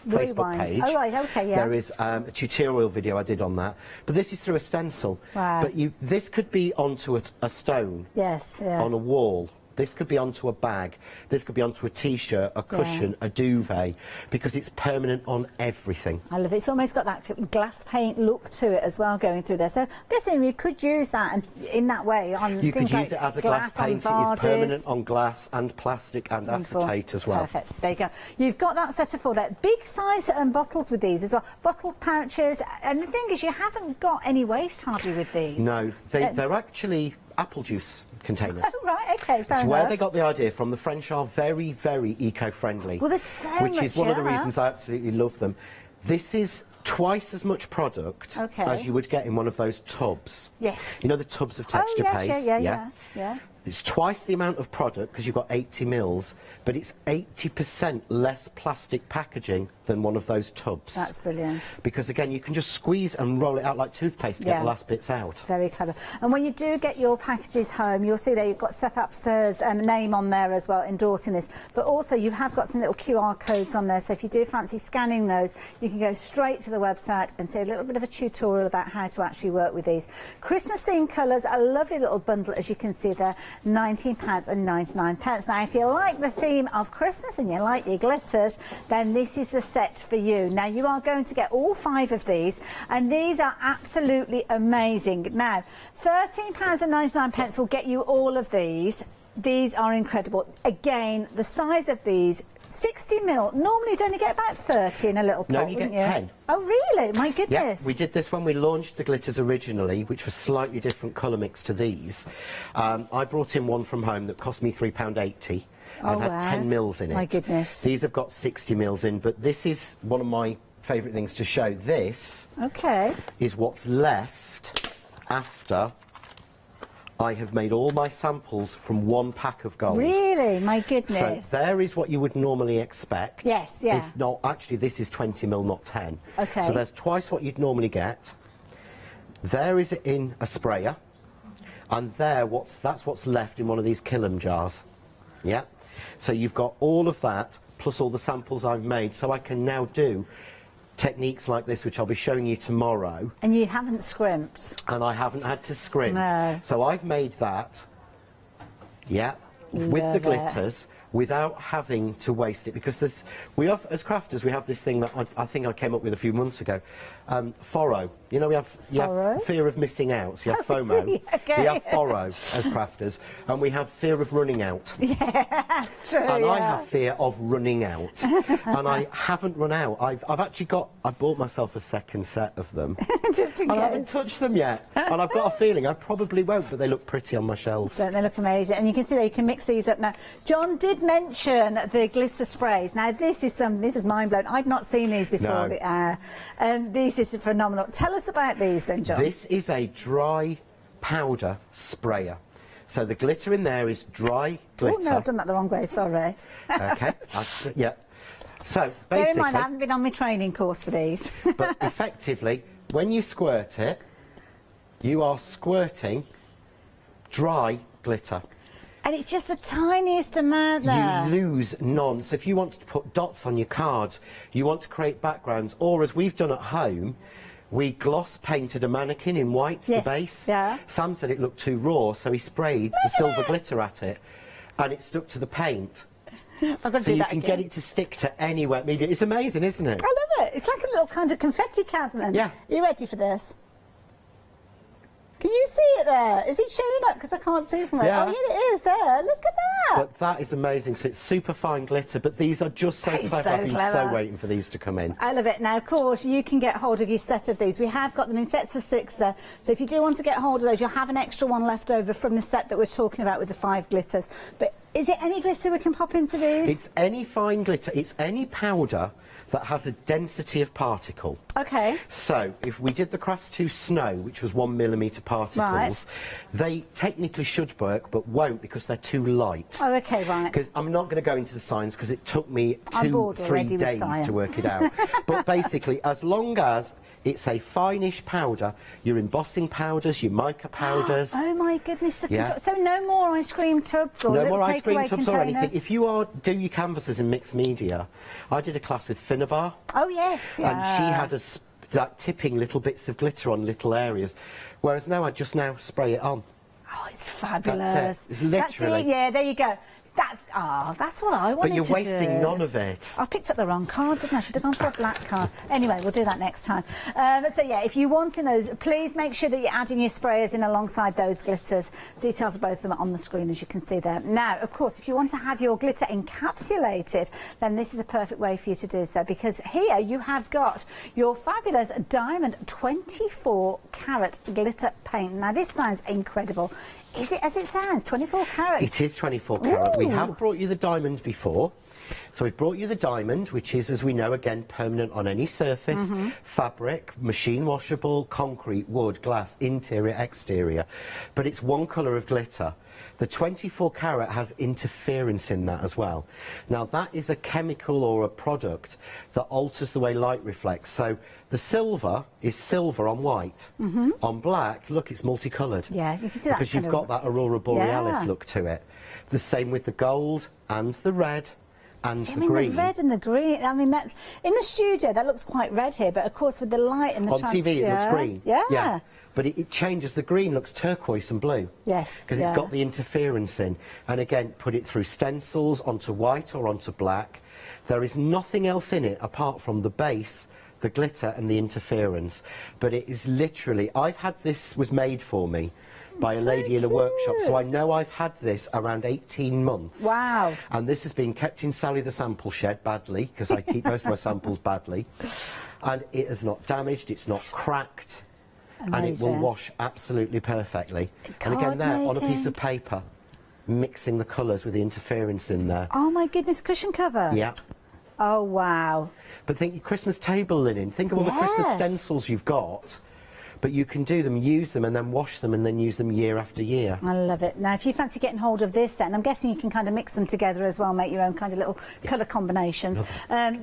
Facebook Rewind. page. Oh, right, okay, yeah. There is a tutorial video I did on that. But this is through a stencil. Wow. But this could be onto a stone. Yes, yeah. On a wall. This could be onto a bag. This could be onto a T-shirt, a cushion, a duvet, because it's permanent on everything. I love it. It's almost got that glass paint look to it as well going through there. So I'm guessing you could use that in that way on You could things use like it as a glass paint. It is vases. permanent on glass and plastic and Wonderful. acetate as well. Perfect. There you go. You've got that set of 4 there. Big size bottles with these as well. Bottles, pouches. And the thing is, you haven't got any waste hardly with these. No, they're actually apple juice containers. Oh, right, okay, fair It's enough. where they got the idea from. The French are very, very eco-friendly. Well, there's so which much, is one of the yeah. reasons I absolutely love them. This is twice as much product as you would get in one of those tubs. Yes. You know the tubs of texture paste? Yeah. It's twice the amount of product because you've got 80 mils, but it's 80% less plastic packaging than one of those tubs. That's brilliant. Because again, you can just squeeze and roll it out like toothpaste to get the last bits out. Very clever. And when you do get your packages home, you'll see there you've got Seth Upstairs' name on there as well, endorsing this. But also you have got some little QR codes on there, so if you do fancy scanning those, you can go straight to the website and see a little bit of a tutorial about how to actually work with these. Christmas themed colours, a lovely little bundle as you can see there, £19.99. Now if you like the theme of Christmas and you like your glitters, then this is the set for you. Now you are going to get all 5 of these, and these are absolutely amazing. Now £13.99 will get you all of these. These are incredible. Again, the size of these, 60 mil. Normally you'd only get about 30 in a little pot. No, you get 10. Oh really? My goodness. Yeah, we did this when we launched the glitters originally, which was slightly different colour mix to these. I brought in one from home that cost me £3.80 and had 10 mils in it. My goodness. These have got 60 mils in, but this is one of my favourite things to show. This is what's left after I have made all my samples from one pack of gold. Really? My goodness. So there is what you would normally expect. Yes, yeah. If not, actually this is 20 mil, not 10. Okay. So there's twice what you'd normally get. There is it in a sprayer. And that's what's left in one of these Killam jars. Yeah. So you've got all of that, plus all the samples I've made, so I can now do techniques like this, which I'll be showing you tomorrow. And you haven't scrimped. And I haven't had to scrimp. No. So I've made that, with the glitters, without having to waste it, because as crafters, we have this thing that I think I came up with a few months ago, FORO. You know, you have fear of missing out, so you have FOMO. Okay. We have FORO as crafters, and we have fear of running out. Yeah, that's true. And I have fear of running out, and I haven't run out. I've actually I bought myself a second set of them, Just in and I case. haven't touched them yet. And I've got a feeling I probably won't, but they look pretty on my shelves. Don't they look amazing? And you can see there you can mix these up now. John did mention the glitter sprays. Now this is mind blowing. I've not seen these before. No. This is phenomenal. Tell us about these then, John. This is a dry powder sprayer. So the glitter in there is dry glitter. Oh no, I've done that the wrong way. Sorry. Okay. Yeah. So Bear in basically, mind, I haven't been on my training course for these. but effectively, when you squirt it, you are squirting dry glitter. And it's just the tiniest amount there. You lose none. So if you want to put dots on your cards, you want to create backgrounds, or as we've done at home, we gloss painted a mannequin in white, the base. Yeah. Sam said it looked too raw, so he sprayed the silver glitter at it, and it stuck to the paint. I've got to So do you that can again. get it to stick to any wet media. It's amazing, isn't it? I love it. It's like a little kind of confetti cannon. Yeah. Are you ready for this? Can you see it there? Is it showing up? Because I can't see from it. Yeah. Oh, yeah, it is there. Look at that. But that is amazing. So it's super fine glitter, but these are just so That is clever. so I've been clever. so waiting for these to come in. I love it. Now, of course, you can get hold of your set of these. We have got them in sets of 6 there. So if you do want to get hold of those, you'll have an extra one left over from the set that we're talking about with the 5 glitters. But is it any glitter we can pop into these? It's any fine glitter. It's any powder that has a density of particle. Okay. So if we did the Crafts 2 Snow, which was 1 millimetre particles, Right. they technically should work, but won't because they're too light. Oh, okay, right. Because I'm not going to go into the science because it took me I'm bored 2-3 already with days science. to work it out. But basically, as long as It's a finish powder. Your embossing powders, your mica powders. Oh my goodness! Yeah. So no more ice cream tubs or No little more ice cream takeaway tubs or containers? anything. If you do your canvases in mixed media, I did a class with Finnabar. Oh yes, yeah. And she had us like tipping little bits of glitter on little areas, whereas now I just spray it on. Oh, it's fabulous. That's it. It's literally. Yeah, there you go. That's what I wanted to do. But you're wasting none of it. I picked up the wrong card, didn't I? Should have gone for a black card. Anyway, we'll do that next time. So yeah, if you want in those, please make sure that you're adding your sprayers in alongside those glitters. Details of both of them are on the screen, as you can see there. Now, of course, if you want to have your glitter encapsulated, then this is the perfect way for you to do so, because here you have got your fabulous diamond 24 carat glitter paint. Now, this sounds incredible. Is it as it sounds, 24 carat? It is 24 carat. Ooh. We have brought you the diamond before. So we've brought you the diamond, which is, as we know, again, permanent on any surface, fabric, machine washable, concrete, wood, glass, interior, exterior. But it's one colour of glitter. The 24 carat has interference in that as well. Now that is a chemical or a product that alters the way light reflects. So the silver is silver on white. On black, look, it's multicoloured. Yeah, you can see that. Because you've got that Aurora Borealis Yeah. look to it. The same with the gold and the red and See, the I mean, green. the red and the green, I mean, that's in the studio, that looks quite red here, but of course with the light and the On TV it looks green. Yeah. But it changes. The green looks turquoise and blue. Yes. Because it's got the interference in. And again, put it through stencils onto white or onto black. There is nothing else in it apart from the base, the glitter and the interference. But it is literally, I've had this was made for me by a lady in a workshop, so I know I've had this around 18 months. Wow. And this has been kept in Sally the sample shed badly, because I keep most of my samples badly. And it has not damaged, it's not cracked. And it will Amazing. wash absolutely perfectly. And again, there, on a piece of paper, mixing the colours with the interference in there. Oh my goodness, cushion cover. Yeah. Oh wow. But think your Christmas table linen. Think of all the Christmas Yes. stencils you've got. But you can do them, use them, and then wash them, and then use them year after year. I love it. Now, if you fancy getting hold of this, then I'm guessing you can kind of mix them together as well, make your own kind of little colour combinations.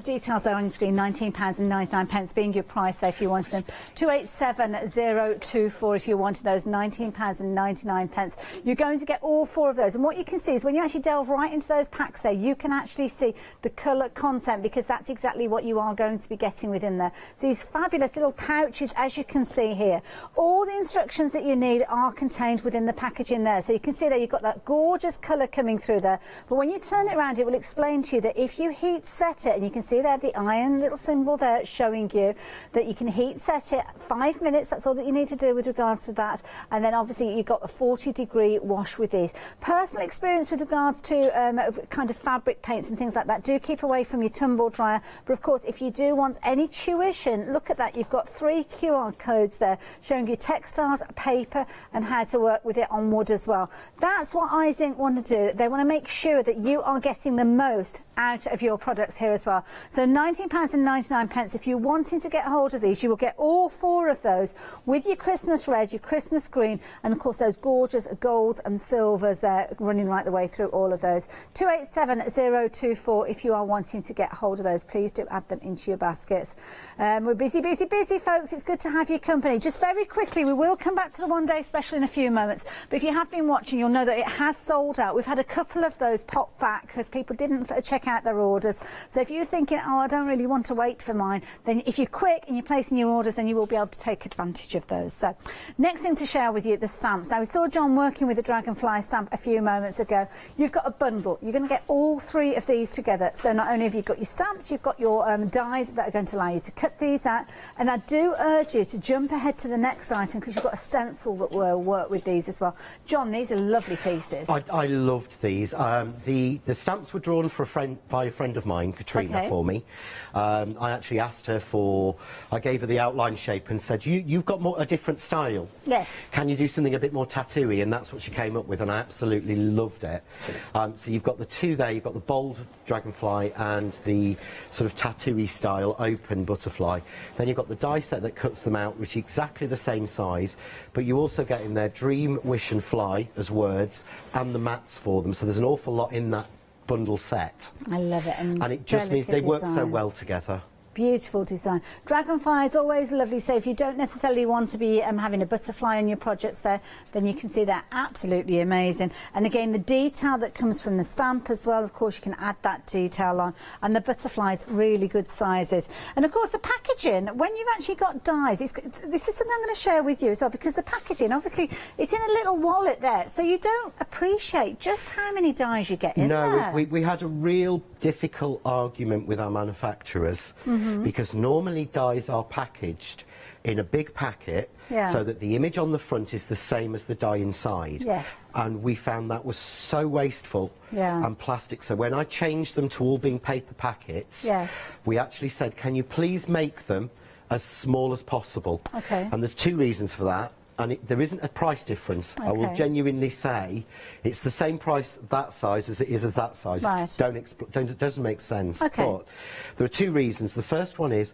Details are on your screen. £19.99 being your price, so if you wanted them. 287024 if you wanted those. £19.99. You're going to get all four of those, and what you can see is when you actually delve right into those packs there, you can actually see the colour content, because that's exactly what you are going to be getting within there. So these fabulous little pouches, as you can see here. All the instructions that you need are contained within the packaging there. So you can see there you've got that gorgeous colour coming through there. But when you turn it around, it will explain to you that if you heat set it, and you can see there the iron little symbol there showing you that you can heat set it 5 minutes. That's all that you need to do with regards to that. And then obviously you've got a 40-degree wash with these. Personal experience with regards to kind of fabric paints and things like that, do keep away from your tumble dryer. But of course, if you do want any tuition, look at that. You've got 3 QR codes there showing you textiles, paper, and how to work with it on wood as well. That's what iZinc want to do. They want to make sure that you are getting the most out of your products here as well. So £19.99. If you're wanting to get hold of these, you will get all 4 of those with your Christmas red, your Christmas green, and of course those gorgeous golds and silvers there running right the way through all of those. 287024 if you are wanting to get hold of those. Please do add them into your baskets. We're busy, folks. It's good to have your company. Just very quickly, we will come back to the one-day special in a few moments. But if you have been watching, you'll know that it has sold out. We've had a couple of those pop back because people didn't check out their orders. So if you're thinking, oh, I don't really want to wait for mine, then if you're quick and you're placing your orders, then you will be able to take advantage of those. So next thing to share with you, the stamps. Now, we saw John working with the Dragonfly stamp a few moments ago. You've got a bundle. You're going to get all 3 of these together. So not only have you got your stamps, you've got your dies that are going to allow you to cut these out. And I do urge you to jump ahead to the next item, because you've got a stencil that will work with these as well. John, these are lovely pieces. I loved these. The stamps were drawn by a friend of mine, Katrina, for me. I actually asked her I gave her the outline shape and said, you've got a different style. Yes. Can you do something a bit more tattooy? And that's what she came up with, and I absolutely loved it. So you've got the 2 there, you've got the bold dragonfly and the sort of tattooy style open butterfly. Then you've got the die set that cuts them out, which is exactly the same size, but you also get in there dream, wish and fly as words, and the mats for them. So there's an awful lot in that bundle set. I love it. And it just means they work so well together. Beautiful design. Dragonfly is always lovely, so if you don't necessarily want to be having a butterfly on your projects there, then you can see they're absolutely amazing. And again, the detail that comes from the stamp as well, of course you can add that detail on, and the butterflies, really good sizes. And of course the packaging, when you've actually got dies, this is something I'm going to share with you as well, because the packaging, obviously it's in a little wallet there, so you don't appreciate just how many dies you get in there. No, we had a real difficult argument with our manufacturers, because normally dies are packaged in a big packet, so that the image on the front is the same as the die inside. Yes. And we found that was so wasteful and plastic. So when I changed them to all being paper packets, we actually said, can you please make them as small as possible? Okay. And there's two reasons for that. And there isn't a price difference. I will genuinely say it's the same price that size as it is as that size. Right. It doesn't make sense. Okay. But there are two reasons. The first one is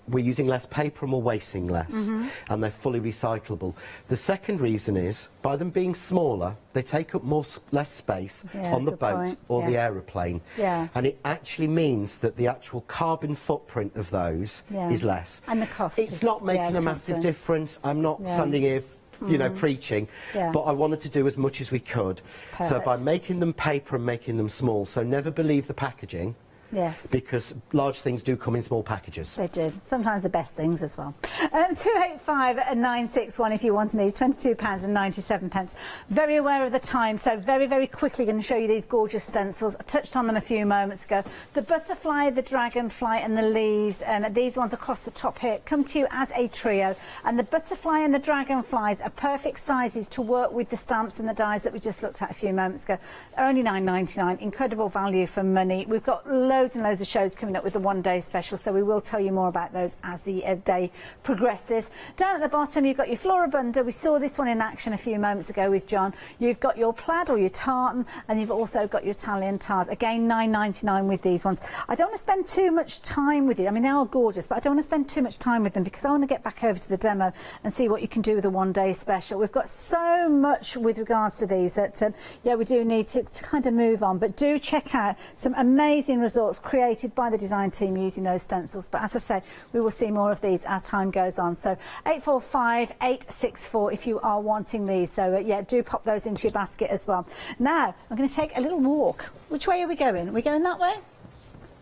we're using less paper and we're wasting less, and they're fully recyclable. The second reason is, by them being smaller, they take up less space on the boat or the aeroplane, and it actually means that the actual carbon footprint of those is less. And the cost. It's not making a massive difference. I'm not standing here, you know, preaching, but I wanted to do as much as we could. So by making them paper and making them small, so never believe the packaging. Yes. Because large things do come in small packages. They do. Sometimes the best things as well. 285-961 if you want these, £22.97. Very aware of the time, so very, very quickly going to show you these gorgeous stencils. I touched on them a few moments ago. The butterfly, the dragonfly and the leaves, these ones across the top here, come to you as a trio. And the butterfly and the dragonflies are perfect sizes to work with the stamps and the dies that we just looked at a few moments ago. They're only £9.99, incredible value for money. We've got loads and loads of shows coming up with the one-day special, so we will tell you more about those as the day progresses. Down at the bottom you've got your Floribunda. We saw this one in action a few moments ago with John. You've got your plaid or your tartan, and you've also got your Italian tars. Again, £9.99 with these ones. I don't want to spend too much time with it. I mean, they are gorgeous, but I don't want to spend too much time with them because I want to get back over to the demo and see what you can do with the one-day special. We've got so much with regards to these that we do need to kind of move on, but do check out some amazing results created by the design team using those stencils. But as I say, we will see more of these as time goes on. So 845-864 if you are wanting these. So do pop those into your basket as well. Now I'm going to take a little walk. Which way are we going? Are we going that way?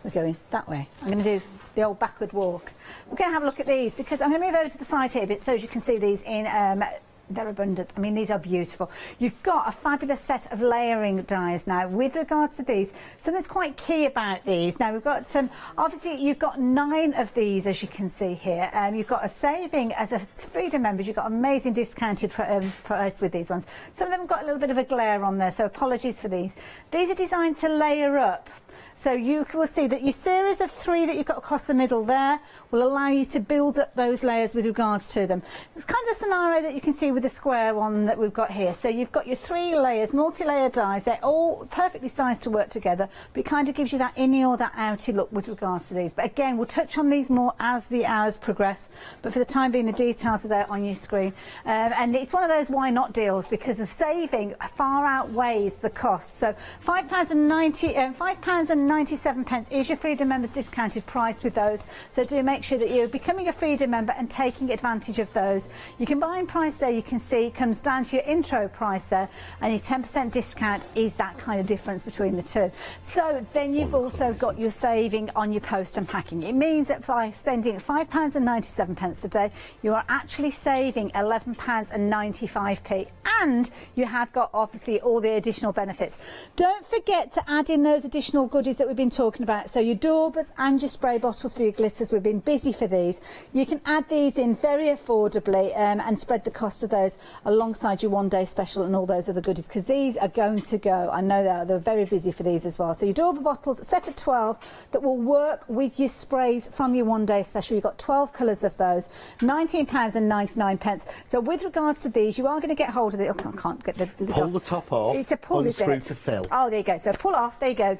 We're going that way. I'm going to do the old backward walk. We're going to have a look at these because I'm going to move over to the side here a bit so as you can see these in they're abundant. I mean, these are beautiful. You've got a fabulous set of layering dies now with regards to these. So that's quite key about these. Now we've got obviously you've got 9 of these as you can see here. You've got a saving as a Freedom members. You've got amazing discounted price with these ones. Some of them have got a little bit of a glare on there, so apologies for these. These are designed to layer up. So you will see that your series of 3 that you've got across the middle there will allow you to build up those layers with regards to them. It's kind of a scenario that you can see with the square one that we've got here. So you've got your 3 layers, multi-layer dies. They're all perfectly sized to work together, but it kind of gives you that inny or that outy look with regards to these. But again, we'll touch on these more as the hours progress. But for the time being, the details are there on your screen. And it's one of those why not deals because the saving far outweighs the cost. So £5.97 is your Freedom members discounted price with those. So do make sure that you're becoming a Freedom member and taking advantage of those. Your combined price there you can see comes down to your intro price there, and your 10% discount is that kind of difference between the two. So then you've also got your saving on your post and packing. It means that by spending £5.97 today, you are actually saving £11.95, and you have got obviously all the additional benefits. Don't forget to add in those additional goodies that we've been talking about. So your daubers and your spray bottles for your glitters. We've been busy for these. You can add these in very affordably and spread the cost of those alongside your one-day special and all those other goodies, because these are going to go. I know they're very busy for these as well. So your dauber bottles, a set of 12 that will work with your sprays from your one-day special. You've got 12 colours of those, £19.99. So with regards to these, you are going to get hold of it. Oh, I can't get the pull the top off. It's a pull, unscrew to fill. Oh, there you go. So pull off. There you go.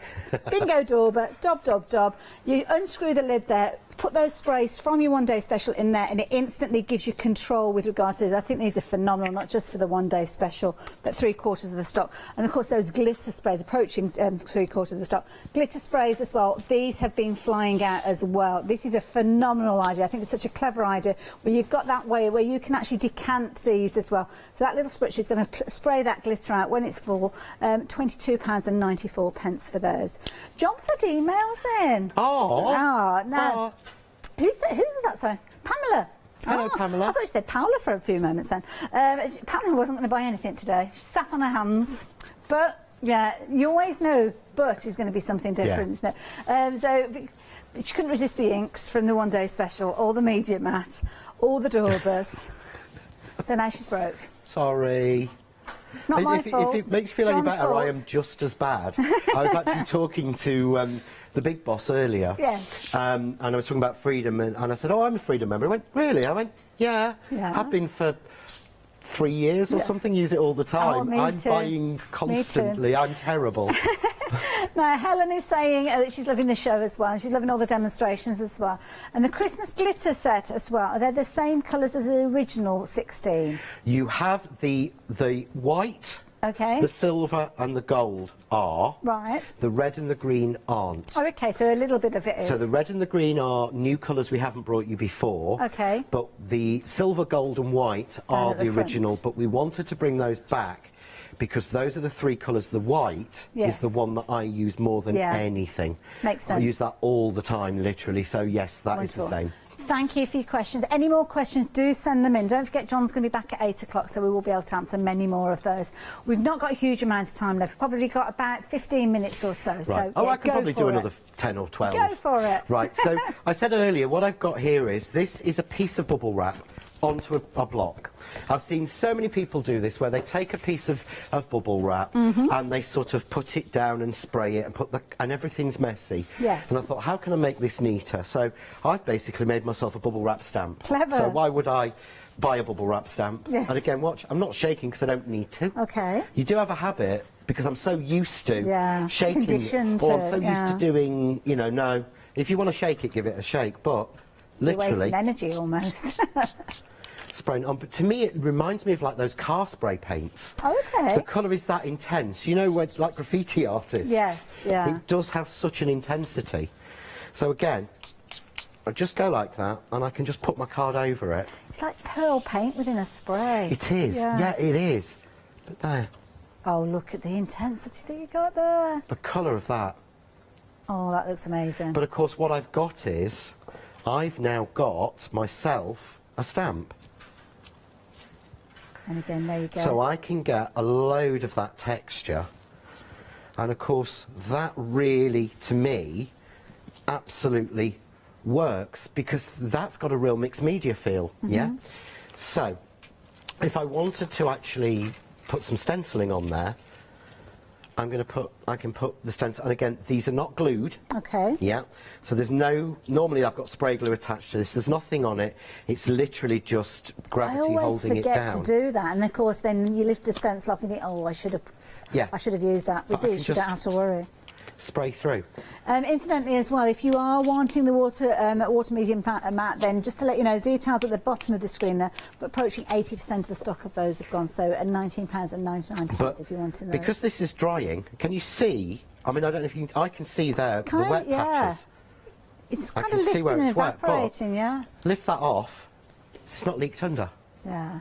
Bingo dauber, dob, dob, dob. You unscrew the lid there. put those sprays from your one-day special in there, and it instantly gives you control with regards to this. I think these are phenomenal, not just for the one-day special, but 3/4 of the stock. And of course, those glitter sprays, approaching 3/4 of the stock. Glitter sprays as well, these have been flying out as well. This is a phenomenal idea. I think it's such a clever idea where you've got that way where you can actually decant these as well. So that little spritzer is going to spray that glitter out when it's full. £22.94 for those. John put emails in. No. Who was that, sorry? Pamela. Hello, Pamela. I thought you said Paula for a few moments then. Pamela wasn't going to buy anything today. She sat on her hands. But, yeah, you always know but is going to be something different, isn't it? So she couldn't resist the inks from the one-day special, or the media mat, or the Daubers. So now she's broke. Sorry. Not my fault. If it makes you feel any John's better, I fault. am just as bad. I was actually talking to the big boss earlier, and I was talking about freedom, and I said, "Oh, I'm a freedom member." He went, "Really?" I went, "Yeah, I've been for 3 years or something. Use it all the time. I'm buying constantly. I'm terrible." Now, Helen is saying that she's loving the show as well, and she's loving all the demonstrations as well. And the Christmas glitter set as well, are they the same colours as the original 16? You have the white, okay, the silver and the gold are. Right. The red and the green aren't. Oh, okay, so a little bit of it is. So the red and the green are new colours we haven't brought you before. Okay. But the silver, gold and white are the original, but we wanted to bring those back because those are the 3 colours. The white is the one that I use more than anything. Makes sense. I use that all the time, literally, so yes, that is the same. Thank you for your questions. Any more questions, do send them in. Don't forget, John's going to be back at 8 o'clock, so we will be able to answer many more of those. We've not got a huge amount of time left. We've probably got about 15 minutes or so. Right. So, I can probably do another 10 or 12. Go for it. Right, so I said earlier, what I've got here is, this is a piece of bubble wrap onto a block. I've seen so many people do this where they take a piece of bubble wrap and they sort of put it down and spray it and everything's messy. Yes. And I thought, how can I make this neater? So I've basically made myself a bubble wrap stamp. Clever. So why would I buy a bubble wrap stamp? Yes. And again, watch, I'm not shaking because I don't need to. Okay. You do have a habit because I'm so used to shaking, conditioned or I'm so to, used to doing, you know, no. If you want to shake it, give it a shake, but literally... You're wasting energy almost. spraying on, but to me it reminds me of like those car spray paints. Okay. The colour is that intense, you know, when, like graffiti artists. Yes, yeah. It does have such an intensity. So again, I just go like that, and I can just put my card over it. It's like pearl paint within a spray. It is, yeah, it is. But there. Oh, look at the intensity that you got there. The colour of that. Oh, that looks amazing. But of course, what I've got is, I've now got myself a stamp. And again, there you go. So I can get a load of that texture. And of course, that really, to me, absolutely works because that's got a real mixed media feel, yeah? So, if I wanted to actually put some stenciling on there, I can put the stencil, and again, these are not glued. Okay. Yeah, so there's no, normally I've got spray glue attached to this, there's nothing on it, it's literally just gravity holding it down. I always forget to do that, and of course then you lift the stencil off and think, oh, I should have used that. With this, you don't have to worry. Spray through. Incidentally as well, if you are wanting the water medium mat, then just to let you know, details at the bottom of the screen there, but approaching 80% of the stock of those have gone, so at £19.99 if you want to know. Because this is drying, can you see, I mean, I don't know if you can, I can see there, the wet patches. It's kind of lifting and evaporating, yeah. Lift that off, it's not leaked under. Yeah.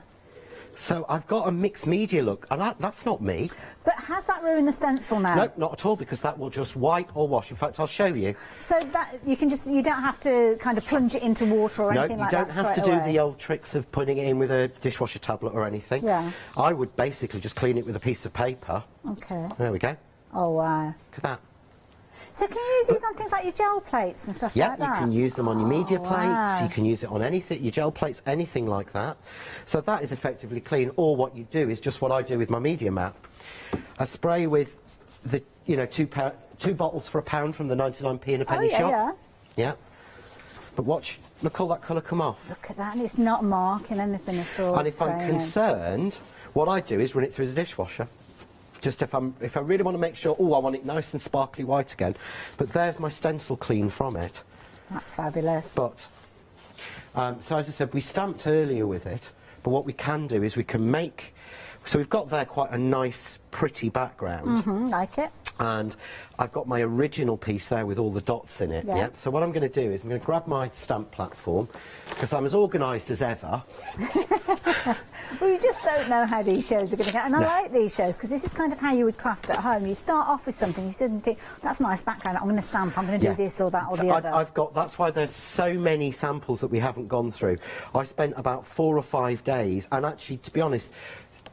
So I've got a mixed media look, and that's not me. But has that ruined the stencil now? Nope, not at all, because that will just wipe or wash. In fact, I'll show you. So that you don't have to kind of plunge it into water or anything like that. No, you don't have to do the old tricks of putting it in with a dishwasher tablet or anything. Yeah. I would basically just clean it with a piece of paper. Okay. There we go. Oh wow. Look at that. So can you use these on things like your gel plates and stuff like that? Yeah, you can use them on your media plates, you can use it on anything, your gel plates, anything like that. So that is effectively clean, or what you do is just what I do with my media mat. I spray with the, you know, two bottles for £1 from the 99p in a penny shop. Yeah. But watch, look all that colour come off. Look at that, and it's not marking anything at all. And if I'm concerned, what I do is run it through the dishwasher. Just if I really want to make sure, oh, I want it nice and sparkly white again. But there's my stencil clean from it. That's fabulous. But, so as I said, we stamped earlier with it, but what we can do is we can make, so we've got there quite a nice, pretty background. Like it. And I've got my original piece there with all the dots in it. Yeah. So what I'm going to do is I'm going to grab my stamp platform, because I'm as organised as ever. Well, you just don't know how these shows are going to go. And I like these shows, because this is kind of how you would craft at home. You start off with something, you sit and think, that's a nice background, I'm going to stamp, I'm going to do this or that or the other. I've got, that's why there's so many samples that we haven't gone through. I spent about 4 or 5 days, and actually, to be honest,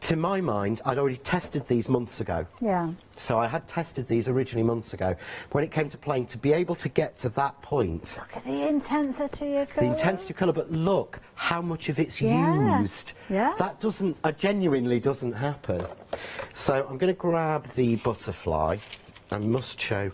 to my mind, I'd already tested these months ago. Yeah. So I had tested these originally months ago. When it came to playing, to be able to get to that point... Look at the intensity of colour. The intensity of colour, but look how much of it's used. Yeah. That doesn't, genuinely doesn't happen. So I'm going to grab the butterfly. I must show.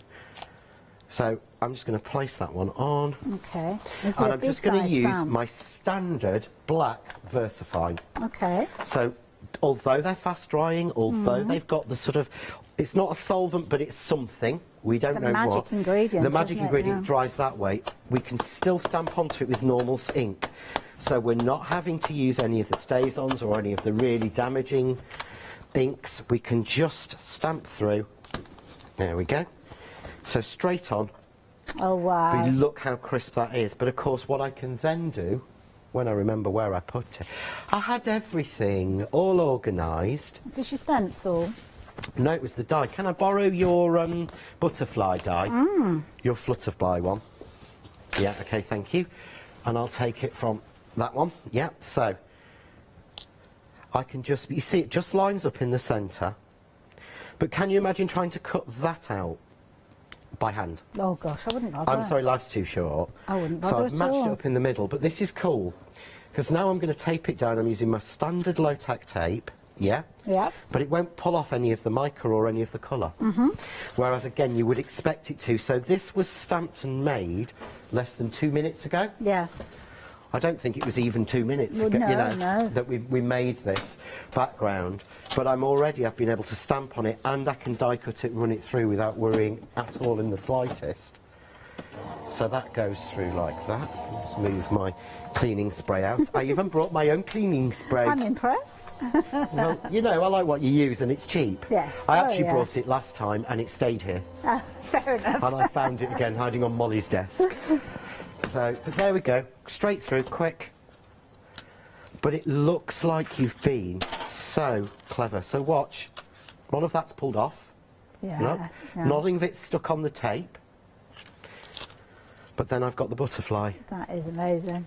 So I'm just going to place that one on. Okay. And I'm just going to use my standard black VersaFine. Okay. So although they're fast drying, although they've got the sort of, it's not a solvent, but it's something. We don't know what. The magic ingredient. The magic ingredient dries that way. We can still stamp onto it with normal ink. So we're not having to use any of the StazOns or any of the really damaging inks. We can just stamp through. There we go. So straight on. Oh, wow. But look how crisp that is. But of course, what I can then do, when I remember where I put it, I had everything all organised. Is this your stencil? No, it was the die. Can I borrow your butterfly die? Your flutterfly one. Yeah, okay, thank you. And I'll take it from that one. Yeah, so I can just, you see, it just lines up in the centre. But can you imagine trying to cut that out by hand? Oh gosh, I wouldn't bother. I'm sorry, life's too short. I wouldn't bother So I've at matched all. it up in the middle, but this is cool, because now I'm going to tape it down. I'm using my standard low-tack tape, yeah? Yeah. But it won't pull off any of the mica or any of the colour. Whereas, again, you would expect it to. So this was stamped and made less than 2 minutes ago. Yeah. I don't think it was even 2 minutes Well, ago, no, you know, no. that we made this background. But I've been able to stamp on it, and I can die cut it and run it through without worrying at all in the slightest. So that goes through like that. Let's move my cleaning spray out. I even brought my own cleaning spray. I'm impressed. Well, you know, I like what you use, and it's cheap. Yes. I actually yeah. brought it last time, and it stayed here. Fair enough. And I found it again hiding on Molly's desk. So, but there we go, straight through, quick. But it looks like you've been so clever. So watch, none of that's pulled off. Yeah. Look, yeah. nothing of it's stuck on the tape. But then I've got the butterfly That is amazing.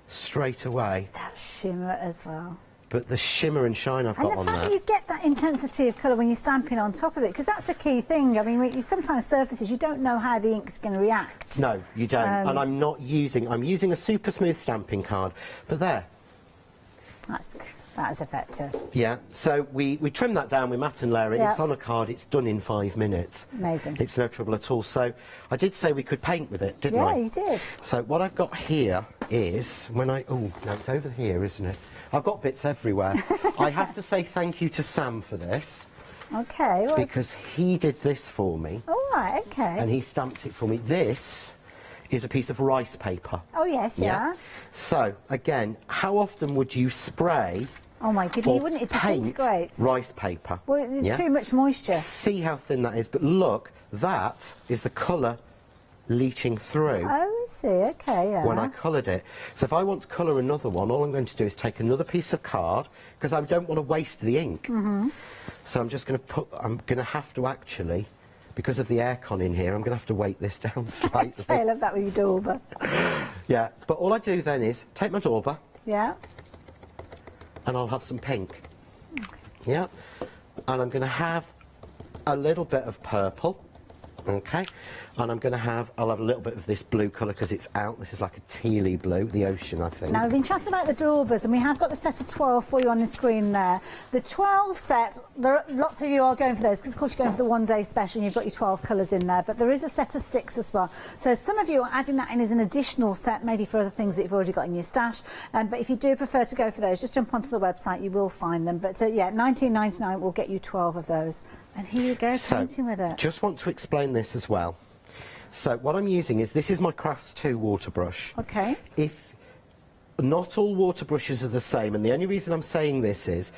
straight away. That shimmer as well. But the shimmer and shine I've And got the on fact there. that you get that intensity of colour when you're stamping on top of it, because that's the key thing. I mean, you sometimes surfaces, you don't know how the ink's going to react. No, you don't. And I'm using a super smooth stamping card. But there. That is effective. Yeah, so we trim that down with mat and layer it. Yeah. It's on a card, it's done in 5 minutes. Amazing. It's no trouble at all. So I did say we could paint with it, didn't I? Yeah, you did. So what I've got here is, oh, no, it's over here, isn't it? I've got bits everywhere. I have to say thank you to Sam for this. Okay. Well, because he did this for me. all right, okay. And he stamped it for me. This is a piece of rice paper. Oh, yes, yeah. So, again, how often would you spray Oh, my goodness, or you wouldn't, it paint disintegrates. rice paper? Well, there's Yeah? too much moisture. See how thin that is, but look, that is the colour leaching through Oh, I see, okay, yeah. when I coloured it. So if I want to colour another one, all I'm going to do is take another piece of card, because I don't want to waste the ink. So I'm just going to have to actually, because of the aircon in here, I'm going to have to weight this down slightly. I love that with your dauber. Yeah, but all I do then is take my dauber, Yeah. and I'll have some pink. Yeah, and I'm going to have a little bit of purple, okay, and I'll have a little bit of this blue colour because it's out. This is like a tealy blue, the ocean, I think. Now, we've been chatting about the daubers, and we have got the set of 12 for you on the screen there. The 12 set, lots of you are going for those, because of course you're going for the one-day special, and you've got your 12 colours in there, but there is a set of 6 as well. So some of you are adding that in as an additional set, maybe for other things that you've already got in your stash, but if you do prefer to go for those, just jump onto the website, you will find them. But yeah, $19.99 will get you 12 of those. And here you go, So, painting with it. just want to explain this as well. So what I'm using is, this is my Crafts 2 water brush. Okay. If not all water brushes are the same, and the only reason I'm saying this is,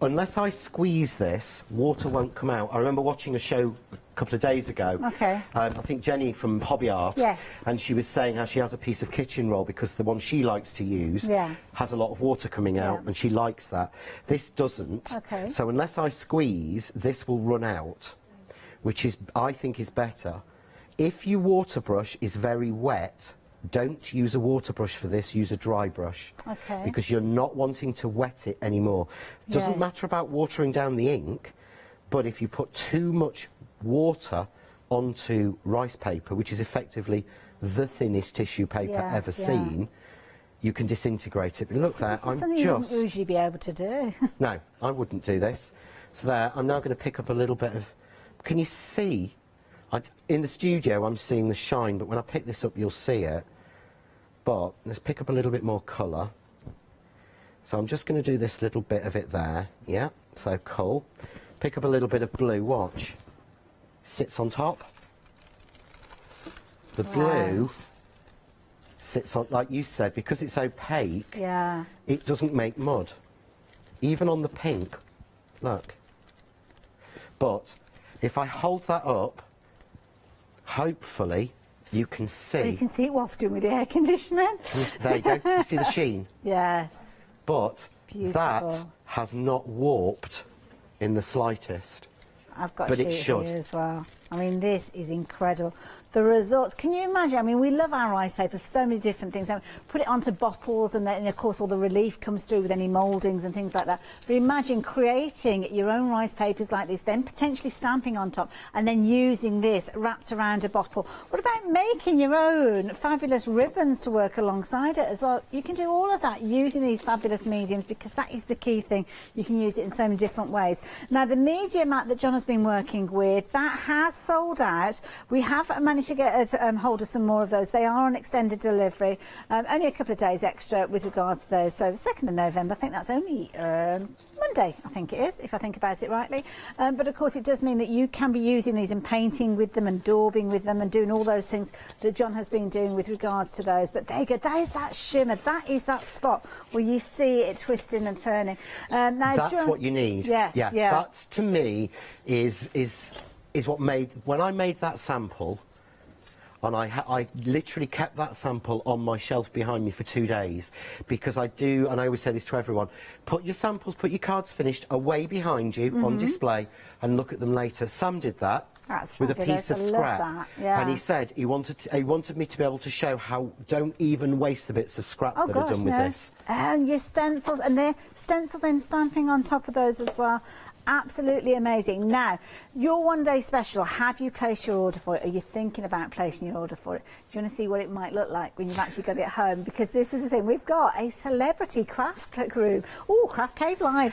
unless I squeeze this, water won't come out. I remember watching a show a couple of days ago. Okay. I think Jenny from Hobby Art. Yes. And she was saying how she has a piece of kitchen roll because the one she likes to use has a lot of water coming out, and she likes that. This doesn't. Okay. So unless I squeeze, this will run out, which is, I think, is better. If your water brush is very wet, don't use a water brush for this, use a dry brush. Okay. Because you're not wanting to wet it anymore. It doesn't matter about watering down the ink, but if you put too much water onto rice paper, which is effectively the thinnest tissue paper ever seen, you can disintegrate it. But look there, I'm something you wouldn't usually be able to do. No, I wouldn't do this. So there, I'm now going to pick up a little bit of... Can you see? In the studio, I'm seeing the shine, but when I pick this up, you'll see it. But let's pick up a little bit more colour. So I'm just going to do this little bit of it there. Yeah, so cool. Pick up a little bit of blue, watch. Sits on top. The blue sits on, like you said, because it's opaque, it doesn't make mud. Even on the pink, look. But if I hold that up, hopefully you can see. You can see it wafting with the air conditioning. There you go. You see the sheen? Yes. But Beautiful. that has not warped in the slightest. I've got but a it sheet should. here as well. I mean, this is incredible. The results, can you imagine? I mean, we love our rice paper for so many different things. Put it onto bottles, and then, of course, all the relief comes through with any mouldings and things like that. But imagine creating your own rice papers like this, then potentially stamping on top, and then using this wrapped around a bottle. What about making your own fabulous ribbons to work alongside it as well? You can do all of that using these fabulous mediums, because that is the key thing. You can use it in so many different ways. Now, the medium mat that John has been working with, that has sold out. We have managed to get hold of some more of those. They are on extended delivery. Only a couple of days extra with regards to those. So the 2nd of November, I think that's only Monday, I think it is, if I think about it rightly. But of course, it does mean that you can be using these and painting with them and daubing with them and doing all those things that John has been doing with regards to those. But there you go. That is that shimmer. That is that spot where you see it twisting and turning. Now, that's John, what you need. Yes, yeah. That, to me, is what made... When I made that sample, and I literally kept that sample on my shelf behind me for 2 days, because I do, and I always say this to everyone, put your samples, put your cards finished away behind you on display and look at them later. Sam did that. That's with a fabulous. piece of I love scrap, that. Yeah. and he said he wanted me to be able to show how don't even waste the bits of scrap that are done with this. And your stencils, and they're stencil then stamping on top of those as well. Absolutely amazing. Now, your one-day special, have you placed your order for it? Are you thinking about placing your order for it? Do you want to see what it might look like when you've actually got it home? Because this is the thing, we've got a celebrity craft room. Oh, Craft Cave Live.